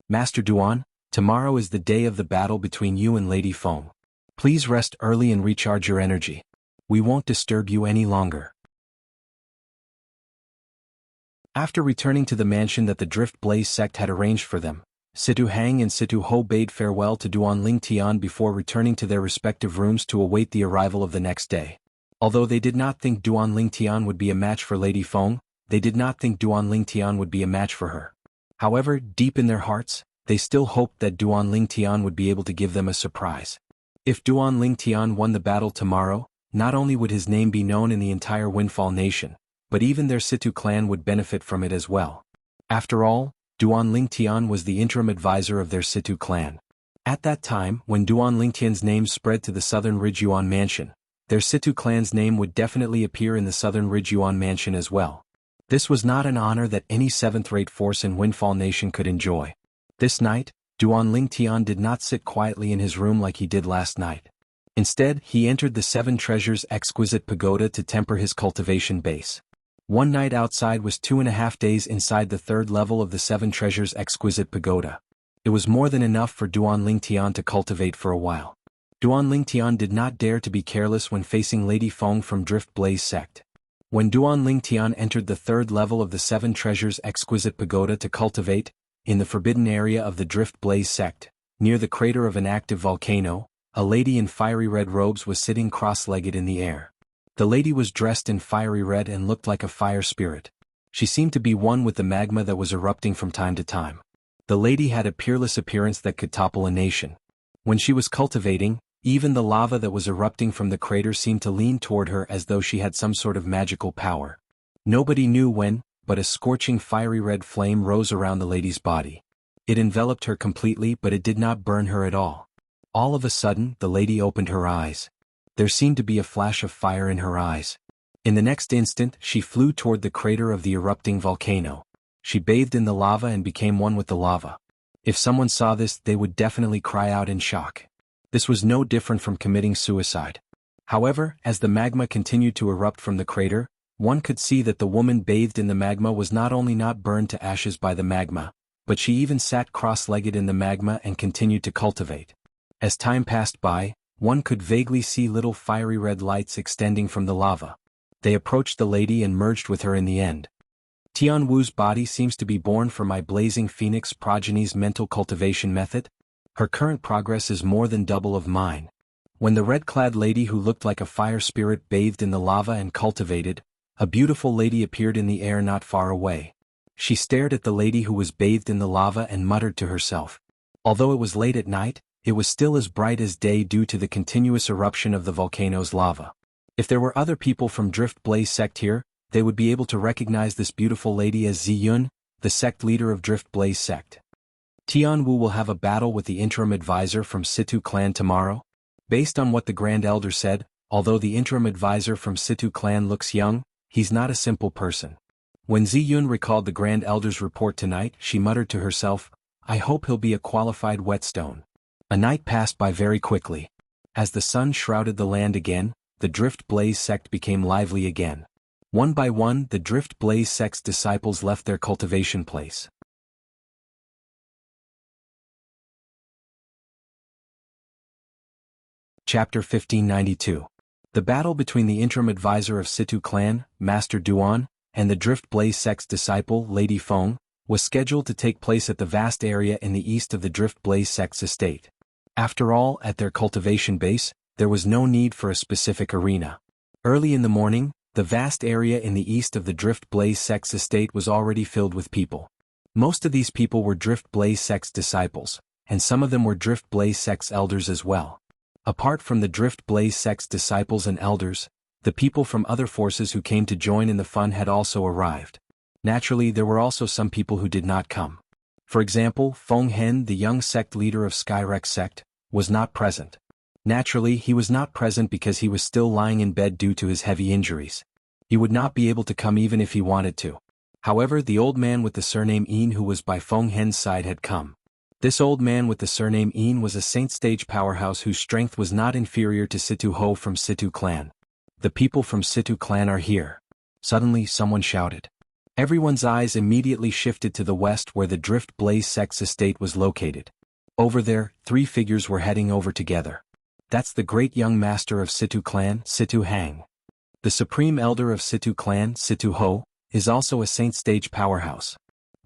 Master Duan, tomorrow is the day of the battle between you and Lady Feng. Please rest early and recharge your energy. We won't disturb you any longer. After returning to the mansion that the Drift Blaze sect had arranged for them, Situ Hang and Situ Ho bade farewell to Duan Ling Tian before returning to their respective rooms to await the arrival of the next day. Although they did not think Duan Ling Tian would be a match for Lady Feng, they did not think Duan Ling Tian would be a match for her. However, deep in their hearts, they still hoped that Duan Ling Tian would be able to give them a surprise. If Duan Ling Tian won the battle tomorrow, not only would his name be known in the entire Windfall Nation, but even their Situ clan would benefit from it as well. After all, Duan Ling Tian was the interim advisor of their Situ clan. At that time, when Duan Ling Tian's name spread to the Southern Ridge Yuan Mansion, their Situ clan's name would definitely appear in the Southern Ridge Yuan Mansion as well. This was not an honor that any seventh-rate force in Windfall Nation could enjoy. This night, Duan Ling Tian did not sit quietly in his room like he did last night. Instead, he entered the Seven Treasures Exquisite Pagoda to temper his cultivation base. One night outside was 2.5 days inside the third level of the Seven Treasures Exquisite Pagoda. It was more than enough for Duan Ling Tian to cultivate for a while. Duan Ling Tian did not dare to be careless when facing Lady Feng from Drift Blaze sect. When Duan Ling Tian entered the third level of the Seven Treasures Exquisite Pagoda to cultivate, in the forbidden area of the Drift Blaze sect, near the crater of an active volcano, a lady in fiery red robes was sitting cross-legged in the air. The lady was dressed in fiery red and looked like a fire spirit. She seemed to be one with the magma that was erupting from time to time. The lady had a peerless appearance that could topple a nation. When she was cultivating, even the lava that was erupting from the crater seemed to lean toward her as though she had some sort of magical power. Nobody knew when, but a scorching fiery red flame rose around the lady's body. It enveloped her completely, but it did not burn her at all. All of a sudden, the lady opened her eyes. There seemed to be a flash of fire in her eyes. In the next instant, she flew toward the crater of the erupting volcano. She bathed in the lava and became one with the lava. If someone saw this, they would definitely cry out in shock. This was no different from committing suicide. However, as the magma continued to erupt from the crater, one could see that the woman bathed in the magma was not only not burned to ashes by the magma, but she even sat cross-legged in the magma and continued to cultivate. As time passed by, one could vaguely see little fiery red lights extending from the lava. They approached the lady and merged with her in the end. Tian Wu's body seems to be born for my blazing phoenix progeny's mental cultivation method. Her current progress is more than double of mine. When the red-clad lady who looked like a fire spirit bathed in the lava and cultivated, a beautiful lady appeared in the air not far away. She stared at the lady who was bathed in the lava and muttered to herself. Although it was late at night, it was still as bright as day due to the continuous eruption of the volcano's lava. If there were other people from Drift Blaze sect here, they would be able to recognize this beautiful lady as Ziyun, the sect leader of Drift Blaze sect. Tian Wu will have a battle with the interim advisor from Situ clan tomorrow? Based on what the Grand Elder said, although the interim advisor from Situ clan looks young, he's not a simple person. When Ziyun recalled the Grand Elder's report tonight, she muttered to herself, I hope he'll be a qualified whetstone. A night passed by very quickly. As the sun shrouded the land again, the Drift Blaze sect became lively again. One by one, the Drift Blaze sect's disciples left their cultivation place. Chapter 1592. The battle between the interim advisor of Situ clan, Master Duan, and the Drift Blaze sect's disciple, Lady Feng, was scheduled to take place at the vast area in the east of the Drift Blaze sect's estate. After all, at their cultivation base, there was no need for a specific arena. Early in the morning, the vast area in the east of the Drift Blaze sect's estate was already filled with people. Most of these people were Drift Blaze sect's disciples, and some of them were Drift Blaze sect's elders as well. Apart from the Drift Blaze sect's disciples and elders, the people from other forces who came to join in the fun had also arrived. Naturally, there were also some people who did not come. For example, Feng Hen, the young sect leader of Skyrex sect, was not present. Naturally, he was not present because he was still lying in bed due to his heavy injuries. He would not be able to come even if he wanted to. However, the old man with the surname Yin who was by Feng Hen's side had come. This old man with the surname Yin was a saint stage powerhouse whose strength was not inferior to Situ Ho from Situ clan. The people from Situ clan are here. Suddenly, someone shouted. Everyone's eyes immediately shifted to the west where the Drift Blaze sect's estate was located. Over there, 3 figures were heading over together. That's the great young master of Situ clan, Situ Hang. The supreme elder of Situ clan, Situ Ho, is also a saint stage powerhouse.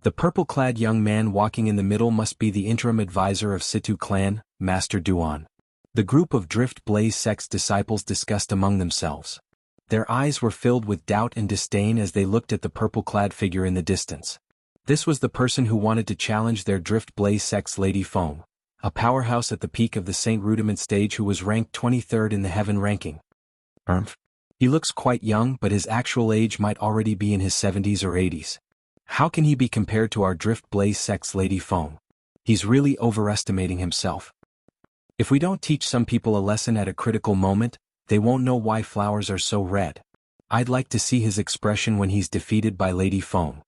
The purple-clad young man walking in the middle must be the interim advisor of Situ clan, Master Duan. The group of Drift Blaze sect's disciples discussed among themselves. Their eyes were filled with doubt and disdain as they looked at the purple-clad figure in the distance. This was the person who wanted to challenge their Drift Blaze sect's Lady Feng, a powerhouse at the peak of the Saint Rudiment stage who was ranked 23rd in the heaven ranking. He looks quite young, but his actual age might already be in his 70s or 80s. How can he be compared to our Drift Blaze sect's Lady Feng? He's really overestimating himself. If we don't teach some people a lesson at a critical moment, they won't know why flowers are so red. I'd like to see his expression when he's defeated by Lady Feng.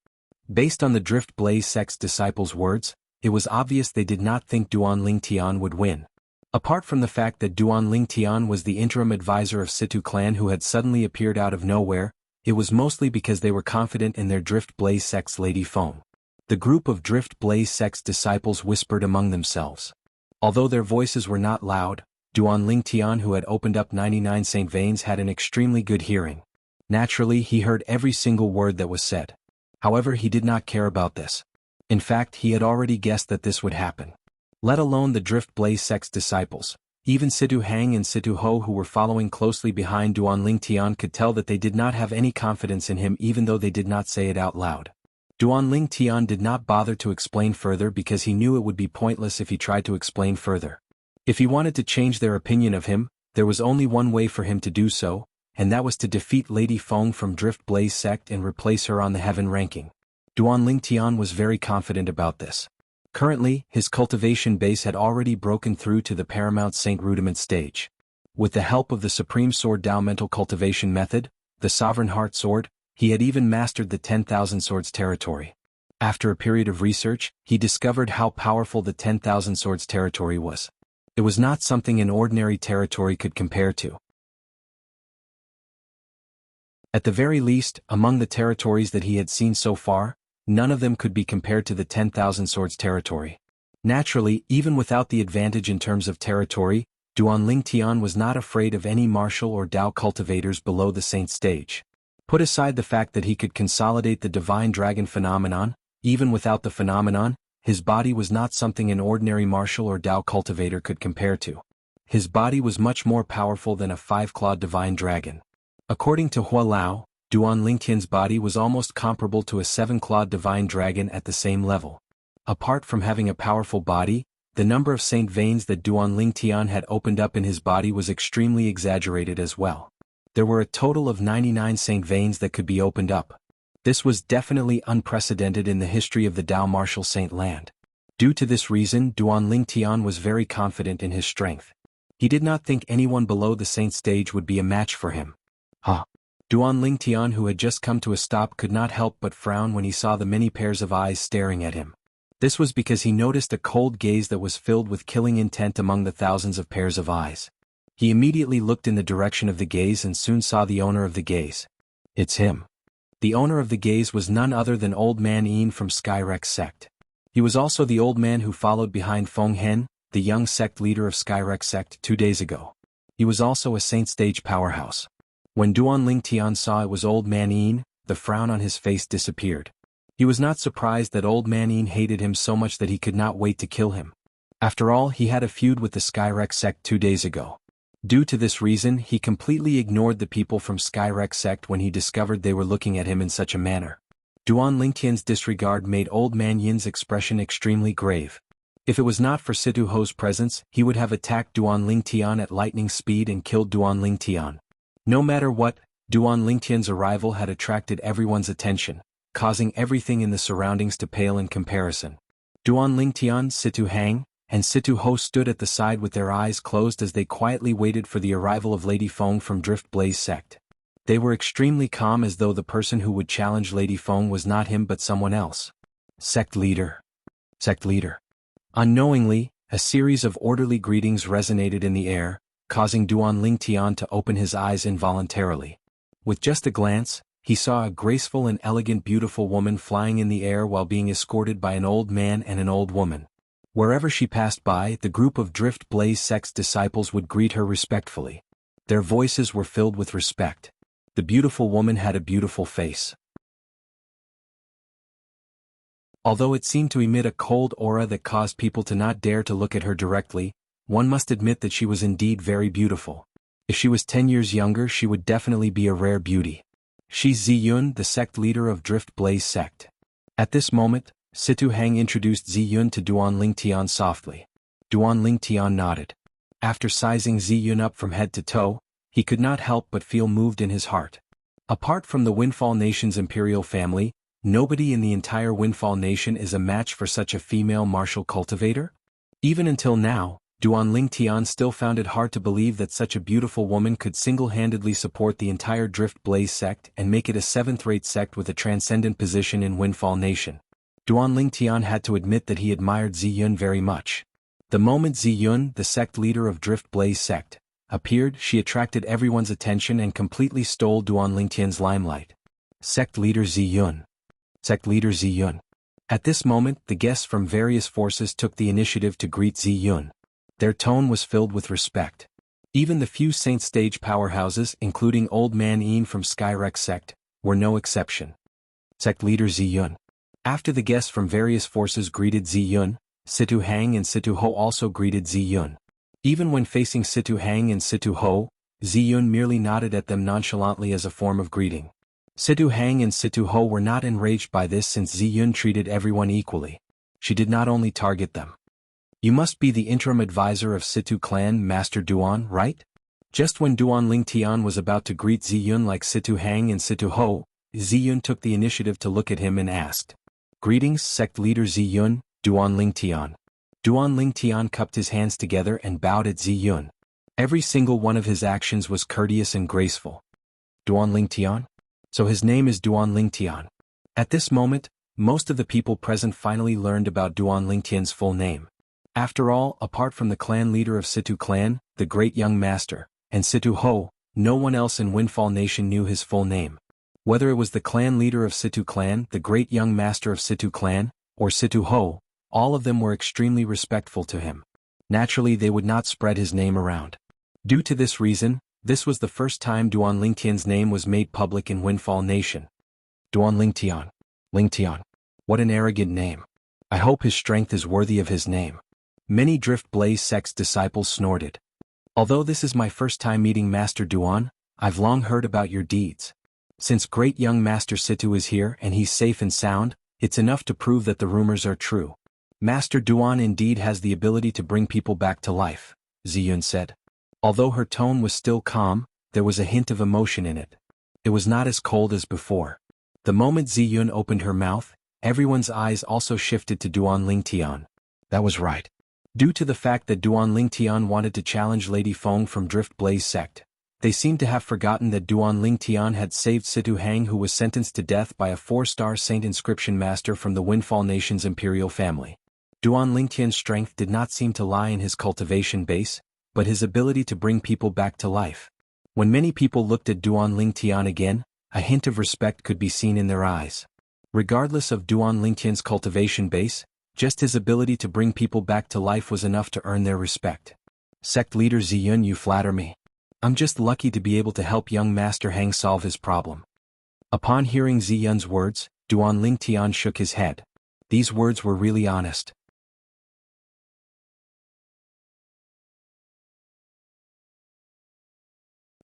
Based on the Drift Blaze sect's disciples' words, it was obvious they did not think Duan Lingtian would win. Apart from the fact that Duan Lingtian was the interim advisor of Situ clan who had suddenly appeared out of nowhere, it was mostly because they were confident in their Drift Blaze sect's Lady Feng. The group of Drift Blaze sect's disciples whispered among themselves. Although their voices were not loud, Duan Lingtian who had opened up 99 Saint Veins had an extremely good hearing. Naturally, he heard every single word that was said. However, he did not care about this. In fact, he had already guessed that this would happen. Let alone the Drift Blaze sect's disciples. Even Situ Hang and Situ Ho who were following closely behind Duan Lingtian could tell that they did not have any confidence in him even though they did not say it out loud. Duan Lingtian did not bother to explain further because he knew it would be pointless if he tried to explain further. If he wanted to change their opinion of him, there was only one way for him to do so, and that was to defeat Lady Feng from Drift Blaze sect and replace her on the heaven ranking. Duan Lingtian was very confident about this. Currently, his cultivation base had already broken through to the Paramount Saint Rudiment stage. With the help of the Supreme Sword Dao mental cultivation method, the Sovereign Heart Sword, he had even mastered the 10,000 Swords territory. After a period of research, he discovered how powerful the 10,000 Swords territory was. It was not something an ordinary territory could compare to. At the very least, among the territories that he had seen so far, none of them could be compared to the 10,000 Swords territory. Naturally, even without the advantage in terms of territory, Duan Lingtian was not afraid of any martial or Dao cultivators below the Saint stage. Put aside the fact that he could consolidate the Divine Dragon phenomenon, even without the phenomenon, his body was not something an ordinary martial or Dao cultivator could compare to. His body was much more powerful than a 5-clawed Divine Dragon. According to Hua Lao, Duan Lingtian's body was almost comparable to a 7-clawed Divine Dragon at the same level. Apart from having a powerful body, the number of Saint Veins that Duan Lingtian had opened up in his body was extremely exaggerated as well. There were a total of 99 Saint Veins that could be opened up. This was definitely unprecedented in the history of the Dao Martial Saint Land. Due to this reason, Duan Lingtian was very confident in his strength. He did not think anyone below the Saint stage would be a match for him. Duan Lingtian who had just come to a stop could not help but frown when he saw the many pairs of eyes staring at him. This was because he noticed a cold gaze that was filled with killing intent among the thousands of pairs of eyes. He immediately looked in the direction of the gaze and soon saw the owner of the gaze. It's him. The owner of the gaze was none other than Old Man Yin from Skyrex sect. He was also the old man who followed behind Feng Hen, the young sect leader of Skyrex sect 2 days ago. He was also a saint stage powerhouse. When Duan Lingtian saw it was Old Man Yin, the frown on his face disappeared. He was not surprised that Old Man Yin hated him so much that he could not wait to kill him. After all, he had a feud with the Skyrex sect 2 days ago. Due to this reason, he completely ignored the people from Skyrex sect when he discovered they were looking at him in such a manner. Duan Lingtian's disregard made Old Man Yin's expression extremely grave. If it was not for Situ Ho's presence, he would have attacked Duan Lingtian at lightning speed and killed Duan Lingtian. No matter what, Duan Lingtian's arrival had attracted everyone's attention, causing everything in the surroundings to pale in comparison. Duan Lingtian, Situ Hang, and Situ Ho stood at the side with their eyes closed as they quietly waited for the arrival of Lady Feng from Drift Blaze sect. They were extremely calm, as though the person who would challenge Lady Feng was not him but someone else. Sect leader. Sect leader. Unknowingly, a series of orderly greetings resonated in the air, causing Duan Lingtian to open his eyes involuntarily. With just a glance, he saw a graceful and elegant beautiful woman flying in the air while being escorted by an old man and an old woman. Wherever she passed by, the group of Drift Blaze sect's disciples would greet her respectfully. Their voices were filled with respect. The beautiful woman had a beautiful face. Although it seemed to emit a cold aura that caused people to not dare to look at her directly, one must admit that she was indeed very beautiful. If she was 10 years younger, she would definitely be a rare beauty. She's Ziyun, the sect leader of Drift Blaze sect. At this moment, Situ Hang introduced Ziyun to Duan Lingtian softly. Duan Lingtian nodded. After sizing Ziyun up from head to toe, he could not help but feel moved in his heart. Apart from the Windfall Nation's imperial family, nobody in the entire Windfall Nation is a match for such a female martial cultivator? Even until now, Duan Lingtian still found it hard to believe that such a beautiful woman could single-handedly support the entire Drift Blaze sect and make it a 7th-rate sect with a transcendent position in Windfall Nation. Duan Lingtian had to admit that he admired Ziyun very much. The moment Ziyun, the sect leader of Drift Blaze sect, appeared, she attracted everyone's attention and completely stole Duan Lingtian's limelight. Sect leader Ziyun. Sect leader Ziyun. At this moment, the guests from various forces took the initiative to greet Ziyun. Their tone was filled with respect. Even the few Saint Stage powerhouses, including Old Man Ian from Skyrex sect, were no exception. Sect leader Ziyun. After the guests from various forces greeted Ziyun, Situ Hang and Situ Ho also greeted Ziyun. Even when facing Situ Hang and Situ Ho, Ziyun merely nodded at them nonchalantly as a form of greeting. Situ Hang and Situ Ho were not enraged by this since Ziyun treated everyone equally. She did not only target them. You must be the interim advisor of Situ clan, Master Duan, right? Just when Duan Lingtian was about to greet Ziyun like Situ Hang and Situ Ho, Ziyun took the initiative to look at him and asked. Greetings, sect leader Ziyun, Duan Lingtian. Duan Lingtian cupped his hands together and bowed at Ziyun. Every single one of his actions was courteous and graceful. Duan Lingtian? So his name is Duan Lingtian. At this moment, most of the people present finally learned about Duan Lingtian's full name. After all, apart from the clan leader of Situ clan, the great young master, and Situ Ho, no one else in Windfall Nation knew his full name. Whether it was the clan leader of Situ clan, the great young master of Situ clan, or Situ Ho, all of them were extremely respectful to him. Naturally, they would not spread his name around. Due to this reason, this was the first time Duan Lingtian's name was made public in Windfall Nation. Duan Lingtian. Lingtian. What an arrogant name. I hope his strength is worthy of his name. Many Drift Blaze sect's disciples snorted. Although this is my first time meeting Master Duan, I've long heard about your deeds. Since great young Master Situ is here and he's safe and sound, it's enough to prove that the rumors are true. Master Duan indeed has the ability to bring people back to life, Ziyun said. Although her tone was still calm, there was a hint of emotion in it. It was not as cold as before. The moment Ziyun opened her mouth, everyone's eyes also shifted to Duan Lingtian. That was right. Due to the fact that Duan Lingtian wanted to challenge Lady Feng from Drift Blaze sect, they seemed to have forgotten that Duan Lingtian had saved Situ Hang, who was sentenced to death by a 4-star saint inscription master from the Windfall Nation's imperial family. Duan Lingtian's strength did not seem to lie in his cultivation base, but his ability to bring people back to life. When many people looked at Duan Lingtian again, a hint of respect could be seen in their eyes. Regardless of Duan Lingtian's cultivation base, just his ability to bring people back to life was enough to earn their respect. Sect leader Ziyun, you flatter me. I'm just lucky to be able to help young Master Hang solve his problem. Upon hearing Ziyun's words, Duan Lingtian shook his head. These words were really honest.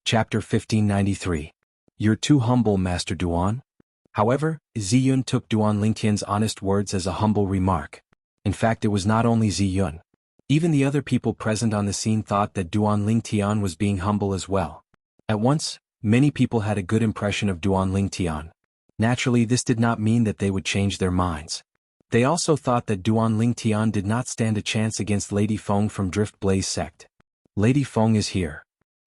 Chapter 1593. You're too humble, Master Duan. However, Ziyun took Duan Lingtian's honest words as a humble remark. In fact, it was not only Ziyun. Even the other people present on the scene thought that Duan Lingtian was being humble as well. At once, many people had a good impression of Duan Lingtian. Naturally, this did not mean that they would change their minds. They also thought that Duanling Tian did not stand a chance against Lady Feng from Drift Blaze sect. Lady Feng is here.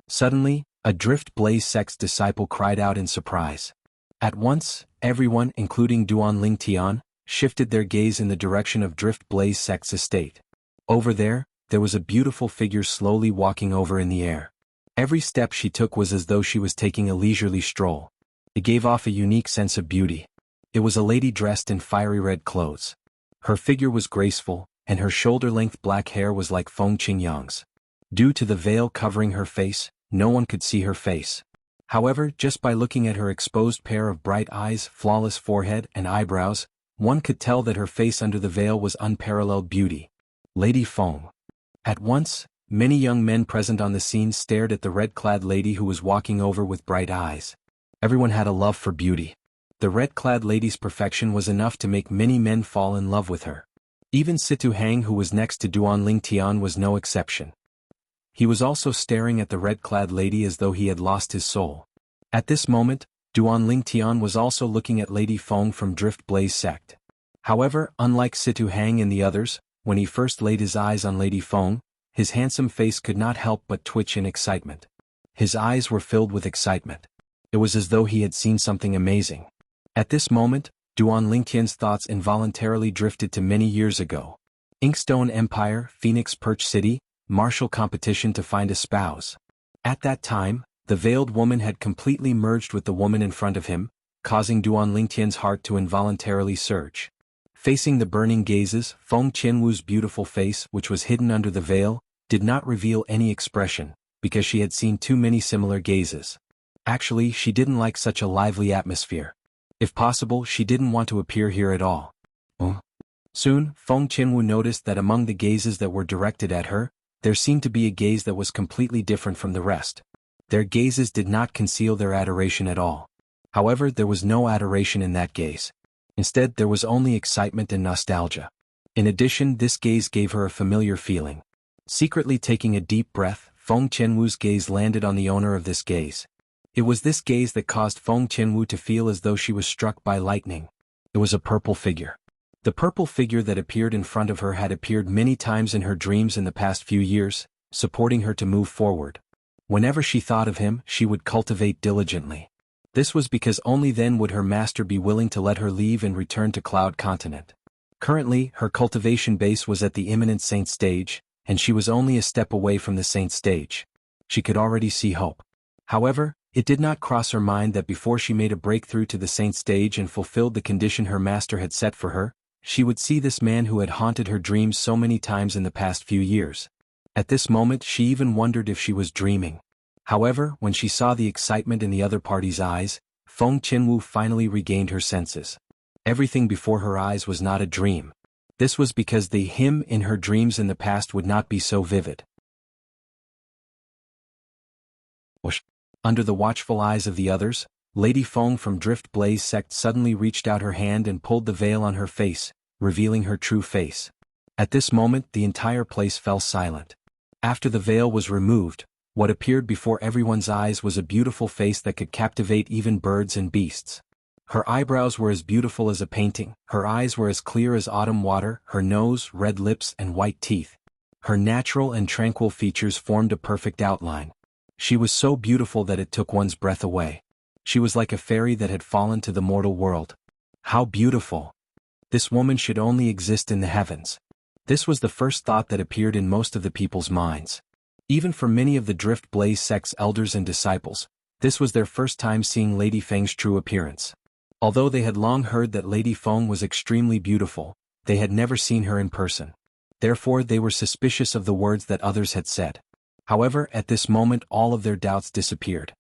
Suddenly, a Drift Blaze sect's disciple cried out in surprise. At once, everyone, including Duanling Tian, shifted their gaze in the direction of Drift Blaze sect's estate. Over there was a beautiful figure slowly walking over in the air. Every step she took was as though she was taking a leisurely stroll. It gave off a unique sense of beauty. It was a lady dressed in fiery red clothes. Her figure was graceful, and her shoulder-length black hair was like Feng Qingyang's. Due to the veil covering her face, no one could see her face. However, just by looking at her exposed pair of bright eyes, flawless forehead, and eyebrows, one could tell that her face under the veil was unparalleled beauty. Lady Feng. At once, many young men present on the scene stared at the red-clad lady who was walking over with bright eyes. Everyone had a love for beauty. The red-clad lady's perfection was enough to make many men fall in love with her. Even Situ Hang, who was next to Duanling Tian, was no exception. He was also staring at the red-clad lady as though he had lost his soul. At this moment, Duanling Tian was also looking at Lady Feng from Drift Blaze sect. However, unlike Situ Hang and the others, when he first laid his eyes on Lady Feng, his handsome face could not help but twitch in excitement. His eyes were filled with excitement. It was as though he had seen something amazing. At this moment, Duanling Tian's thoughts involuntarily drifted to many years ago. Inkstone Empire, Phoenix Perch City, martial competition to find a spouse. At that time, the veiled woman had completely merged with the woman in front of him, causing Duanling Tian's heart to involuntarily surge. Facing the burning gazes, Feng Qianwu's beautiful face, which was hidden under the veil, did not reveal any expression, because she had seen too many similar gazes. Actually, she didn't like such a lively atmosphere. If possible, she didn't want to appear here at all. Soon, Feng Qianwu noticed that among the gazes that were directed at her, there seemed to be a gaze that was completely different from the rest. Their gazes did not conceal their adoration at all. However, there was no adoration in that gaze. Instead, there was only excitement and nostalgia. In addition, this gaze gave her a familiar feeling. Secretly taking a deep breath, Feng Qianwu's gaze landed on the owner of this gaze. It was this gaze that caused Feng Qianwu to feel as though she was struck by lightning. It was a purple figure. The purple figure that appeared in front of her had appeared many times in her dreams in the past few years, supporting her to move forward. Whenever she thought of him, she would cultivate diligently. This was because only then would her master be willing to let her leave and return to Cloud Continent. Currently, her cultivation base was at the imminent Saint stage, and she was only a step away from the Saint stage. She could already see hope. However, it did not cross her mind that before she made a breakthrough to the Saint stage and fulfilled the condition her master had set for her, she would see this man who had haunted her dreams so many times in the past few years. At this moment, she even wondered if she was dreaming. However, when she saw the excitement in the other party's eyes, Feng Qianwu finally regained her senses. Everything before her eyes was not a dream. This was because the him in her dreams in the past would not be so vivid. Under the watchful eyes of the others, Lady Feng from Drift Blaze sect suddenly reached out her hand and pulled the veil on her face, revealing her true face. At this moment, the entire place fell silent. After the veil was removed, what appeared before everyone's eyes was a beautiful face that could captivate even birds and beasts. Her eyebrows were as beautiful as a painting, her eyes were as clear as autumn water, her nose, red lips, and white teeth. Her natural and tranquil features formed a perfect outline. She was so beautiful that it took one's breath away. She was like a fairy that had fallen to the mortal world. How beautiful! This woman should only exist in the heavens. This was the first thought that appeared in most of the people's minds. Even for many of the Drift Blaze sect's elders and disciples, this was their first time seeing Lady Feng's true appearance. Although they had long heard that Lady Feng was extremely beautiful, they had never seen her in person. Therefore, they were suspicious of the words that others had said. However, at this moment all of their doubts disappeared.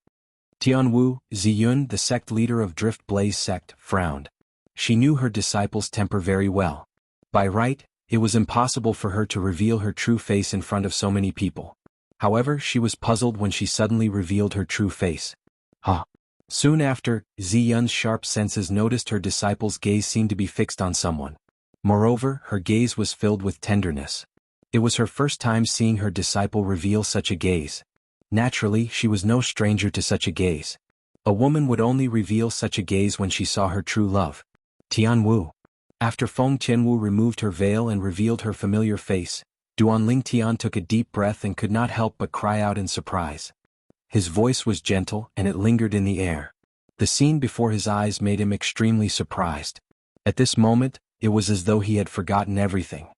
Tianwu, Ziyun, the sect leader of Drift Blaze sect, frowned. She knew her disciples' temper very well. By right, it was impossible for her to reveal her true face in front of so many people. However, she was puzzled when she suddenly revealed her true face. Soon after, Ziyun's sharp senses noticed her disciples' gaze seemed to be fixed on someone. Moreover, her gaze was filled with tenderness. It was her first time seeing her disciple reveal such a gaze. Naturally, she was no stranger to such a gaze. A woman would only reveal such a gaze when she saw her true love. Tianwu. After Feng Qianwu removed her veil and revealed her familiar face, Duanling Tian took a deep breath and could not help but cry out in surprise. His voice was gentle and it lingered in the air. The scene before his eyes made him extremely surprised. At this moment, it was as though he had forgotten everything.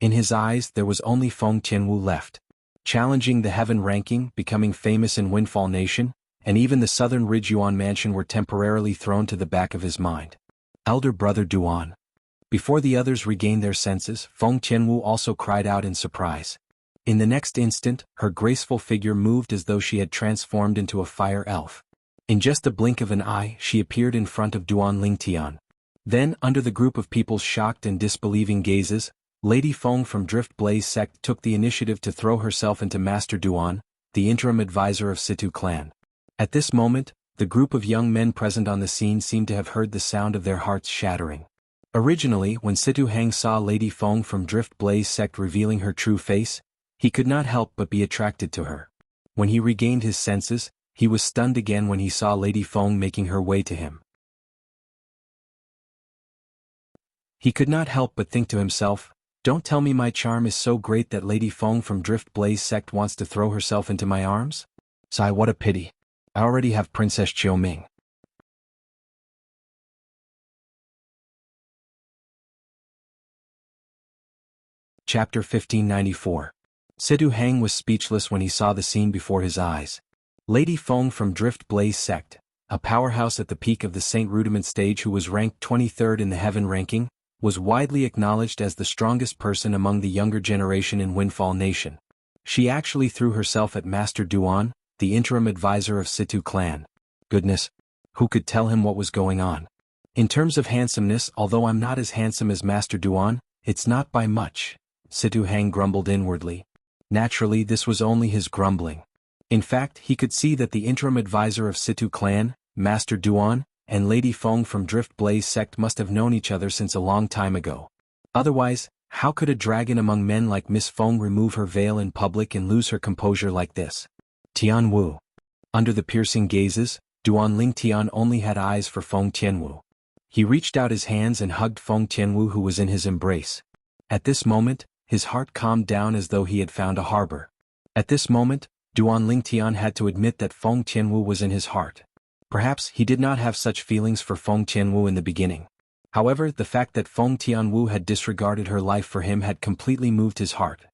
In his eyes there was only Feng Qianwu left. Challenging the heaven ranking, becoming famous in Windfall Nation, and even the southern Ridge Yuan mansion were temporarily thrown to the back of his mind. Elder brother Duan. Before the others regained their senses, Feng Qianwu also cried out in surprise. In the next instant, her graceful figure moved as though she had transformed into a fire elf. In just a blink of an eye, she appeared in front of Duanling Tian. Then, under the group of people's shocked and disbelieving gazes, Lady Feng from Drift Blaze sect took the initiative to throw herself into Master Duan, the interim advisor of Situ clan. At this moment, the group of young men present on the scene seemed to have heard the sound of their hearts shattering. Originally, when Situ Hang saw Lady Feng from Drift Blaze sect revealing her true face, he could not help but be attracted to her. When he regained his senses, he was stunned again when he saw Lady Feng making her way to him. He could not help but think to himself, "Don't tell me my charm is so great that Lady Feng from Drift Blaze sect wants to throw herself into my arms? Sigh, what a pity. I already have Princess Qiuming." Chapter 1594. Situ Hang was speechless when he saw the scene before his eyes. Lady Feng from Drift Blaze sect, a powerhouse at the peak of the Saint Rudiment stage who was ranked 23rd in the heaven ranking, was widely acknowledged as the strongest person among the younger generation in Windfall Nation. She actually threw herself at Master Duan, the interim advisor of Situ clan. Goodness, who could tell him what was going on? In terms of handsomeness, although I'm not as handsome as Master Duan, it's not by much, Situ Hang grumbled inwardly. Naturally, this was only his grumbling. In fact, he could see that the interim advisor of Situ clan, Master Duan, and Lady Feng from Drift Blaze sect must have known each other since a long time ago. Otherwise, how could a dragon among men like Miss Feng remove her veil in public and lose her composure like this? Tian Wu. Under the piercing gazes, Duanling Tian only had eyes for Feng Qianwu. He reached out his hands and hugged Feng Qianwu who was in his embrace. At this moment, his heart calmed down as though he had found a harbor. At this moment, Duanling Tian had to admit that Feng Qianwu was in his heart. Perhaps he did not have such feelings for Feng Qianwu in the beginning. However, the fact that Feng Tianwu had disregarded her life for him had completely moved his heart.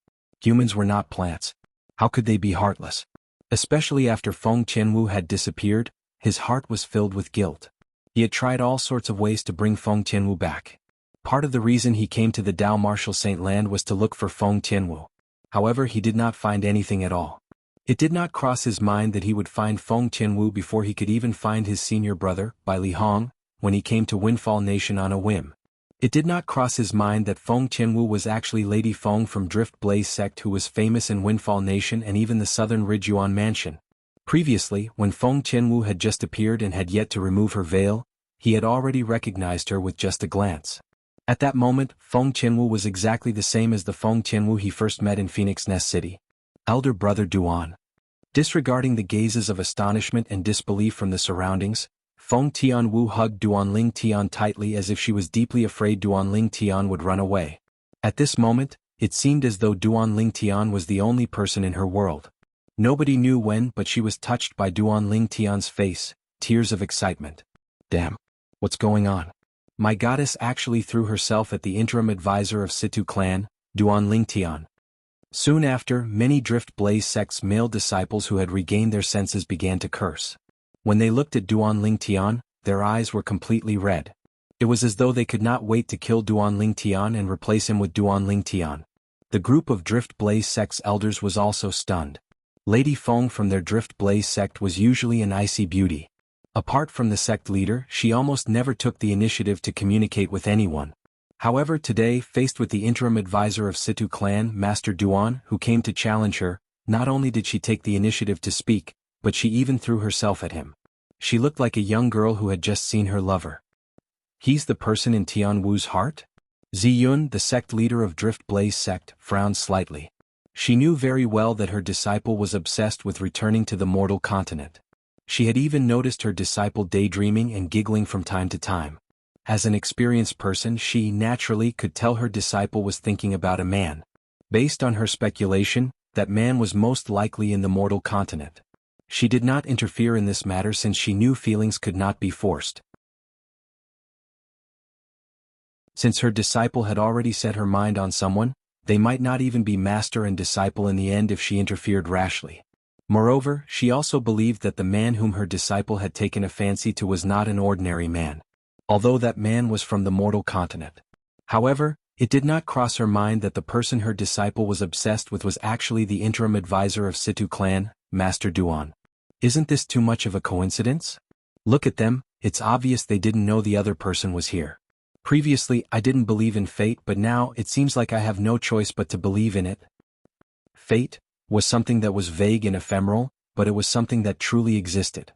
Humans were not plants. How could they be heartless? Especially after Feng Qianwu had disappeared, his heart was filled with guilt. He had tried all sorts of ways to bring Feng Qianwu back. Part of the reason he came to the Dao Martial Saint Land was to look for Feng Qianwu. However, he did not find anything at all. It did not cross his mind that he would find Feng Qianwu before he could even find his senior brother, Bai Li Hong, when he came to Windfall Nation on a whim. It did not cross his mind that Feng Qianwu was actually Lady Feng from Drift Blaze sect who was famous in Windfall Nation and even the southern Ridge Yuan mansion. Previously, when Feng Qianwu had just appeared and had yet to remove her veil, he had already recognized her with just a glance. At that moment, Feng Qianwu was exactly the same as the Feng Qianwu he first met in Phoenix Nest City. Elder brother Duan. Disregarding the gazes of astonishment and disbelief from the surroundings, Feng Tianwu hugged Duanling Tian tightly as if she was deeply afraid Duanling Tian would run away. At this moment, it seemed as though Duanling Tian was the only person in her world. Nobody knew when, but she was touched by Duanling Tian's face, tears of excitement. Damn. What's going on? My goddess actually threw herself at the interim advisor of Situ clan, Duanling Tian. Soon after, many Drift Blaze sect's male disciples who had regained their senses began to curse. When they looked at Duanling Tian, their eyes were completely red. It was as though they could not wait to kill Duanling Tian and replace him with Duanling Tian. The group of Drift Blaze sect's elders was also stunned. Lady Feng from their Drift Blaze sect was usually an icy beauty. Apart from the sect leader, she almost never took the initiative to communicate with anyone. However, today, faced with the interim advisor of Situ clan, Master Duan, who came to challenge her, not only did she take the initiative to speak, but she even threw herself at him. She looked like a young girl who had just seen her lover. He's the person in Tian Wu's heart? Ziyun, the sect leader of Drift Blaze sect, frowned slightly. She knew very well that her disciple was obsessed with returning to the mortal continent. She had even noticed her disciple daydreaming and giggling from time to time. As an experienced person, she naturally could tell her disciple was thinking about a man. Based on her speculation, that man was most likely in the mortal continent. She did not interfere in this matter since she knew feelings could not be forced. Since her disciple had already set her mind on someone, they might not even be master and disciple in the end if she interfered rashly. Moreover, she also believed that the man whom her disciple had taken a fancy to was not an ordinary man, although that man was from the mortal continent. However, it did not cross her mind that the person her disciple was obsessed with was actually the interim advisor of Situ clan, Master Duan. Isn't this too much of a coincidence? Look at them, it's obvious they didn't know the other person was here. Previously, I didn't believe in fate, but now it seems like I have no choice but to believe in it. Fate was something that was vague and ephemeral, but it was something that truly existed.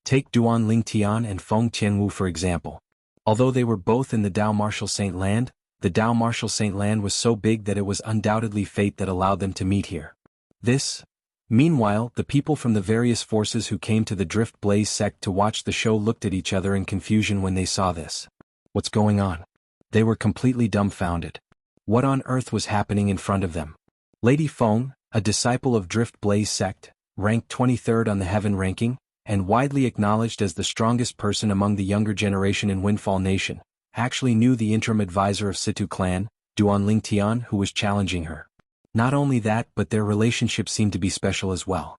Take Duan Lingtian and Feng Tianwu for example. Although they were both in the Dao Martial Saint Land, the Dao Martial Saint Land was so big that it was undoubtedly fate that allowed them to meet here. Meanwhile, the people from the various forces who came to the Drift Blaze sect to watch the show looked at each other in confusion when they saw this. What's going on? They were completely dumbfounded. What on earth was happening in front of them? Lady Feng, a disciple of Drift Blaze sect, ranked 23rd on the Heaven ranking, and widely acknowledged as the strongest person among the younger generation in Windfall Nation, actually knew the interim advisor of Situ clan, Duan Lingtian, who was challenging her. Not only that, but their relationship seemed to be special as well.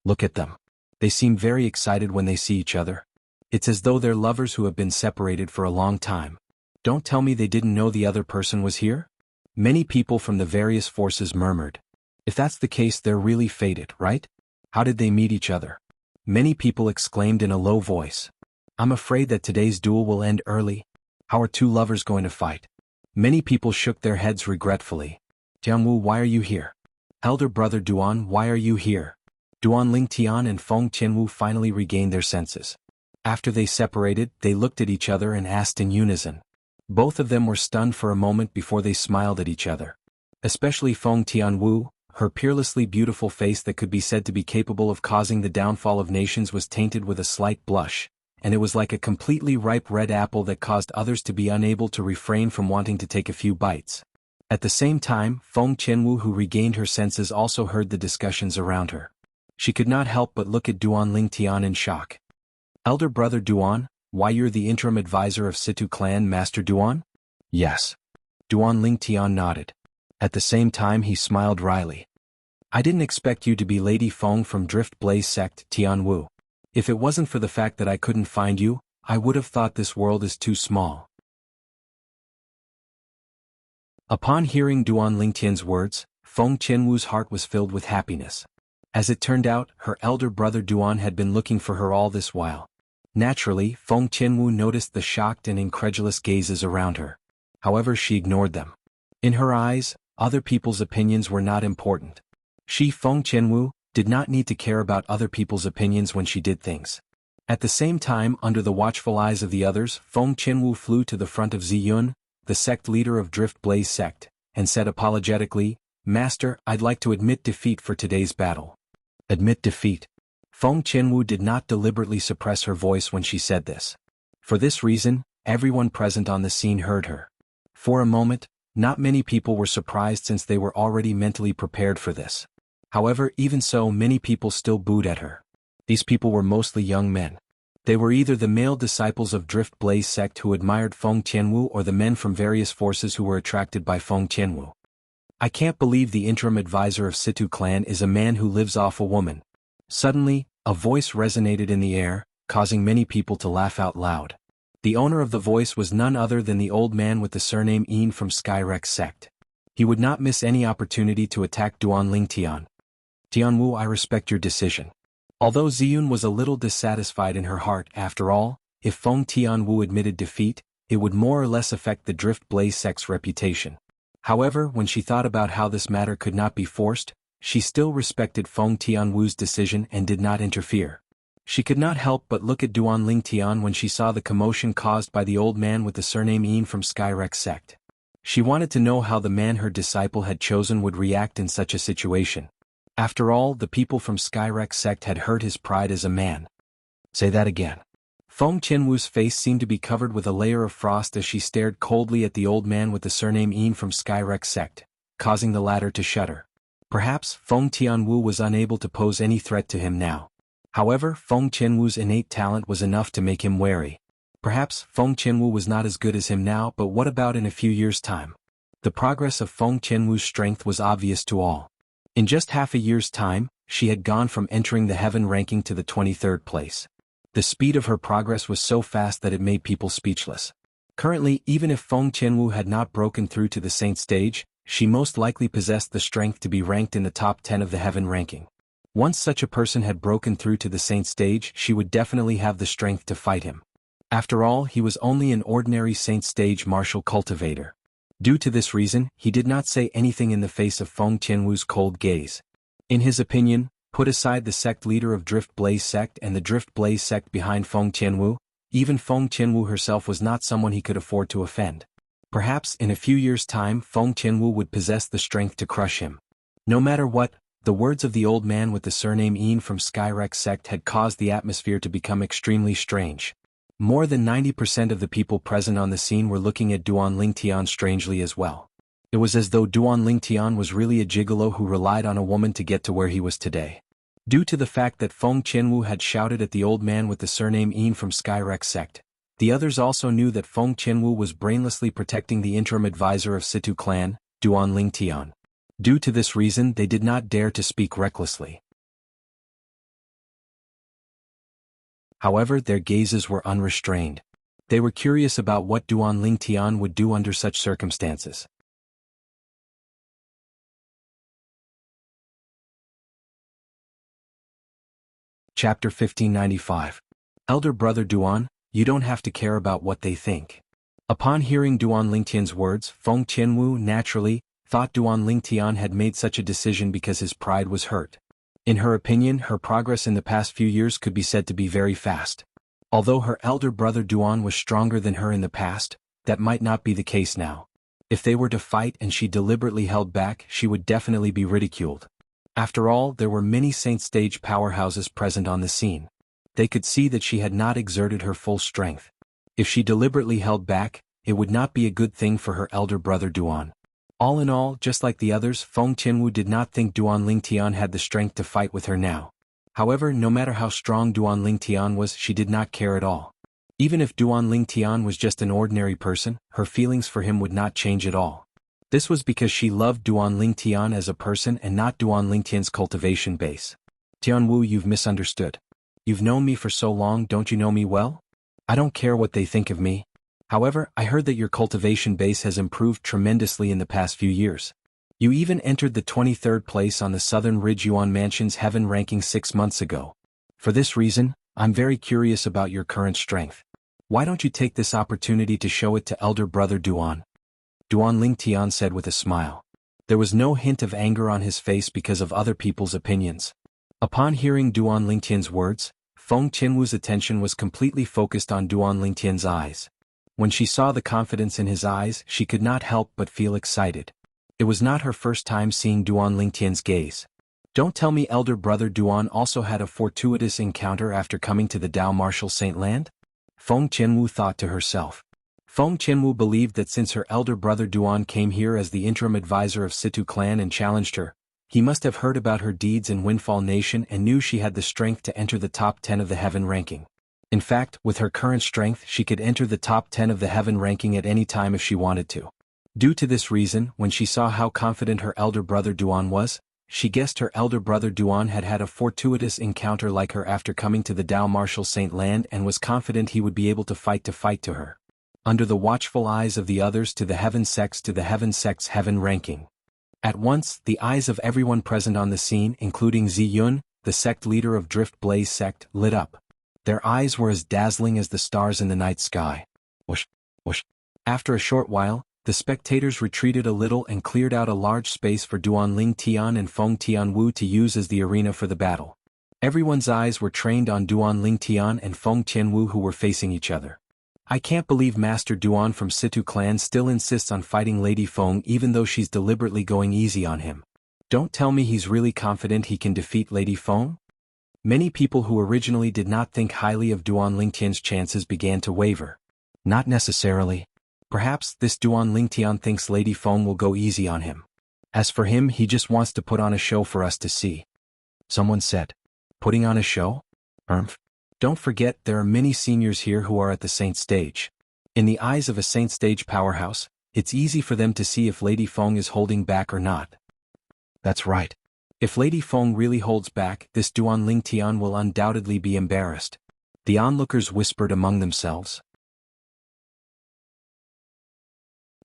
Look at them. They seem very excited when they see each other. It's as though they're lovers who have been separated for a long time. Don't tell me they didn't know the other person was here? Many people from the various forces murmured. If that's the case, they're really fated, right? How did they meet each other? Many people exclaimed in a low voice. I'm afraid that today's duel will end early. How are two lovers going to fight? Many people shook their heads regretfully. Jianghu, why are you here? Elder brother Duan, why are you here? Duan Lingtian and Feng Tianwu finally regained their senses. After they separated, they looked at each other and asked in unison. Both of them were stunned for a moment before they smiled at each other. Especially Feng Tianwu, her peerlessly beautiful face that could be said to be capable of causing the downfall of nations was tainted with a slight blush, and it was like a completely ripe red apple that caused others to be unable to refrain from wanting to take a few bites. At the same time, Feng Tianwu, who regained her senses, also heard the discussions around her. She could not help but look at Duan Lingtian in shock. Elder brother Duan, why you're the interim advisor of Situ clan, Master Duan? Yes. Duan Lingtian nodded. At the same time he smiled wryly. I didn't expect you to be Lady Feng from Drift Blaze sect, Tianwu. If it wasn't for the fact that I couldn't find you, I would have thought this world is too small. Upon hearing Duan Lingtian's words, Feng Tianwu's heart was filled with happiness. As it turned out, her elder brother Duan had been looking for her all this while. Naturally, Feng Tianwu noticed the shocked and incredulous gazes around her. However, she ignored them. In her eyes, other people's opinions were not important. She, Feng Tianwu, did not need to care about other people's opinions when she did things. At the same time, under the watchful eyes of the others, Feng Tianwu flew to the front of Ziyun, the sect leader of Drift Blaze sect, and said apologetically, Master, I'd like to admit defeat for today's battle. Admit defeat. Feng Tianwu did not deliberately suppress her voice when she said this. For this reason, everyone present on the scene heard her. For a moment, not many people were surprised since they were already mentally prepared for this. However, even so, many people still booed at her. These people were mostly young men. They were either the male disciples of Drift Blaze sect who admired Feng Tianwu or the men from various forces who were attracted by Feng Tianwu. I can't believe the interim advisor of Situ clan is a man who lives off a woman. Suddenly, a voice resonated in the air, causing many people to laugh out loud. The owner of the voice was none other than the old man with the surname Yin from Skyrex sect. He would not miss any opportunity to attack Duan Lingtian. Tianwu, I respect your decision. Although Ziyun was a little dissatisfied in her heart, after all, if Feng Tianwu admitted defeat, it would more or less affect the Drift Blaze sect's reputation. However, when she thought about how this matter could not be forced, she still respected Feng Tianwu's decision and did not interfere. She could not help but look at Duan Lingtian when she saw the commotion caused by the old man with the surname Yin from Skyrex sect. She wanted to know how the man her disciple had chosen would react in such a situation. After all, the people from Skyrex sect had hurt his pride as a man. Say that again. Feng Qianwu's face seemed to be covered with a layer of frost as she stared coldly at the old man with the surname Yin from Skyrex sect, causing the latter to shudder. Perhaps Feng Tianwu was unable to pose any threat to him now. However, Feng Qianwu's innate talent was enough to make him wary. Perhaps Feng Qianwu was not as good as him now, but what about in a few years' time? The progress of Feng Qianwu's strength was obvious to all. In just half a year's time, she had gone from entering the heaven ranking to the 23rd place. The speed of her progress was so fast that it made people speechless. Currently, even if Feng Qianwu had not broken through to the saint stage, she most likely possessed the strength to be ranked in the top 10 of the heaven ranking. Once such a person had broken through to the saint stage, she would definitely have the strength to fight him. After all, he was only an ordinary saint stage martial cultivator. Due to this reason, he did not say anything in the face of Feng Qianwu's cold gaze. In his opinion, put aside the sect leader of Drift Blaze sect and the Drift Blaze sect behind Feng Qianwu, even Feng Qianwu herself was not someone he could afford to offend. Perhaps in a few years' time Feng Qianwu would possess the strength to crush him. No matter what, the words of the old man with the surname Yin from Skyrex sect had caused the atmosphere to become extremely strange. More than 90% of the people present on the scene were looking at Duan Lingtian strangely as well. It was as though Duan Lingtian was really a gigolo who relied on a woman to get to where he was today. Due to the fact that Feng Qianwu had shouted at the old man with the surname Yin from Skyrex sect, the others also knew that Feng Qianwu was brainlessly protecting the interim advisor of Situ clan, Duan Lingtian. Due to this reason they did not dare to speak recklessly. However, their gazes were unrestrained. They were curious about what Duan Lingtian would do under such circumstances. Chapter 1595. Elder Brother Duan, you don't have to care about what they think. Upon hearing Duan Lingtian's words, Feng Qianwu naturally thought Duan Lingtian had made such a decision because his pride was hurt. In her opinion, her progress in the past few years could be said to be very fast. Although her elder brother Duan was stronger than her in the past, that might not be the case now. If they were to fight and she deliberately held back, she would definitely be ridiculed. After all, there were many saint stage powerhouses present on the scene. They could see that she had not exerted her full strength. If she deliberately held back, it would not be a good thing for her elder brother Duan. All in all, just like the others, Feng Qianwu did not think Duan Lingtian had the strength to fight with her now. However, no matter how strong Duan Lingtian was, she did not care at all. Even if Duan Lingtian was just an ordinary person, her feelings for him would not change at all. This was because she loved Duan Lingtian as a person and not Duan Lingtian's cultivation base. Tianwu, you've misunderstood. You've known me for so long, don't you know me well? I don't care what they think of me. However, I heard that your cultivation base has improved tremendously in the past few years. You even entered the 23rd place on the Southern Ridge Yuan Mansion's Heaven ranking 6 months ago. For this reason, I'm very curious about your current strength. Why don't you take this opportunity to show it to elder brother Duan? Duan Lingtian said with a smile. There was no hint of anger on his face because of other people's opinions. Upon hearing Duan Lingtian's words, Feng Qianwu's attention was completely focused on Duan Lingtian's eyes. When she saw the confidence in his eyes, she could not help but feel excited. It was not her first time seeing Duan Lingtian's gaze. Don't tell me elder brother Duan also had a fortuitous encounter after coming to the Dao Martial Saint Land? Feng Qianwu thought to herself. Feng Qianwu believed that since her elder brother Duan came here as the interim advisor of Situ clan and challenged her, he must have heard about her deeds in Windfall Nation and knew she had the strength to enter the top 10 of the heaven ranking. In fact, with her current strength she could enter the top 10 of the heaven ranking at any time if she wanted to. Due to this reason, when she saw how confident her elder brother Duan was, she guessed her elder brother Duan had had a fortuitous encounter like her after coming to the Dao Martial Saint Land and was confident he would be able to fight to her. Under the watchful eyes of the others to the heaven sect's heaven ranking. At once, the eyes of everyone present on the scene, including Ziyun, the sect leader of Drift Blaze sect, lit up. Their eyes were as dazzling as the stars in the night sky. Whoosh, whoosh. After a short while, the spectators retreated a little and cleared out a large space for Duan Lingtian and Feng Tianwu to use as the arena for the battle. Everyone's eyes were trained on Duan Lingtian and Feng Tianwu who were facing each other. I can't believe Master Duan from Situ clan still insists on fighting Lady Feng even though she's deliberately going easy on him. Don't tell me he's really confident he can defeat Lady Feng? Many people who originally did not think highly of Duan Lingtian's chances began to waver. Not necessarily. Perhaps this Duan Lingtian thinks Lady Feng will go easy on him. As for him, he just wants to put on a show for us to see. Someone said. Putting on a show? Don't forget there are many seniors here who are at the saint stage. In the eyes of a saint stage powerhouse, it's easy for them to see if Lady Feng is holding back or not. That's right. If Lady Feng really holds back, this Duan Lingtian will undoubtedly be embarrassed. The onlookers whispered among themselves.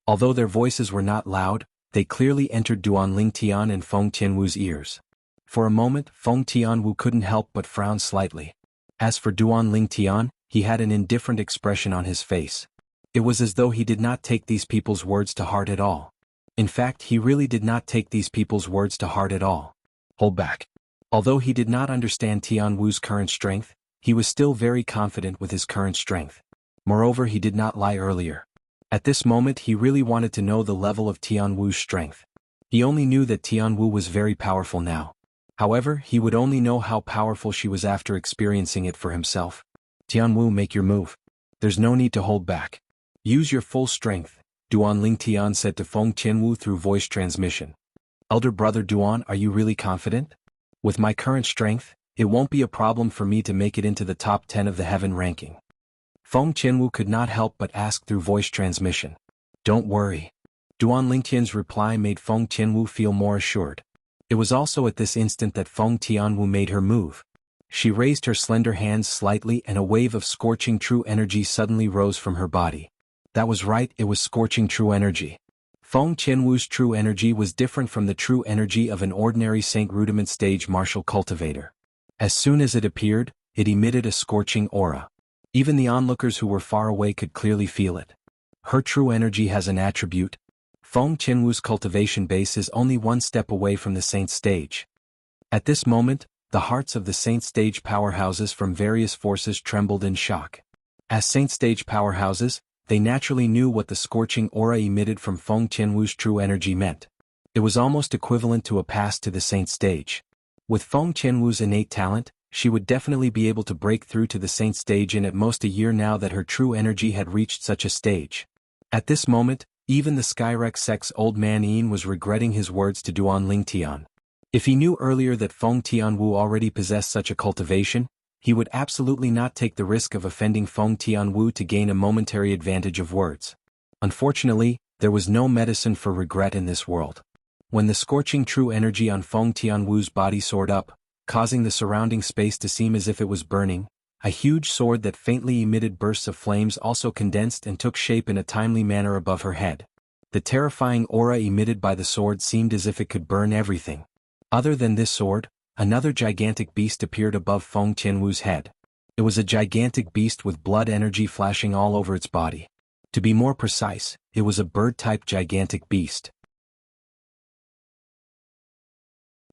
Although their voices were not loud, they clearly entered Duan Lingtian and Feng Tianwu's ears. For a moment, Feng Tianwu couldn't help but frown slightly. As for Duan Lingtian, he had an indifferent expression on his face. It was as though he did not take these people's words to heart at all. In fact, he really did not take these people's words to heart at all. Hold back. Although he did not understand Tianwu's current strength, he was still very confident with his current strength. Moreover, he did not lie earlier. At this moment he really wanted to know the level of Tianwu's strength. He only knew that Tianwu was very powerful now. However, he would only know how powerful she was after experiencing it for himself. Tianwu, make your move. There's no need to hold back. Use your full strength, Duan Lingtian said to Feng Tianwu through voice transmission. Elder brother Duan, are you really confident? With my current strength, it won't be a problem for me to make it into the top 10 of the heaven ranking. Feng Tianwu could not help but ask through voice transmission. Don't worry. Duan Lingtian's reply made Feng Tianwu feel more assured. It was also at this instant that Feng Tianwu made her move. She raised her slender hands slightly and a wave of scorching true energy suddenly rose from her body. That was right, it was scorching true energy. Feng Tianwu's true energy was different from the true energy of an ordinary Saint Rudiment stage martial cultivator. As soon as it appeared, it emitted a scorching aura. Even the onlookers who were far away could clearly feel it. Her true energy has an attribute. Feng Tianwu's cultivation base is only one step away from the saint stage. At this moment, the hearts of the saint stage powerhouses from various forces trembled in shock. As saint stage powerhouses, they naturally knew what the scorching aura emitted from Feng Tianwu's true energy meant. It was almost equivalent to a pass to the saint stage. With Feng Tianwu's innate talent, she would definitely be able to break through to the saint stage in at most a year now that her true energy had reached such a stage. At this moment, even the Skyrex Sect's old man Yin was regretting his words to Duan Lingtian. If he knew earlier that Feng Tianwu already possessed such a cultivation, he would absolutely not take the risk of offending Feng Tianwu to gain a momentary advantage of words. Unfortunately, there was no medicine for regret in this world. When the scorching true energy on Feng Tianwu's body soared up, causing the surrounding space to seem as if it was burning, a huge sword that faintly emitted bursts of flames also condensed and took shape in a timely manner above her head. The terrifying aura emitted by the sword seemed as if it could burn everything. Other than this sword, another gigantic beast appeared above Feng Tianwu's head. It was a gigantic beast with blood energy flashing all over its body. To be more precise, it was a bird-type gigantic beast.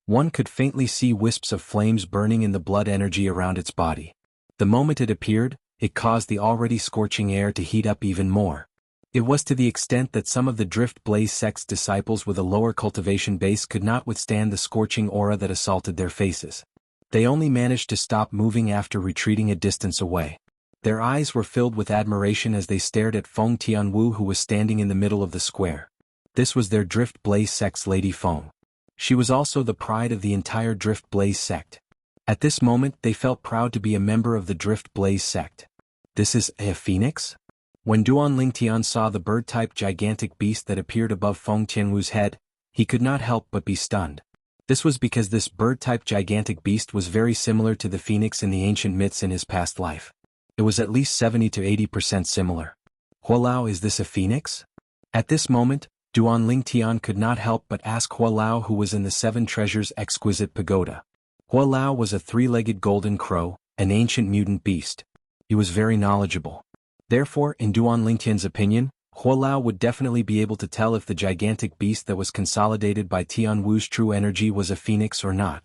One could faintly see wisps of flames burning in the blood energy around its body. The moment it appeared, it caused the already scorching air to heat up even more. It was to the extent that some of the Drift Blaze sect's disciples with a lower cultivation base could not withstand the scorching aura that assaulted their faces. They only managed to stop moving after retreating a distance away. Their eyes were filled with admiration as they stared at Feng Tianwu, who was standing in the middle of the square. This was their Drift Blaze sect's Lady Feng. She was also the pride of the entire Drift Blaze sect. At this moment they felt proud to be a member of the Drift Blaze sect. This is a phoenix? When Duan Lingtian saw the bird-type gigantic beast that appeared above Feng Tianwu's head, he could not help but be stunned. This was because this bird-type gigantic beast was very similar to the phoenix in the ancient myths in his past life. It was at least 70 to 80% similar. Hualao, is this a phoenix? At this moment, Duan Lingtian could not help but ask Hualao, who was in the Seven Treasures Exquisite Pagoda. Hualao was a three-legged golden crow, an ancient mutant beast. He was very knowledgeable. Therefore, in Duan Lingtian's opinion, Hualao would definitely be able to tell if the gigantic beast that was consolidated by Tianwu's true energy was a phoenix or not.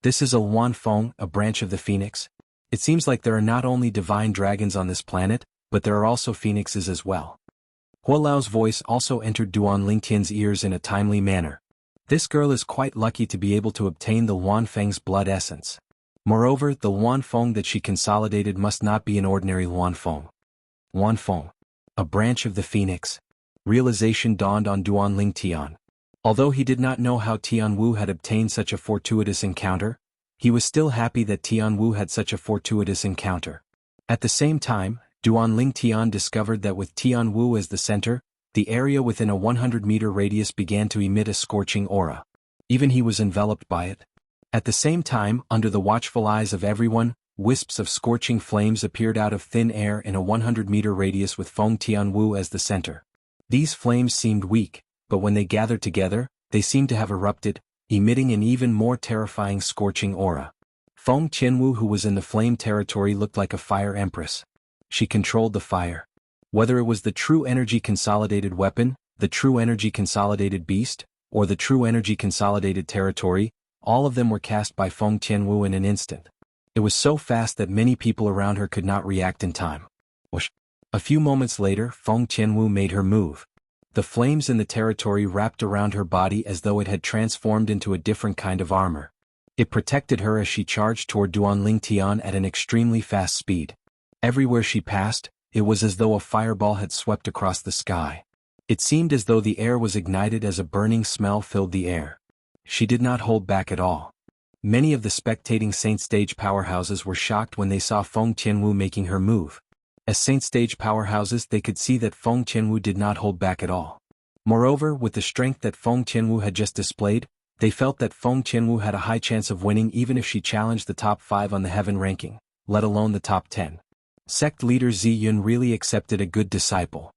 This is a Luan Feng, a branch of the phoenix. It seems like there are not only divine dragons on this planet, but there are also phoenixes as well. Hualao's voice also entered Duan Lingtian's ears in a timely manner. This girl is quite lucky to be able to obtain the Luan Feng's blood essence. Moreover, the Luan Feng that she consolidated must not be an ordinary Luan Feng. Luan Feng, a branch of the phoenix. Realization dawned on Duanling Tian. Although he did not know how Tianwu had obtained such a fortuitous encounter, he was still happy that Tianwu had such a fortuitous encounter. At the same time, Duanling Tian discovered that with Tianwu as the center, the area within a 100-meter radius began to emit a scorching aura. Even he was enveloped by it. At the same time, under the watchful eyes of everyone, wisps of scorching flames appeared out of thin air in a 100-meter radius with Feng Tianwu as the center. These flames seemed weak, but when they gathered together, they seemed to have erupted, emitting an even more terrifying scorching aura. Feng Tianwu, who was in the flame territory, looked like a fire empress. She controlled the fire. Whether it was the true energy consolidated weapon, the true energy consolidated beast, or the true energy consolidated territory, all of them were cast by Feng Tianwu in an instant. It was so fast that many people around her could not react in time. Whoosh. A few moments later, Feng Tianwu made her move. The flames in the territory wrapped around her body as though it had transformed into a different kind of armor. It protected her as she charged toward Duanling Tian at an extremely fast speed. Everywhere she passed, it was as though a fireball had swept across the sky. It seemed as though the air was ignited as a burning smell filled the air. She did not hold back at all. Many of the spectating Saint Stage powerhouses were shocked when they saw Feng Tianwu making her move. As Saint Stage powerhouses, they could see that Feng Tianwu did not hold back at all. Moreover, with the strength that Feng Tianwu had just displayed, they felt that Feng Tianwu had a high chance of winning even if she challenged the top 5 on the heaven ranking, let alone the top 10. Sect leader Zi Yun really accepted a good disciple.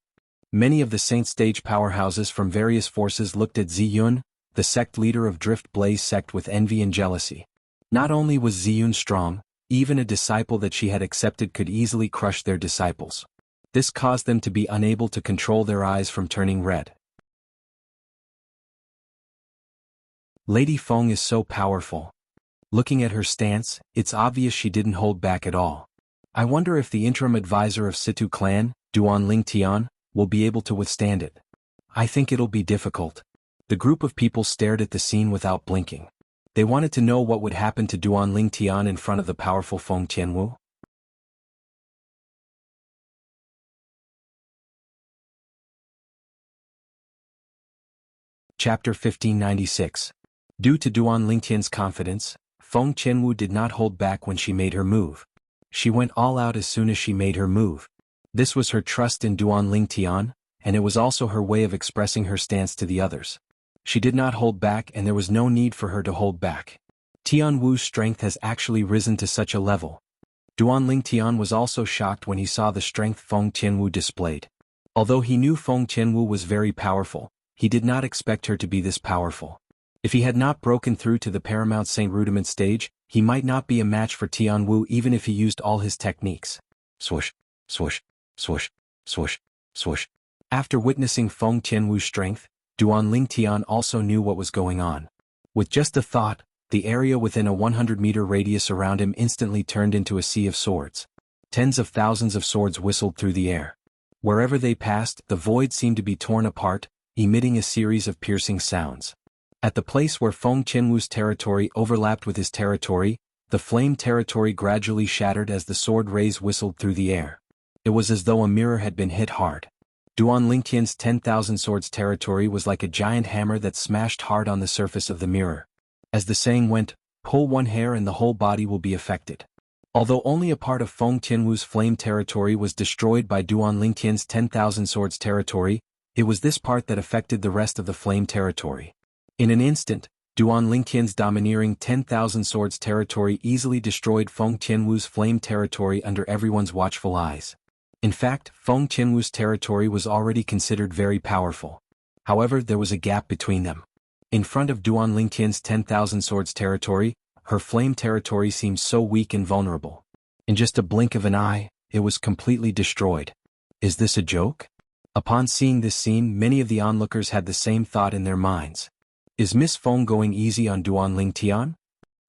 Many of the Saint Stage powerhouses from various forces looked at Zi Yun, the sect leader of Drift Blaze sect, with envy and jealousy. Not only was Zi Yun strong, even a disciple that she had accepted could easily crush their disciples. This caused them to be unable to control their eyes from turning red. Lady Feng is so powerful. Looking at her stance, it's obvious she didn't hold back at all. I wonder if the interim advisor of Situ clan, Duanling Tian, will be able to withstand it. I think it'll be difficult. The group of people stared at the scene without blinking. They wanted to know what would happen to Duanling Tian in front of the powerful Feng Tianwu. Chapter 1596. Due to Duanling Tian's confidence, Feng Tianwu did not hold back when she made her move. She went all out as soon as she made her move. This was her trust in Duanling Tian, and it was also her way of expressing her stance to the others. She did not hold back, and there was no need for her to hold back. Tianwu's strength has actually risen to such a level. Duanling Tian was also shocked when he saw the strength Feng Tianwu displayed. Although he knew Feng Tianwu was very powerful, he did not expect her to be this powerful. If he had not broken through to the Paramount Saint Rudiment stage, he might not be a match for Tianwu even if he used all his techniques. Swoosh, swoosh, swoosh, swoosh, swoosh. After witnessing Feng Tianwu's strength, Duanling Tian also knew what was going on. With just a thought, the area within a 100-meter radius around him instantly turned into a sea of swords. Tens of thousands of swords whistled through the air. Wherever they passed, the void seemed to be torn apart, emitting a series of piercing sounds. At the place where Feng Tianwu's territory overlapped with his territory, the flame territory gradually shattered as the sword rays whistled through the air. It was as though a mirror had been hit hard. Duanling Tian's 10,000 swords territory was like a giant hammer that smashed hard on the surface of the mirror. As the saying went, pull one hair and the whole body will be affected. Although only a part of Feng Tianwu's flame territory was destroyed by Duanling Tian's 10,000 swords territory, it was this part that affected the rest of the flame territory. In an instant, Duanling Tian's domineering 10,000 swords territory easily destroyed Feng Tianwu's flame territory under everyone's watchful eyes. In fact, Feng Tianwu's territory was already considered very powerful. However, there was a gap between them. In front of Duanling Tian's 10,000 swords territory, her flame territory seemed so weak and vulnerable. In just a blink of an eye, it was completely destroyed. Is this a joke? Upon seeing this scene, many of the onlookers had the same thought in their minds. Is Miss Feng going easy on Duanling Tian?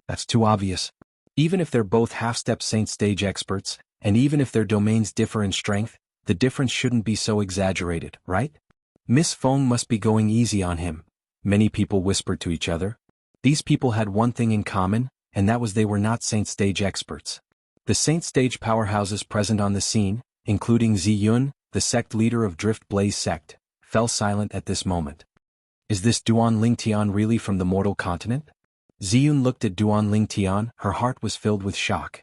That's too obvious. Even if they're both half-step Saint Stage experts, and even if their domains differ in strength, the difference shouldn't be so exaggerated, right? Miss Feng must be going easy on him, many people whispered to each other. These people had one thing in common, and that was they were not Saint Stage experts. The Saint Stage powerhouses present on the scene, including Ziyun, the sect leader of Drift Blaze sect, fell silent at this moment. Is this Duan Lingtian really from the mortal continent? Ziyun looked at Duan Lingtian, her heart was filled with shock.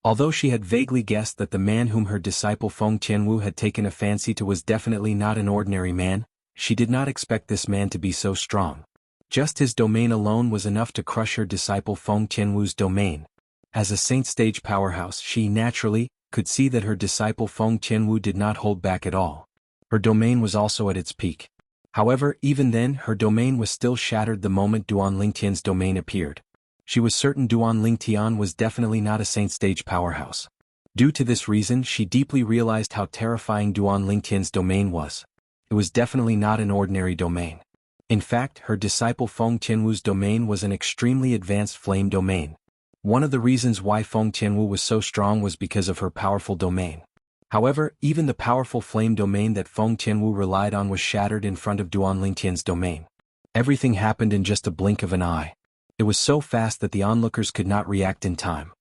Although she had vaguely guessed that the man whom her disciple Feng Tianwu had taken a fancy to was definitely not an ordinary man, she did not expect this man to be so strong. Just his domain alone was enough to crush her disciple Feng Tianwu's domain. As a Saint Stage powerhouse, she naturally could see that her disciple Feng Tianwu did not hold back at all. Her domain was also at its peak. However, even then, her domain was still shattered the moment Duan Lingtian's domain appeared. She was certain Duan Lingtian was definitely not a Saint Stage powerhouse. Due to this reason, she deeply realized how terrifying Duan Lingtian's domain was. It was definitely not an ordinary domain. In fact, her disciple Feng Tianwu's domain was an extremely advanced flame domain. One of the reasons why Feng Tianwu was so strong was because of her powerful domain. However, even the powerful flame domain that Feng Tianwu relied on was shattered in front of Duan Lingtian's domain. Everything happened in just a blink of an eye. It was so fast that the onlookers could not react in time.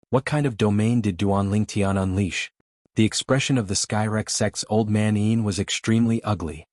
What kind of domain did Duan Lingtian unleash? The expression of the Skyrex sect's old man Ian was extremely ugly.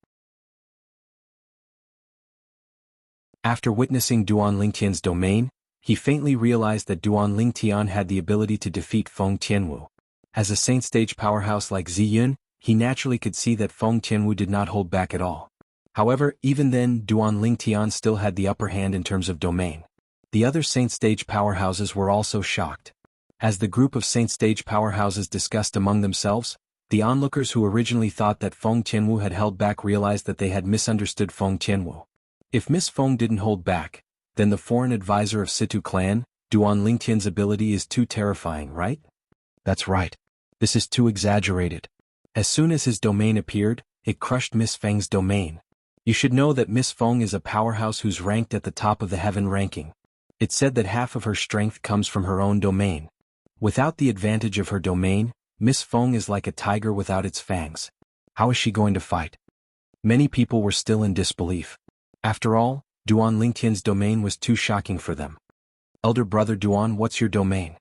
After witnessing Duan Lingtian's domain, he faintly realized that Duan Lingtian had the ability to defeat Feng Tianwu. As a Saint Stage powerhouse like Ziyun, he naturally could see that Feng Tianwu did not hold back at all. However, even then, Duan Lingtian still had the upper hand in terms of domain. The other Saint Stage powerhouses were also shocked. As the group of Saint Stage powerhouses discussed among themselves, the onlookers who originally thought that Feng Tianwu had held back realized that they had misunderstood Feng Tianwu. If Miss Feng didn't hold back, then the foreign advisor of Situ clan, Duan Lingtian's ability is too terrifying, right? That's right. This is too exaggerated. As soon as his domain appeared, it crushed Miss Feng's domain. You should know that Miss Feng is a powerhouse who's ranked at the top of the heaven ranking. It's said that half of her strength comes from her own domain. Without the advantage of her domain, Miss Feng is like a tiger without its fangs. How is she going to fight? Many people were still in disbelief. After all, Duan Lingtian's domain was too shocking for them. Elder brother Duan, what's your domain?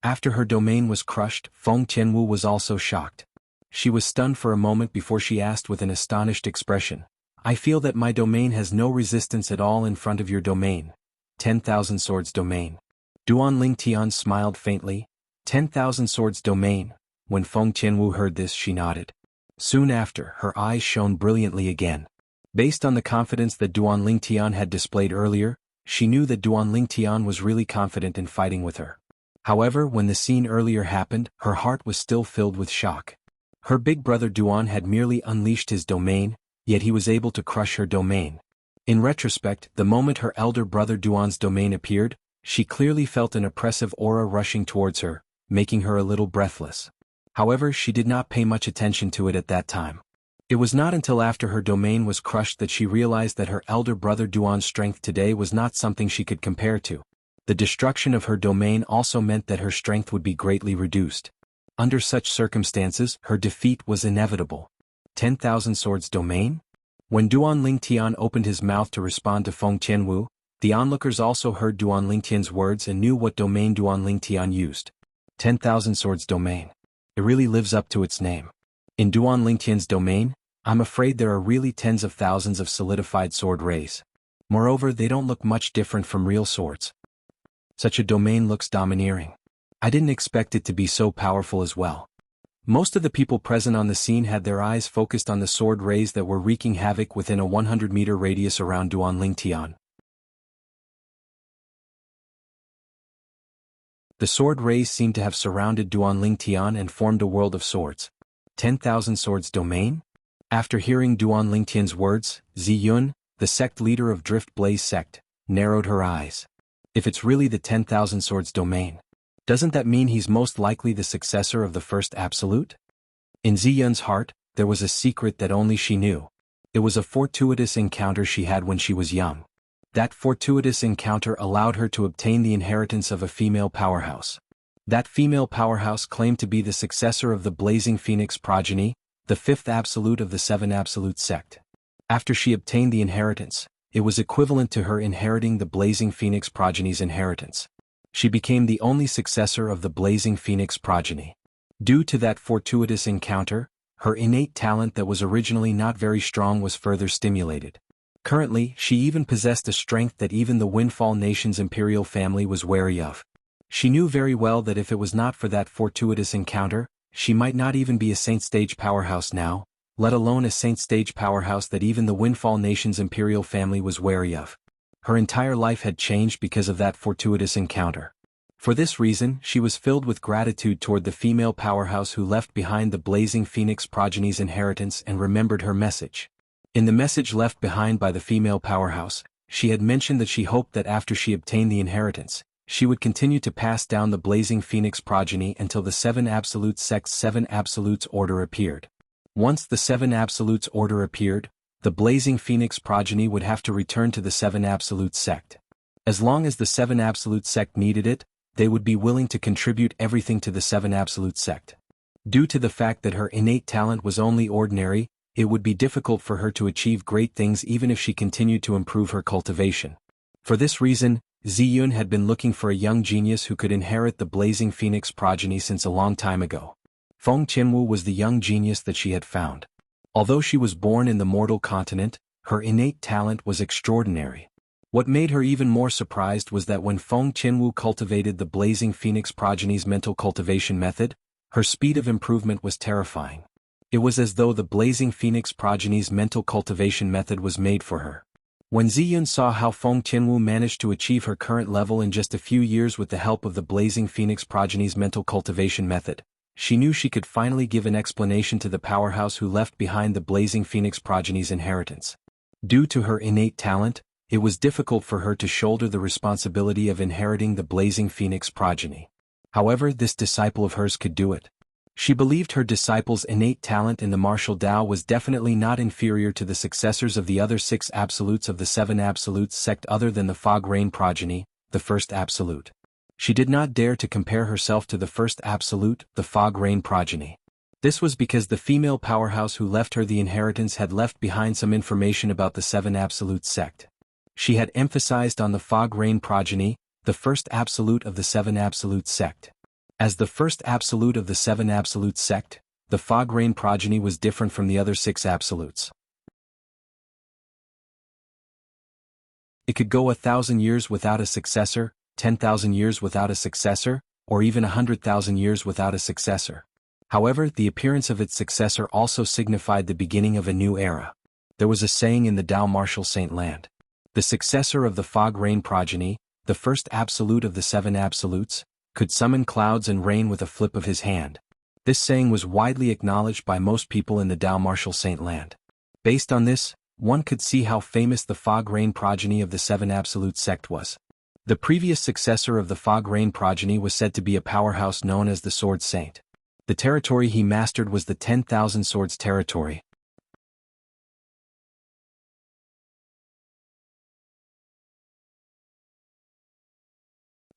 After her domain was crushed, Feng Tianwu was also shocked. She was stunned for a moment before she asked with an astonished expression, I feel that my domain has no resistance at all in front of your domain. 10,000 swords domain. Duan Lingtian smiled faintly. 10,000 swords domain. When Feng Tianwu heard this, she nodded. Soon after, her eyes shone brilliantly again. Based on the confidence that Duan Lingtian had displayed earlier, she knew that Duan Lingtian was really confident in fighting with her. However, when the scene earlier happened, her heart was still filled with shock. Her big brother Duan had merely unleashed his domain, yet he was able to crush her domain. In retrospect, the moment her elder brother Duan's domain appeared, she clearly felt an oppressive aura rushing towards her, making her a little breathless. However, she did not pay much attention to it at that time. It was not until after her domain was crushed that she realized that her elder brother Duan's strength today was not something she could compare to. The destruction of her domain also meant that her strength would be greatly reduced. Under such circumstances, her defeat was inevitable. 10,000 swords domain? When Duan Lingtian opened his mouth to respond to Feng Tianwu, the onlookers also heard Duan Lingtian's words and knew what domain Duan Lingtian used. 10,000 swords domain. It really lives up to its name. In Duan Lingtian's domain, I'm afraid there are really tens of thousands of solidified sword rays. Moreover, they don't look much different from real swords. Such a domain looks domineering. I didn't expect it to be so powerful as well. Most of the people present on the scene had their eyes focused on the sword rays that were wreaking havoc within a 100-meter radius around Duan Lingtian. The sword rays seemed to have surrounded Duan Lingtian and formed a world of swords. 10,000 swords domain? After hearing Duan Lingtian's words, Ziyun, the sect leader of Drift Blaze sect, narrowed her eyes. If it's really the 10,000 swords domain, doesn't that mean he's most likely the successor of the first absolute? In Ziyun's heart, there was a secret that only she knew. It was a fortuitous encounter she had when she was young. That fortuitous encounter allowed her to obtain the inheritance of a female powerhouse. That female powerhouse claimed to be the successor of the Blazing Phoenix progeny, the fifth absolute of the Seven Absolute sect. After she obtained the inheritance, it was equivalent to her inheriting the Blazing Phoenix progeny's inheritance. She became the only successor of the Blazing Phoenix progeny. Due to that fortuitous encounter, her innate talent that was originally not very strong was further stimulated. Currently, she even possessed a strength that even the Windfall Nation's imperial family was wary of. She knew very well that if it was not for that fortuitous encounter, she might not even be a Saint Stage powerhouse now, let alone a Saint Stage powerhouse that even the Windfall Nation's imperial family was wary of. Her entire life had changed because of that fortuitous encounter. For this reason, she was filled with gratitude toward the female powerhouse who left behind the Blazing Phoenix progeny's inheritance and remembered her message. In the message left behind by the female powerhouse, she had mentioned that she hoped that after she obtained the inheritance, she would continue to pass down the Blazing Phoenix progeny until the Seven Absolute Sect's Seven Absolutes order appeared. Once the Seven Absolutes order appeared, the Blazing Phoenix progeny would have to return to the Seven Absolute sect. As long as the Seven Absolute sect needed it, they would be willing to contribute everything to the Seven Absolute sect. Due to the fact that her innate talent was only ordinary, it would be difficult for her to achieve great things even if she continued to improve her cultivation. For this reason, Ziyun had been looking for a young genius who could inherit the Blazing Phoenix progeny since a long time ago. Feng Qianwu was the young genius that she had found. Although she was born in the mortal continent, her innate talent was extraordinary. What made her even more surprised was that when Feng Qianwu cultivated the Blazing Phoenix progeny's mental cultivation method, her speed of improvement was terrifying. It was as though the Blazing Phoenix progeny's mental cultivation method was made for her. When Ziyun saw how Feng Qianwu managed to achieve her current level in just a few years with the help of the Blazing Phoenix progeny's mental cultivation method, she knew she could finally give an explanation to the powerhouse who left behind the Blazing Phoenix progeny's inheritance. Due to her innate talent, it was difficult for her to shoulder the responsibility of inheriting the Blazing Phoenix progeny. However, this disciple of hers could do it. She believed her disciple's innate talent in the martial Tao was definitely not inferior to the successors of the other 6 absolutes of the 7 absolutes sect other than the Fog Rain progeny, the first absolute. She did not dare to compare herself to the first absolute, the Fog Rain progeny. This was because the female powerhouse who left her the inheritance had left behind some information about the 7 absolute sect. She had emphasized on the Fog Rain progeny, the first absolute of the 7 absolute sect. As the first absolute of the 7 absolute sect, the Fog Rain progeny was different from the other 6 absolutes. It could go 1,000 years without a successor, 10,000 years without a successor, or even 100,000 years without a successor. However, the appearance of its successor also signified the beginning of a new era. There was a saying in the Tao Martial Saint Land. The successor of the Fog Rain progeny, the first absolute of the 7 absolutes, could summon clouds and rain with a flip of his hand. This saying was widely acknowledged by most people in the Tao Martial Saint Land. Based on this, one could see how famous the Fog Rain progeny of the 7 absolute sect was. The previous successor of the Fog Rain progeny was said to be a powerhouse known as the Sword Saint. The territory he mastered was the 10,000 Swords territory.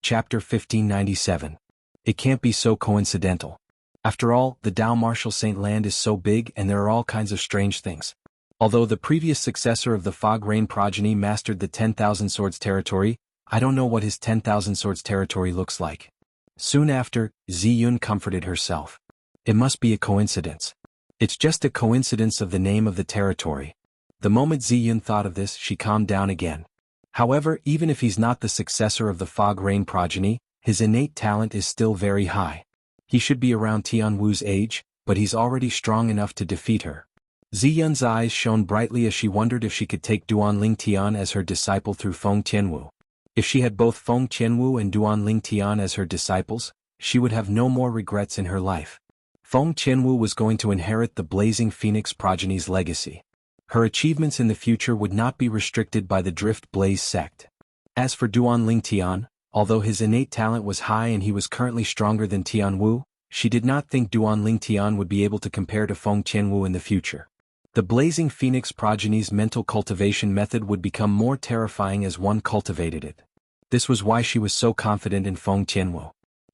Chapter 1597. It can't be so coincidental. After all, the Tao Martial Saint Land is so big and there are all kinds of strange things. Although the previous successor of the Fog Rain progeny mastered the 10,000 Swords territory, I don't know what his 10,000 Swords territory looks like. Soon after, Ziyun comforted herself. It must be a coincidence. It's just a coincidence of the name of the territory. The moment Ziyun thought of this, she calmed down again. However, even if he's not the successor of the Fog Rain progeny, his innate talent is still very high. He should be around Tianwu's age, but he's already strong enough to defeat her. Ziyun's eyes shone brightly as she wondered if she could take Duanling Tian as her disciple through Feng Qianwu. If she had both Feng Qianwu and Duanling Tian as her disciples, she would have no more regrets in her life. Feng Qianwu was going to inherit the Blazing Phoenix progeny's legacy. Her achievements in the future would not be restricted by the Drift Blaze sect. As for Duanling Tian, although his innate talent was high and he was currently stronger than Tianwu, she did not think Duanling Tian would be able to compare to Feng Qianwu in the future. The Blazing Phoenix progeny's mental cultivation method would become more terrifying as one cultivated it. This was why she was so confident in Feng Qianwu.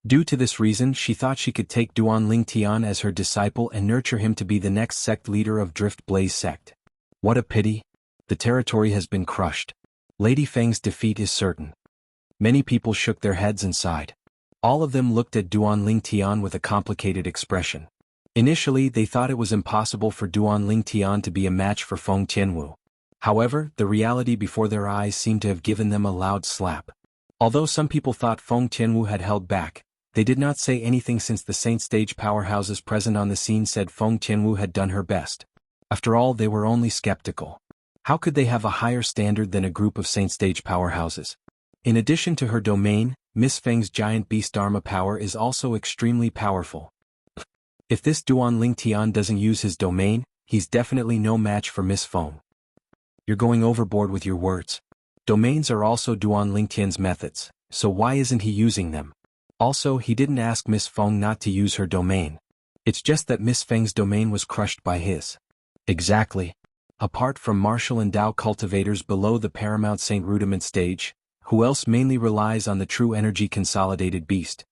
Due to this reason, she thought she could take Duanling Tian as her disciple and nurture him to be the next sect leader of Drift Blaze sect. What a pity. The territory has been crushed. Lady Feng's defeat is certain. Many people shook their heads and sighed. All of them looked at Duan Lingtian with a complicated expression. Initially, they thought it was impossible for Duan Lingtian to be a match for Feng Tianwu. However, the reality before their eyes seemed to have given them a loud slap. Although some people thought Feng Tianwu had held back, they did not say anything since the Saint Stage powerhouses present on the scene said Feng Tianwu had done her best. After all, they were only skeptical. How could they have a higher standard than a group of Saint Stage powerhouses? In addition to her domain, Miss Feng's giant beast Dharma power is also extremely powerful. If this Duan Lingtian doesn't use his domain, he's definitely no match for Miss Feng. You're going overboard with your words. Domains are also Duan Lingtian's methods, so why isn't he using them? Also, he didn't ask Miss Feng not to use her domain. It's just that Miss Feng's domain was crushed by his. Exactly. Apart from martial and Dao cultivators below the paramount Saint Rudiment stage, who else mainly relies on the true energy consolidated beast?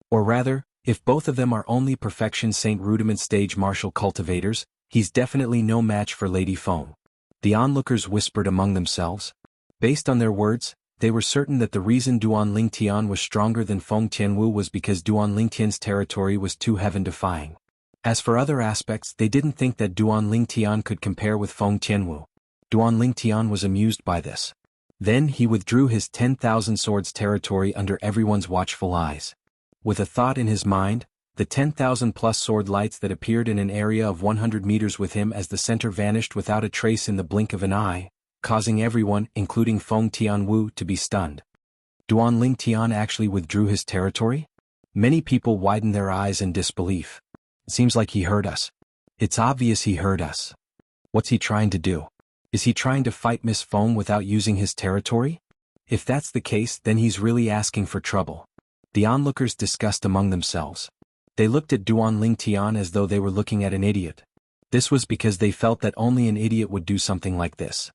Or rather, if both of them are only perfection Saint Rudiment stage martial cultivators, he's definitely no match for Lady Feng. The onlookers whispered among themselves. Based on their words, they were certain that the reason Duan Lingtian was stronger than Feng Tianwu was because Duan Lingtian's territory was too heaven-defying. As for other aspects, they didn't think that Duan Lingtian could compare with Feng Tianwu. Duan Lingtian was amused by this. Then he withdrew his 10,000 swords territory under everyone's watchful eyes. With a thought in his mind, the 10,000-plus sword lights that appeared in an area of 100 meters with him as the center vanished without a trace in the blink of an eye, causing everyone, including Feng Tianwu, to be stunned. Duan Lingtian actually withdrew his territory? Many people widened their eyes in disbelief. It seems like he heard us. It's obvious he heard us. What's he trying to do? Is he trying to fight Miss Feng without using his territory? If that's the case, then he's really asking for trouble. The onlookers discussed among themselves. They looked at Duan Lingtian as though they were looking at an idiot. This was because they felt that only an idiot would do something like this.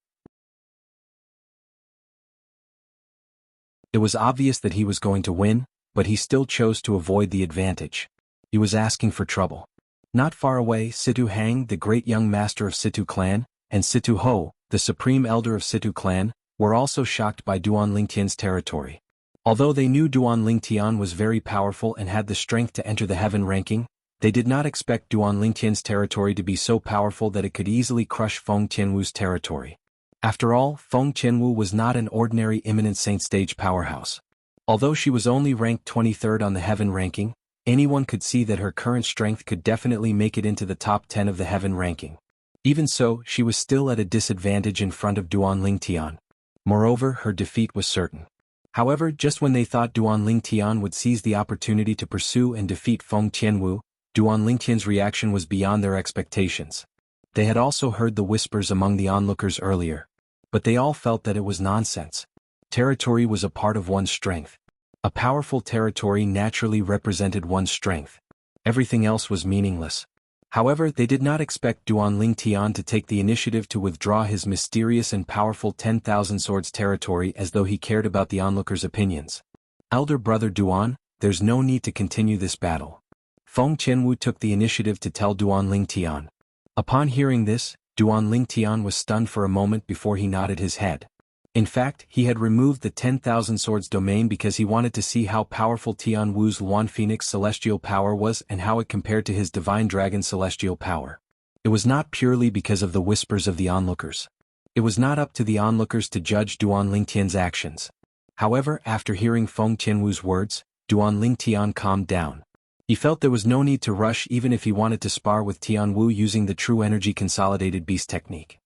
It was obvious that he was going to win, but he still chose to avoid the advantage. He was asking for trouble. Not far away, Situ Hang, the great young master of Situ clan, and Situ Ho, the supreme elder of Situ clan, were also shocked by Duan Lingtian's territory. Although they knew Duan Lingtian was very powerful and had the strength to enter the heaven ranking, they did not expect Duan Lingtian's territory to be so powerful that it could easily crush Feng Tianwu's territory. After all, Feng Tianwu was not an ordinary imminent saint stage powerhouse. Although she was only ranked 23rd on the heaven ranking, anyone could see that her current strength could definitely make it into the top 10 of the heaven ranking. Even so, she was still at a disadvantage in front of Duan Lingtian. Moreover, her defeat was certain. However, just when they thought Duan Lingtian would seize the opportunity to pursue and defeat Feng Tianwu, Duan Lingtian's reaction was beyond their expectations. They had also heard the whispers among the onlookers earlier. But they all felt that it was nonsense. Territory was a part of one's strength. A powerful territory naturally represented one's strength. Everything else was meaningless. However, they did not expect Duan Lingtian to take the initiative to withdraw his mysterious and powerful 10,000 swords territory as though he cared about the onlookers' opinions. Elder brother Duan, there's no need to continue this battle. Feng Tianwu took the initiative to tell Duan Lingtian. Upon hearing this, Duan Lingtian was stunned for a moment before he nodded his head. In fact, he had removed the 10,000 swords domain because he wanted to see how powerful Tian Wu's Luan Phoenix celestial power was and how it compared to his divine dragon celestial power. It was not purely because of the whispers of the onlookers. It was not up to the onlookers to judge Duan Lingtian's actions. However, after hearing Feng Tianwu's words, Duan Lingtian calmed down. He felt there was no need to rush even if he wanted to spar with Tian Wu using the true energy consolidated beast technique.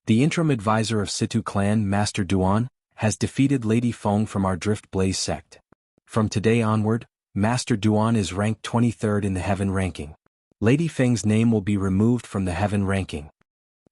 The interim advisor of Situ clan, Master Duan, has defeated Lady Feng from our Drift Blaze sect. From today onward, Master Duan is ranked 23rd in the heaven ranking. Lady Feng's name will be removed from the heaven ranking.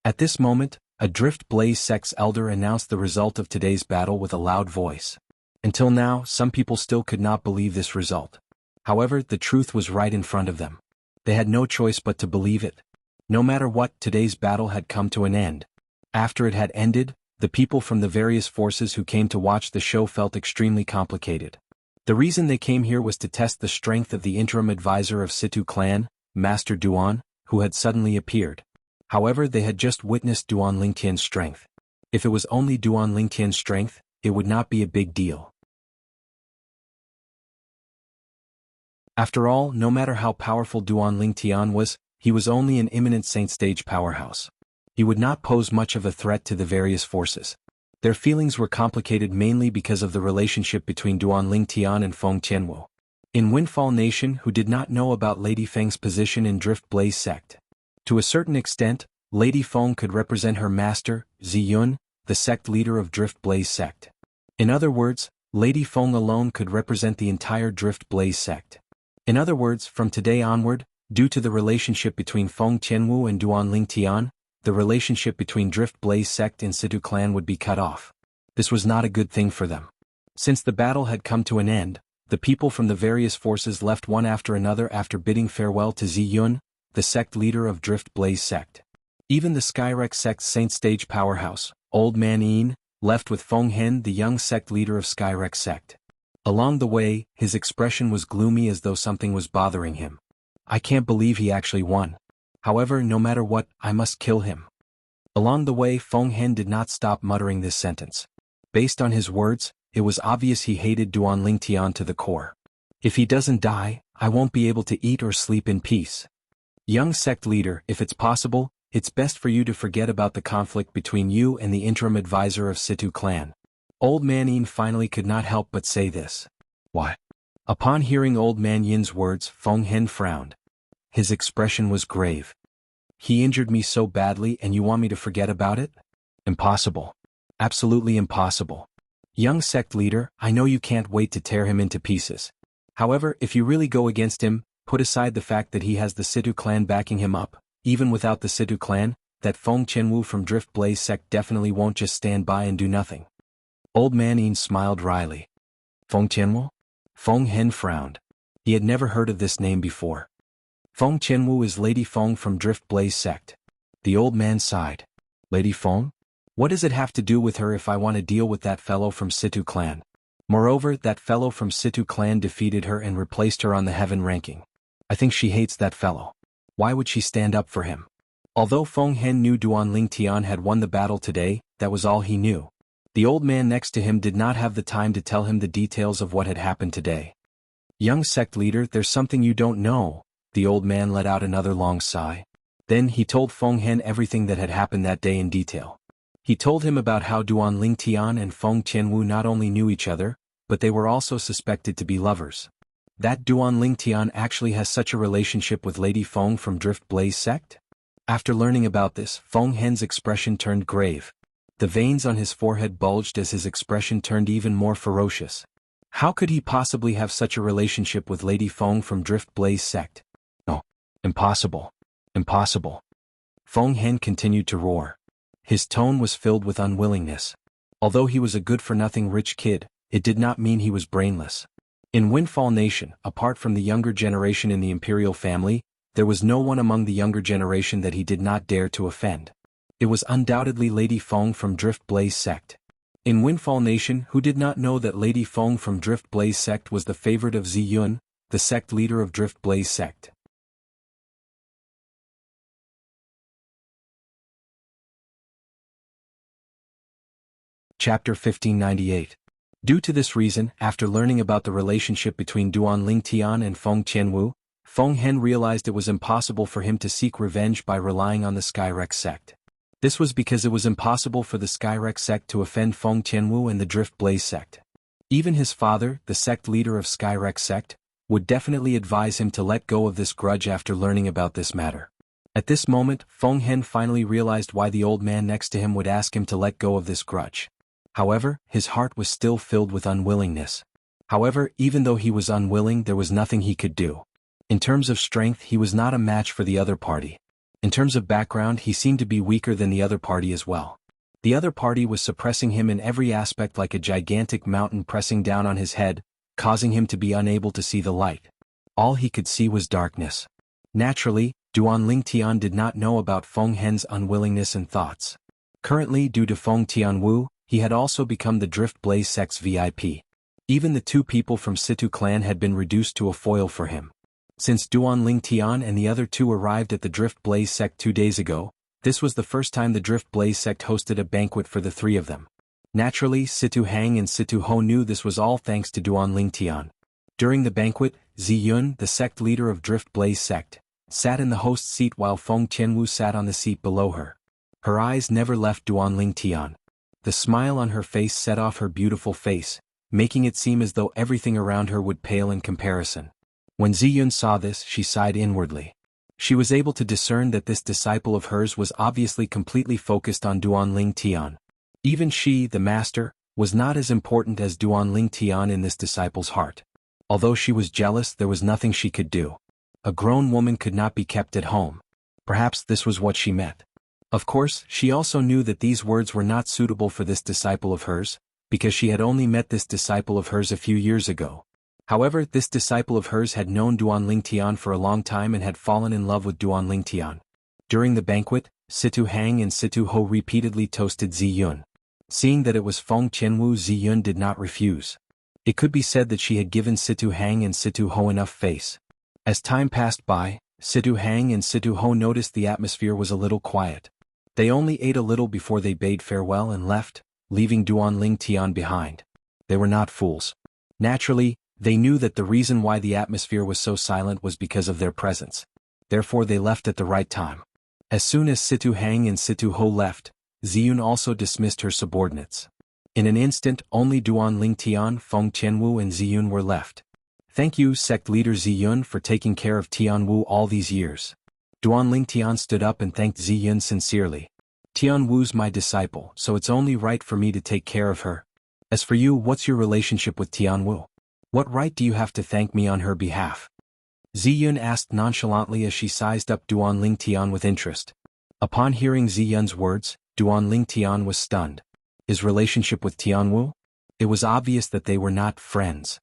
At this moment, a Drift Blaze sect's elder announced the result of today's battle with a loud voice. Until now, some people still could not believe this result. However, the truth was right in front of them. They had no choice but to believe it. No matter what, today's battle had come to an end. After it had ended, the people from the various forces who came to watch the show felt extremely complicated. The reason they came here was to test the strength of the interim advisor of Situ clan, Master Duan, who had suddenly appeared. However, they had just witnessed Duan Lingtian's strength. If it was only Duan Lingtian's strength, it would not be a big deal. After all, no matter how powerful Duan Ling Tian was, he was only an imminent saint stage powerhouse. He would not pose much of a threat to the various forces. Their feelings were complicated mainly because of the relationship between Duan Ling Tian and Feng Qianwu. In Windfall Nation, who did not know about Lady Feng's position in Drift Blaze sect. To a certain extent, Lady Feng could represent her master, Ziyun, the sect leader of Drift Blaze sect. In other words, Lady Feng alone could represent the entire Drift Blaze sect. In other words, from today onward, due to the relationship between Feng Qianwu and Duan Ling Tian, the relationship between Drift Blaze sect and Situ clan would be cut off. This was not a good thing for them. Since the battle had come to an end, the people from the various forces left one after another after bidding farewell to Ziyun, the sect leader of Drift Blaze sect. Even the Skyrex sect's saint stage powerhouse, Old Man Yin, left with Feng Hen, the young sect leader of Skyrex sect. Along the way, his expression was gloomy as though something was bothering him. I can't believe he actually won. However, no matter what, I must kill him. Along the way, Feng Hen did not stop muttering this sentence. Based on his words, it was obvious he hated Duan Ling Tian to the core. If he doesn't die, I won't be able to eat or sleep in peace. Young sect leader, if it's possible, it's best for you to forget about the conflict between you and the interim advisor of Situ clan. Old Man Yin finally could not help but say this. Why? Upon hearing Old Man Yin's words, Feng Hen frowned. His expression was grave. He injured me so badly and you want me to forget about it? Impossible. Absolutely impossible. Young sect leader, I know you can't wait to tear him into pieces. However, if you really go against him, put aside the fact that he has the Situ clan backing him up, even without the Situ clan, that Feng Qianwu from Drift Blaze sect definitely won't just stand by and do nothing. Old Man Yin smiled wryly. Feng Qianwu? Feng Hen frowned. He had never heard of this name before. Feng Qianwu is Lady Feng from Drift Blaze sect. The old man sighed. Lady Feng? What does it have to do with her if I want to deal with that fellow from Situ clan? Moreover, that fellow from Situ clan defeated her and replaced her on the heaven ranking. I think she hates that fellow. Why would she stand up for him? Although Feng Hen knew Duan Ling Tian had won the battle today, that was all he knew. The old man next to him did not have the time to tell him the details of what had happened today. Young sect leader, there's something you don't know. The old man let out another long sigh. Then he told Feng Hen everything that had happened that day in detail. He told him about how Duan Ling Tian and Feng Qianwu not only knew each other, but they were also suspected to be lovers. That Duan Ling Tian actually has such a relationship with Lady Feng from Drift Blaze sect? After learning about this, Feng Hen's expression turned grave. The veins on his forehead bulged as his expression turned even more ferocious. How could he possibly have such a relationship with Lady Feng from Drift Blaze sect? No. Impossible. Impossible. Feng Hen continued to roar. His tone was filled with unwillingness. Although he was a good-for-nothing rich kid, it did not mean he was brainless. In Windfall Nation, apart from the younger generation in the imperial family, there was no one among the younger generation that he did not dare to offend. It was undoubtedly Lady Feng from Drift Blaze sect. In Windfall Nation, who did not know that Lady Feng from Drift Blaze sect was the favorite of Ziyun, the sect leader of Drift Blaze sect? Chapter 1598. Due to this reason, after learning about the relationship between Duan Ling Tian and Feng Qianwu, Feng Hen realized it was impossible for him to seek revenge by relying on the Skyrex sect. This was because it was impossible for the Skyrex sect to offend Feng Qianwu and the Drift Blaze sect. Even his father, the sect leader of Skyrex sect, would definitely advise him to let go of this grudge after learning about this matter. At this moment, Feng Hen finally realized why the old man next to him would ask him to let go of this grudge. However, his heart was still filled with unwillingness. However, even though he was unwilling, there was nothing he could do. In terms of strength, he was not a match for the other party. In terms of background, he seemed to be weaker than the other party as well. The other party was suppressing him in every aspect like a gigantic mountain pressing down on his head, causing him to be unable to see the light. All he could see was darkness. Naturally, Duan Ling Tian did not know about Feng Hen's unwillingness and thoughts. Currently, due to Feng Tianwu, he had also become the Drift Blaze sect's VIP. Even the two people from Situ clan had been reduced to a foil for him. Since Duan Ling Tian and the other two arrived at the Drift Blaze sect 2 days ago, this was the first time the Drift Blaze sect hosted a banquet for the three of them. Naturally, Situ Hang and Situ Ho knew this was all thanks to Duan Ling Tian. During the banquet, Ziyun, the sect leader of Drift Blaze sect, sat in the host seat while Feng Qianwu sat on the seat below her. Her eyes never left Duanling Tian. The smile on her face set off her beautiful face, making it seem as though everything around her would pale in comparison. When Ziyun saw this, she sighed inwardly. She was able to discern that this disciple of hers was obviously completely focused on Duanling Tian. Even she, the master, was not as important as Duanling Tian in this disciple's heart. Although she was jealous, there was nothing she could do. A grown woman could not be kept at home. Perhaps this was what she meant. Of course, she also knew that these words were not suitable for this disciple of hers, because she had only met this disciple of hers a few years ago. However, this disciple of hers had known Duanling Tian for a long time and had fallen in love with Duanling Tian. During the banquet, Situ Hang and Situ Ho repeatedly toasted Ziyun. Seeing that it was Feng Qianwu, Ziyun did not refuse. It could be said that she had given Situ Hang and Situ Ho enough face. As time passed by, Situ Hang and Situ Ho noticed the atmosphere was a little quiet. They only ate a little before they bade farewell and left, leaving Duanling Tian behind. They were not fools. Naturally, they knew that the reason why the atmosphere was so silent was because of their presence. Therefore they left at the right time. As soon as Situ Hang and Situ Ho left, Ziyun also dismissed her subordinates. In an instant, only Duanling Tian, Feng Qianwu and Ziyun were left. Thank you, sect leader Ziyun, for taking care of Tianwu all these years. Duanling Tian stood up and thanked Ziyun sincerely. Tianwu's my disciple, so it's only right for me to take care of her. As for you, what's your relationship with Tianwu? What right do you have to thank me on her behalf? Ziyun asked nonchalantly as she sized up Duanling Tian with interest. Upon hearing Ziyun's words, Duanling Tian was stunned. His relationship with Tianwu? It was obvious that they were not friends.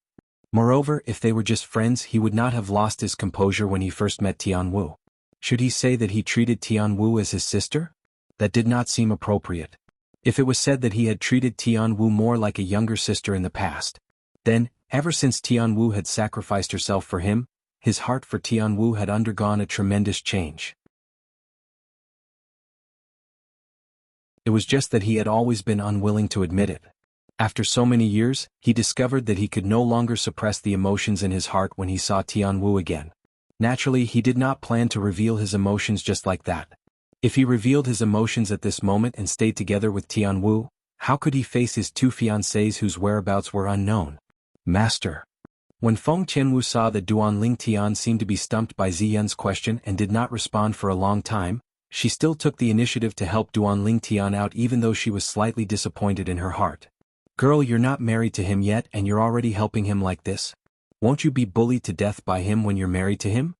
Moreover, if they were just friends, he would not have lost his composure when he first met Tianwu. Should he say that he treated Tianwu as his sister? That did not seem appropriate. If it was said that he had treated Tianwu more like a younger sister in the past, then, ever since Tianwu had sacrificed herself for him, his heart for Tianwu had undergone a tremendous change. It was just that he had always been unwilling to admit it. After so many years, he discovered that he could no longer suppress the emotions in his heart when he saw Tianwu again. Naturally, he did not plan to reveal his emotions just like that. If he revealed his emotions at this moment and stayed together with Tianwu, how could he face his two fiancées whose whereabouts were unknown? Master. When Feng Qianwu saw that Duanling Tian seemed to be stumped by Ziyun's question and did not respond for a long time, she still took the initiative to help Duanling Tian out even though she was slightly disappointed in her heart. Girl, you're not married to him yet and you're already helping him like this? Won't you be bullied to death by him when you're married to him?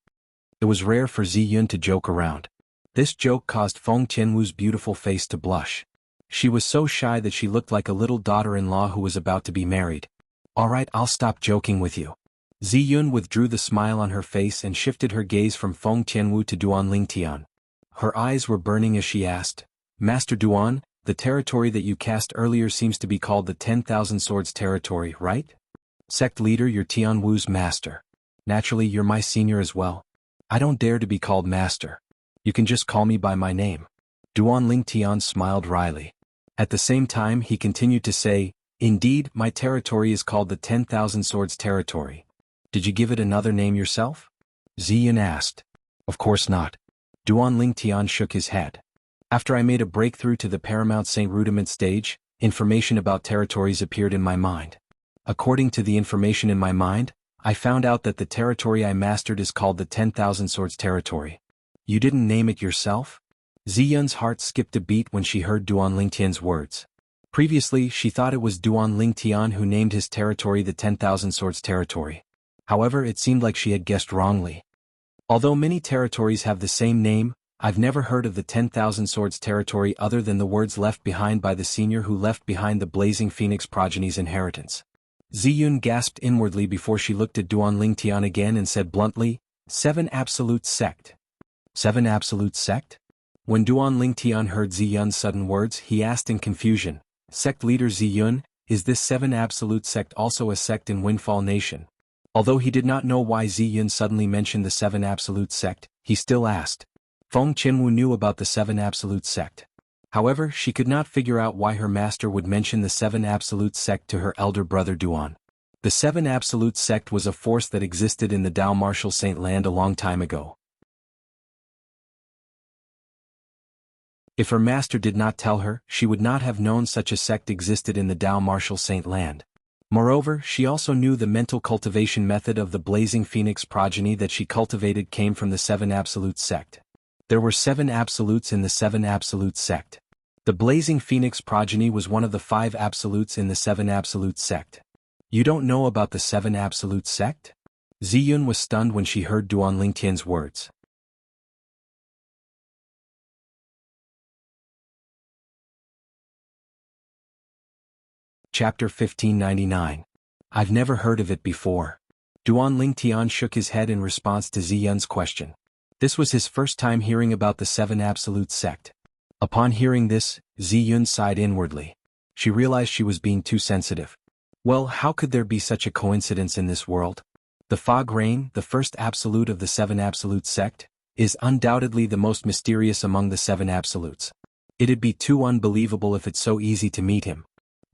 It was rare for Ziyun to joke around. This joke caused Feng Qianwu's beautiful face to blush. She was so shy that she looked like a little daughter-in-law who was about to be married. Alright, I'll stop joking with you. Ziyun withdrew the smile on her face and shifted her gaze from Feng Qianwu to Duanling Tian. Her eyes were burning as she asked, Master Duan, the territory that you cast earlier seems to be called the 10,000 Swords territory, right? Sect leader, you're Tianwu's master. Naturally, you're my senior as well. I don't dare to be called master. You can just call me by my name. Duanling Tian smiled wryly. At the same time, he continued to say, Indeed, my territory is called the 10,000 Swords territory. Did you give it another name yourself? Ziyun asked. Of course not. Duanling Tian shook his head. After I made a breakthrough to the Paramount Saint Rudiment stage, information about territories appeared in my mind. According to the information in my mind, I found out that the territory I mastered is called the 10,000 Swords territory. You didn't name it yourself? Ziyun's heart skipped a beat when she heard Duanling Tian's words. Previously, she thought it was Duanling Tian who named his territory the 10,000 Swords territory. However, it seemed like she had guessed wrongly. Although many territories have the same name, I've never heard of the 10,000 Swords territory other than the words left behind by the senior who left behind the Blazing Phoenix progeny's inheritance. Ziyun gasped inwardly before she looked at Duanling Tian again and said bluntly, 7 Absolute Sect. 7 Absolute Sect? When Duanling Tian heard Ziyun's sudden words, he asked in confusion, Sect leader Ziyun, is this 7 Absolute Sect also a sect in Windfall Nation? Although he did not know why Ziyun suddenly mentioned the 7 Absolute Sect, he still asked. Feng Qianwu knew about the 7 Absolute Sect. However, she could not figure out why her master would mention the 7 Absolute Sect to her elder brother Duan. The Seven Absolute Sect was a force that existed in the Tao Martial Saint Land a long time ago. If her master did not tell her, she would not have known such a sect existed in the Tao Martial Saint Land. Moreover, she also knew the mental cultivation method of the Blazing Phoenix progeny that she cultivated came from the Seven Absolute Sect. There were 7 Absolutes in the Seven Absolute Sect. The Blazing Phoenix progeny was one of the 5 Absolutes in the Seven Absolute Sect. You don't know about the Seven Absolute Sect? Ziyun was stunned when she heard Duan Lingtian's words. Chapter 1599. I've never heard of it before. Duan Lingtian shook his head in response to Ziyun's question. This was his first time hearing about the Seven Absolute Sect. Upon hearing this, Ziyun sighed inwardly. She realized she was being too sensitive. Well, how could there be such a coincidence in this world? The Fog Rain, the first Absolute of the Seven Absolute Sect, is undoubtedly the most mysterious among the Seven Absolutes. It'd be too unbelievable if it's so easy to meet him.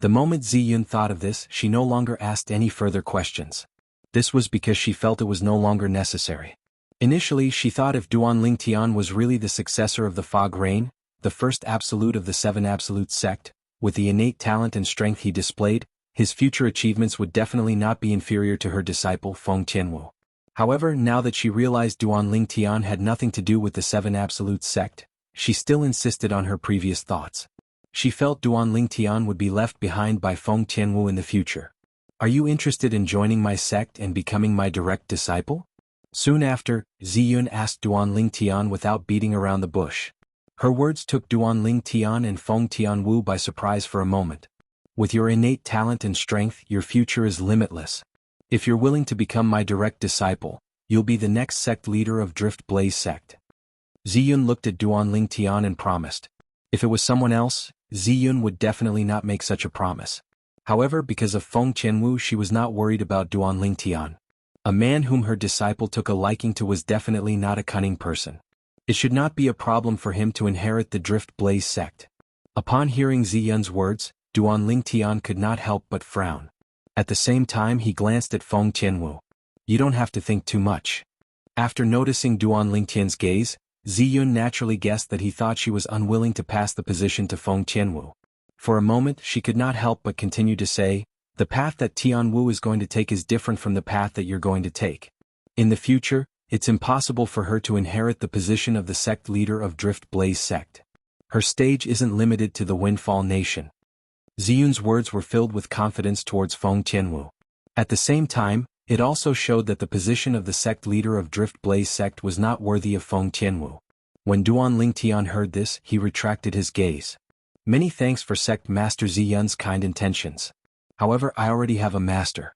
The moment Ziyun thought of this, she no longer asked any further questions. This was because she felt it was no longer necessary. Initially, she thought if Duan Lingtian was really the successor of the Fog Rain, the first Absolute of the Seven Absolute Sect, with the innate talent and strength he displayed, his future achievements would definitely not be inferior to her disciple Feng Tianwu. However, now that she realized Duan Lingtian had nothing to do with the Seven Absolute Sect, she still insisted on her previous thoughts. She felt Duan Lingtian would be left behind by Feng Tianwu in the future. Are you interested in joining my sect and becoming my direct disciple? Soon after, Ziyun asked Duan Lingtian without beating around the bush. Her words took Duan Lingtian and Feng Tianwu by surprise for a moment. With your innate talent and strength, your future is limitless. If you're willing to become my direct disciple, you'll be the next sect leader of Drift Blaze Sect. Ziyun looked at Duan Lingtian and promised. If it was someone else, Ziyun would definitely not make such a promise. However, because of Feng Tianwu, she was not worried about Duan Lingtian. A man whom her disciple took a liking to was definitely not a cunning person. It should not be a problem for him to inherit the Drift Blaze Sect. Upon hearing Ziyun's words, Duan Lingtian could not help but frown. At the same time, he glanced at Feng Tianwu. You don't have to think too much. After noticing Duan Lingtian's gaze, Ziyun naturally guessed that he thought she was unwilling to pass the position to Feng Tianwu. For a moment, she could not help but continue to say, the path that Tianwu is going to take is different from the path that you're going to take. In the future, it's impossible for her to inherit the position of the sect leader of Drift Blaze Sect. Her stage isn't limited to the Windfall Nation. Ziyun's words were filled with confidence towards Feng Tianwu. At the same time, it also showed that the position of the sect leader of Drift Blaze Sect was not worthy of Feng Tianwu. When Duan Lingtian heard this, he retracted his gaze. Many thanks for Sect Master Ziyun's kind intentions. However, I already have a master.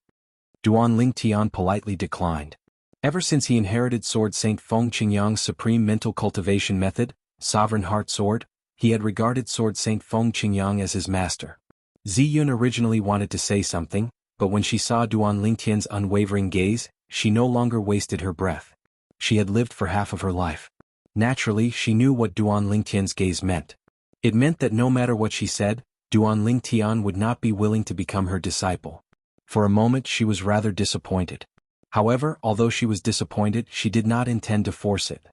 Duan Lingtian politely declined. Ever since he inherited Sword Saint Feng Qingyang's supreme mental cultivation method, Sovereign Heart Sword, he had regarded Sword Saint Feng Qingyang as his master. Ziyun originally wanted to say something, but when she saw Duan Lingtian's unwavering gaze, she no longer wasted her breath. She had lived for half of her life. Naturally, she knew what Duan Lingtian's gaze meant. It meant that no matter what she said, Duan Lingtian would not be willing to become her disciple. For a moment she was rather disappointed. However, although she was disappointed, she did not intend to force it.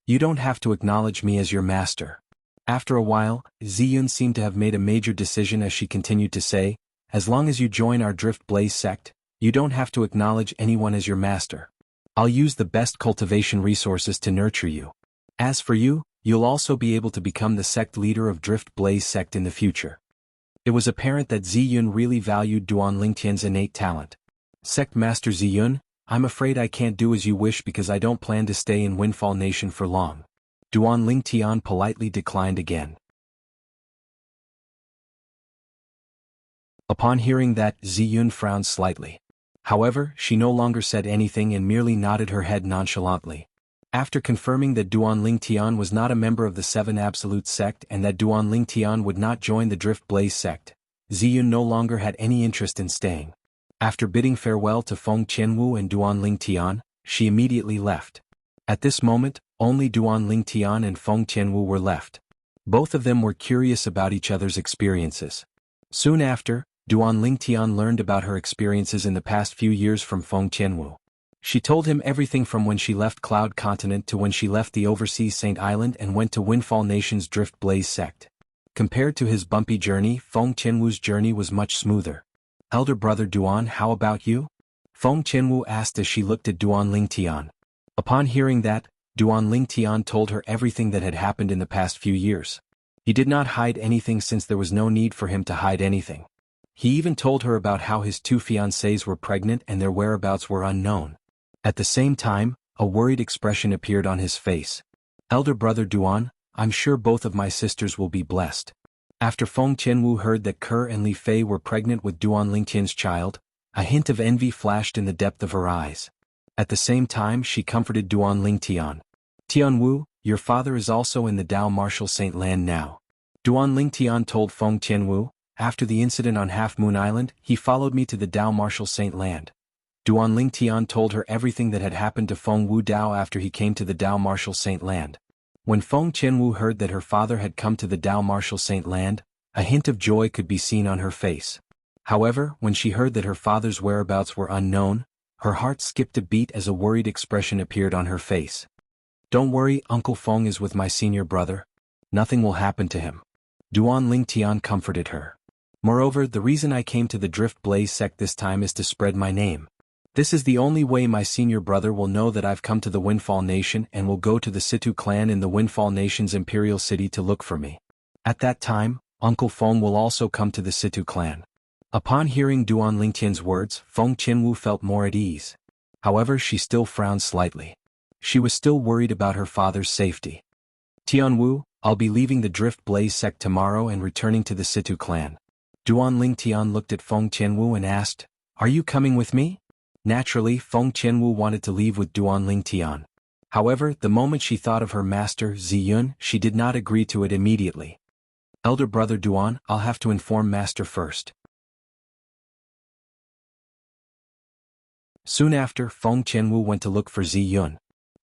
You don't have to acknowledge me as your master. After a while, Ziyun seemed to have made a major decision as she continued to say, as long as you join our Drift Blaze Sect, you don't have to acknowledge anyone as your master. I'll use the best cultivation resources to nurture you. As for you, you'll also be able to become the sect leader of Drift Blaze Sect in the future. It was apparent that Ziyun really valued Duan Lingtian's innate talent. Sect Master Ziyun, I'm afraid I can't do as you wish because I don't plan to stay in Windfall Nation for long. Duan Lingtian politely declined again. Upon hearing that, Ziyun frowned slightly. However, she no longer said anything and merely nodded her head nonchalantly. After confirming that Duan Lingtian was not a member of the Seven Absolute Sect and that Duan Lingtian would not join the Drift Blaze Sect, Ziyun no longer had any interest in staying. After bidding farewell to Feng Tianwu and Duan Lingtian, she immediately left. At this moment, only Duan Lingtian and Feng Tianwu were left. Both of them were curious about each other's experiences. Soon after, Duan Lingtian learned about her experiences in the past few years from Feng Qianwu. She told him everything from when she left Cloud Continent to when she left the overseas Saint Island and went to Windfall Nation's Drift Blaze sect. Compared to his bumpy journey, Feng Qianwu's journey was much smoother. Elder brother Duan, how about you? Feng Qianwu asked as she looked at Duan Lingtian. Upon hearing that, Duan Lingtian told her everything that had happened in the past few years. He did not hide anything since there was no need for him to hide anything. He even told her about how his two fiancées were pregnant and their whereabouts were unknown. At the same time, a worried expression appeared on his face. Elder brother Duan, I'm sure both of my sisters will be blessed. After Feng Qianwu heard that Ke and Li Fei were pregnant with Duan Lingtian's child, a hint of envy flashed in the depth of her eyes. At the same time she comforted Duan Lingtian. Tianwu, your father is also in the Dao Martial Saint Land now. Duan Lingtian told Feng Qianwu, after the incident on Half Moon Island, he followed me to the Dao Martial Saint Land. Duan Lingtian told her everything that had happened to Feng Wu Dao after he came to the Dao Martial Saint Land. When Feng Qianwu heard that her father had come to the Dao Martial Saint Land, a hint of joy could be seen on her face. However, when she heard that her father's whereabouts were unknown, her heart skipped a beat as a worried expression appeared on her face. Don't worry, Uncle Feng is with my senior brother. Nothing will happen to him. Duan Lingtian comforted her. Moreover, the reason I came to the Drift Blaze sect this time is to spread my name. This is the only way my senior brother will know that I've come to the Windfall Nation and will go to the Situ clan in the Windfall Nation's imperial city to look for me. At that time, Uncle Feng will also come to the Situ clan. Upon hearing Duan Lingtian's words, Feng Qianwu felt more at ease. However, she still frowned slightly. She was still worried about her father's safety. Tianwu, I'll be leaving the Drift Blaze sect tomorrow and returning to the Situ clan. Duan Lingtian looked at Feng Qianwu and asked, are you coming with me? Naturally, Feng Qianwu wanted to leave with Duan Lingtian. However, the moment she thought of her master, Ziyun, she did not agree to it immediately. Elder brother Duan, I'll have to inform master first. Soon after, Feng Qianwu went to look for Ziyun.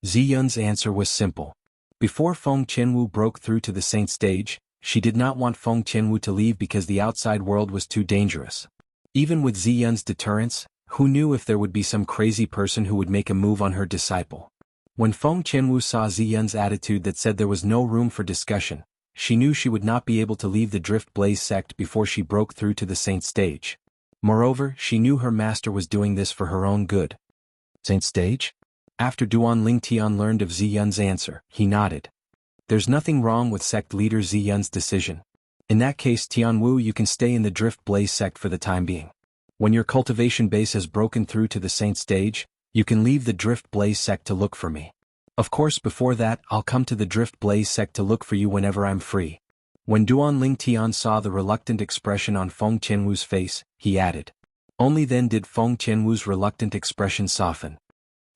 Ziyun's answer was simple. Before Feng Qianwu broke through to the saint stage, she did not want Feng Qianwu to leave because the outside world was too dangerous. Even with Ziyun's deterrence, who knew if there would be some crazy person who would make a move on her disciple? When Feng Qianwu saw Ziyun's attitude that said there was no room for discussion, she knew she would not be able to leave the Drift Blaze sect before she broke through to the saint stage. Moreover, she knew her master was doing this for her own good. Saint stage? After Duan Lingtian learned of Ziyun's answer, he nodded. There's nothing wrong with sect leader Ziyun's decision. In that case, Tianwu, you can stay in the Drift Blaze sect for the time being. When your cultivation base has broken through to the saint stage, you can leave the Drift Blaze sect to look for me. Of course, before that, I'll come to the Drift Blaze sect to look for you whenever I'm free. When Duan Lingtian saw the reluctant expression on Feng Qianwu's face, he added. Only then did Feng Qianwu's reluctant expression soften.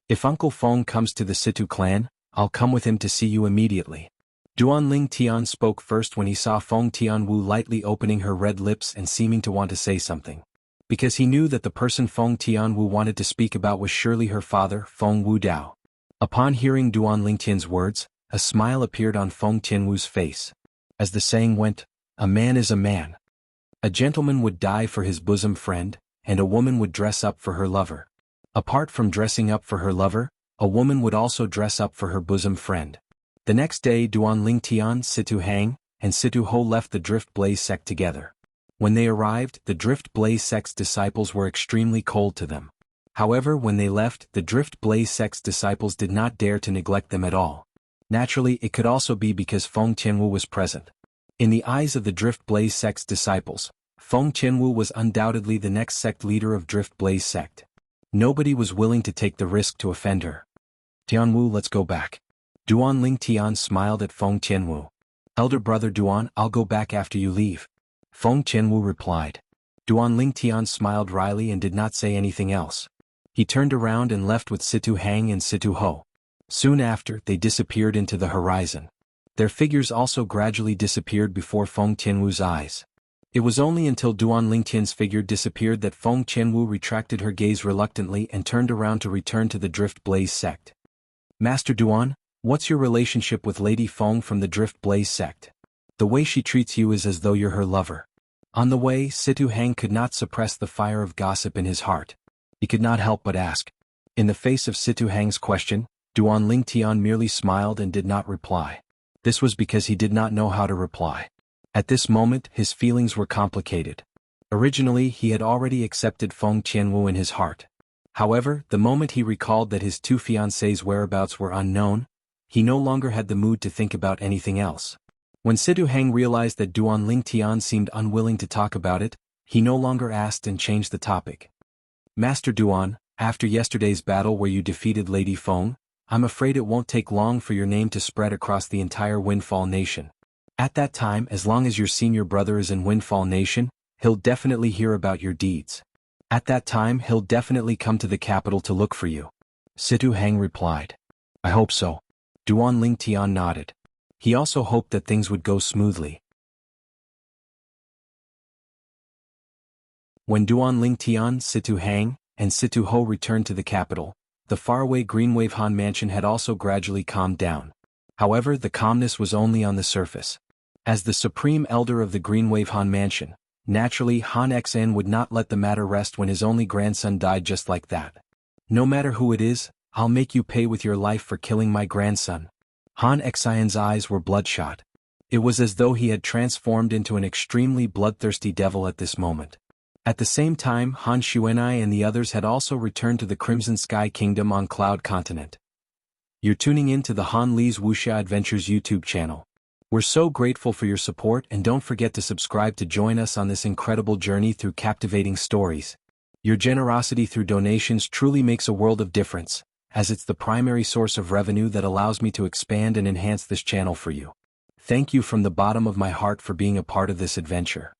If Uncle Feng comes to the Situ clan, I'll come with him to see you immediately. Duan Lingtian spoke first when he saw Feng Tianwu lightly opening her red lips and seeming to want to say something. Because he knew that the person Feng Tianwu wanted to speak about was surely her father, Feng Wu Dao. Upon hearing Duan Lingtian's words, a smile appeared on Feng Tianwu's face. As the saying went, a man is a man. A gentleman would die for his bosom friend, and a woman would dress up for her lover. Apart from dressing up for her lover, a woman would also dress up for her bosom friend. The next day Duan Lingtian, Situ Hang, and Situ Ho left the Drift Blaze sect together. When they arrived, the Drift Blaze sect's disciples were extremely cold to them. However, when they left, the Drift Blaze sect's disciples did not dare to neglect them at all. Naturally, it could also be because Feng Qianwu was present. In the eyes of the Drift Blaze sect's disciples, Feng Qianwu was undoubtedly the next sect leader of Drift Blaze sect. Nobody was willing to take the risk to offend her. Tianwu, let's go back. Duan Lingtian smiled at Feng Qianwu. Elder brother Duan, I'll go back after you leave. Feng Qianwu replied. Duan Lingtian smiled wryly and did not say anything else. He turned around and left with Situ Hang and Situ Ho. Soon after, they disappeared into the horizon. Their figures also gradually disappeared before Feng Tianwu's eyes. It was only until Duan Lingtian's figure disappeared that Feng Qianwu retracted her gaze reluctantly and turned around to return to the Drift Blaze sect. Master Duan, what's your relationship with Lady Feng from the Drift Blaze sect? The way she treats you is as though you're her lover. On the way, Situ Hang could not suppress the fire of gossip in his heart. He could not help but ask. In the face of Situ Hang's question, Duan Lingtian merely smiled and did not reply. This was because he did not know how to reply. At this moment, his feelings were complicated. Originally, he had already accepted Feng Qianwu in his heart. However, the moment he recalled that his two fiancées' whereabouts were unknown, he no longer had the mood to think about anything else. When Situ Hang realized that Duan Lingtian seemed unwilling to talk about it, he no longer asked and changed the topic. Master Duan, after yesterday's battle where you defeated Lady Feng, I'm afraid it won't take long for your name to spread across the entire Windfall Nation. At that time, as long as your senior brother is in Windfall Nation, he'll definitely hear about your deeds. At that time, he'll definitely come to the capital to look for you. Situ Hang replied. I hope so. Duan Lingtian nodded. He also hoped that things would go smoothly. When Duan Lingtian, Situ Hang, and Situ Ho returned to the capital, the faraway Greenwave Han mansion had also gradually calmed down. However, the calmness was only on the surface. As the supreme elder of the Greenwave Han mansion, naturally Han Xn would not let the matter rest when his only grandson died just like that. No matter who it is, I'll make you pay with your life for killing my grandson. Han Xn's eyes were bloodshot. It was as though he had transformed into an extremely bloodthirsty devil at this moment. At the same time, Han Xuanai and the others had also returned to the Crimson Sky Kingdom on Cloud Continent. You're tuning in to the Han Li's Wuxia Adventures YouTube channel. We're so grateful for your support, and don't forget to subscribe to join us on this incredible journey through captivating stories. Your generosity through donations truly makes a world of difference, as it's the primary source of revenue that allows me to expand and enhance this channel for you. Thank you from the bottom of my heart for being a part of this adventure.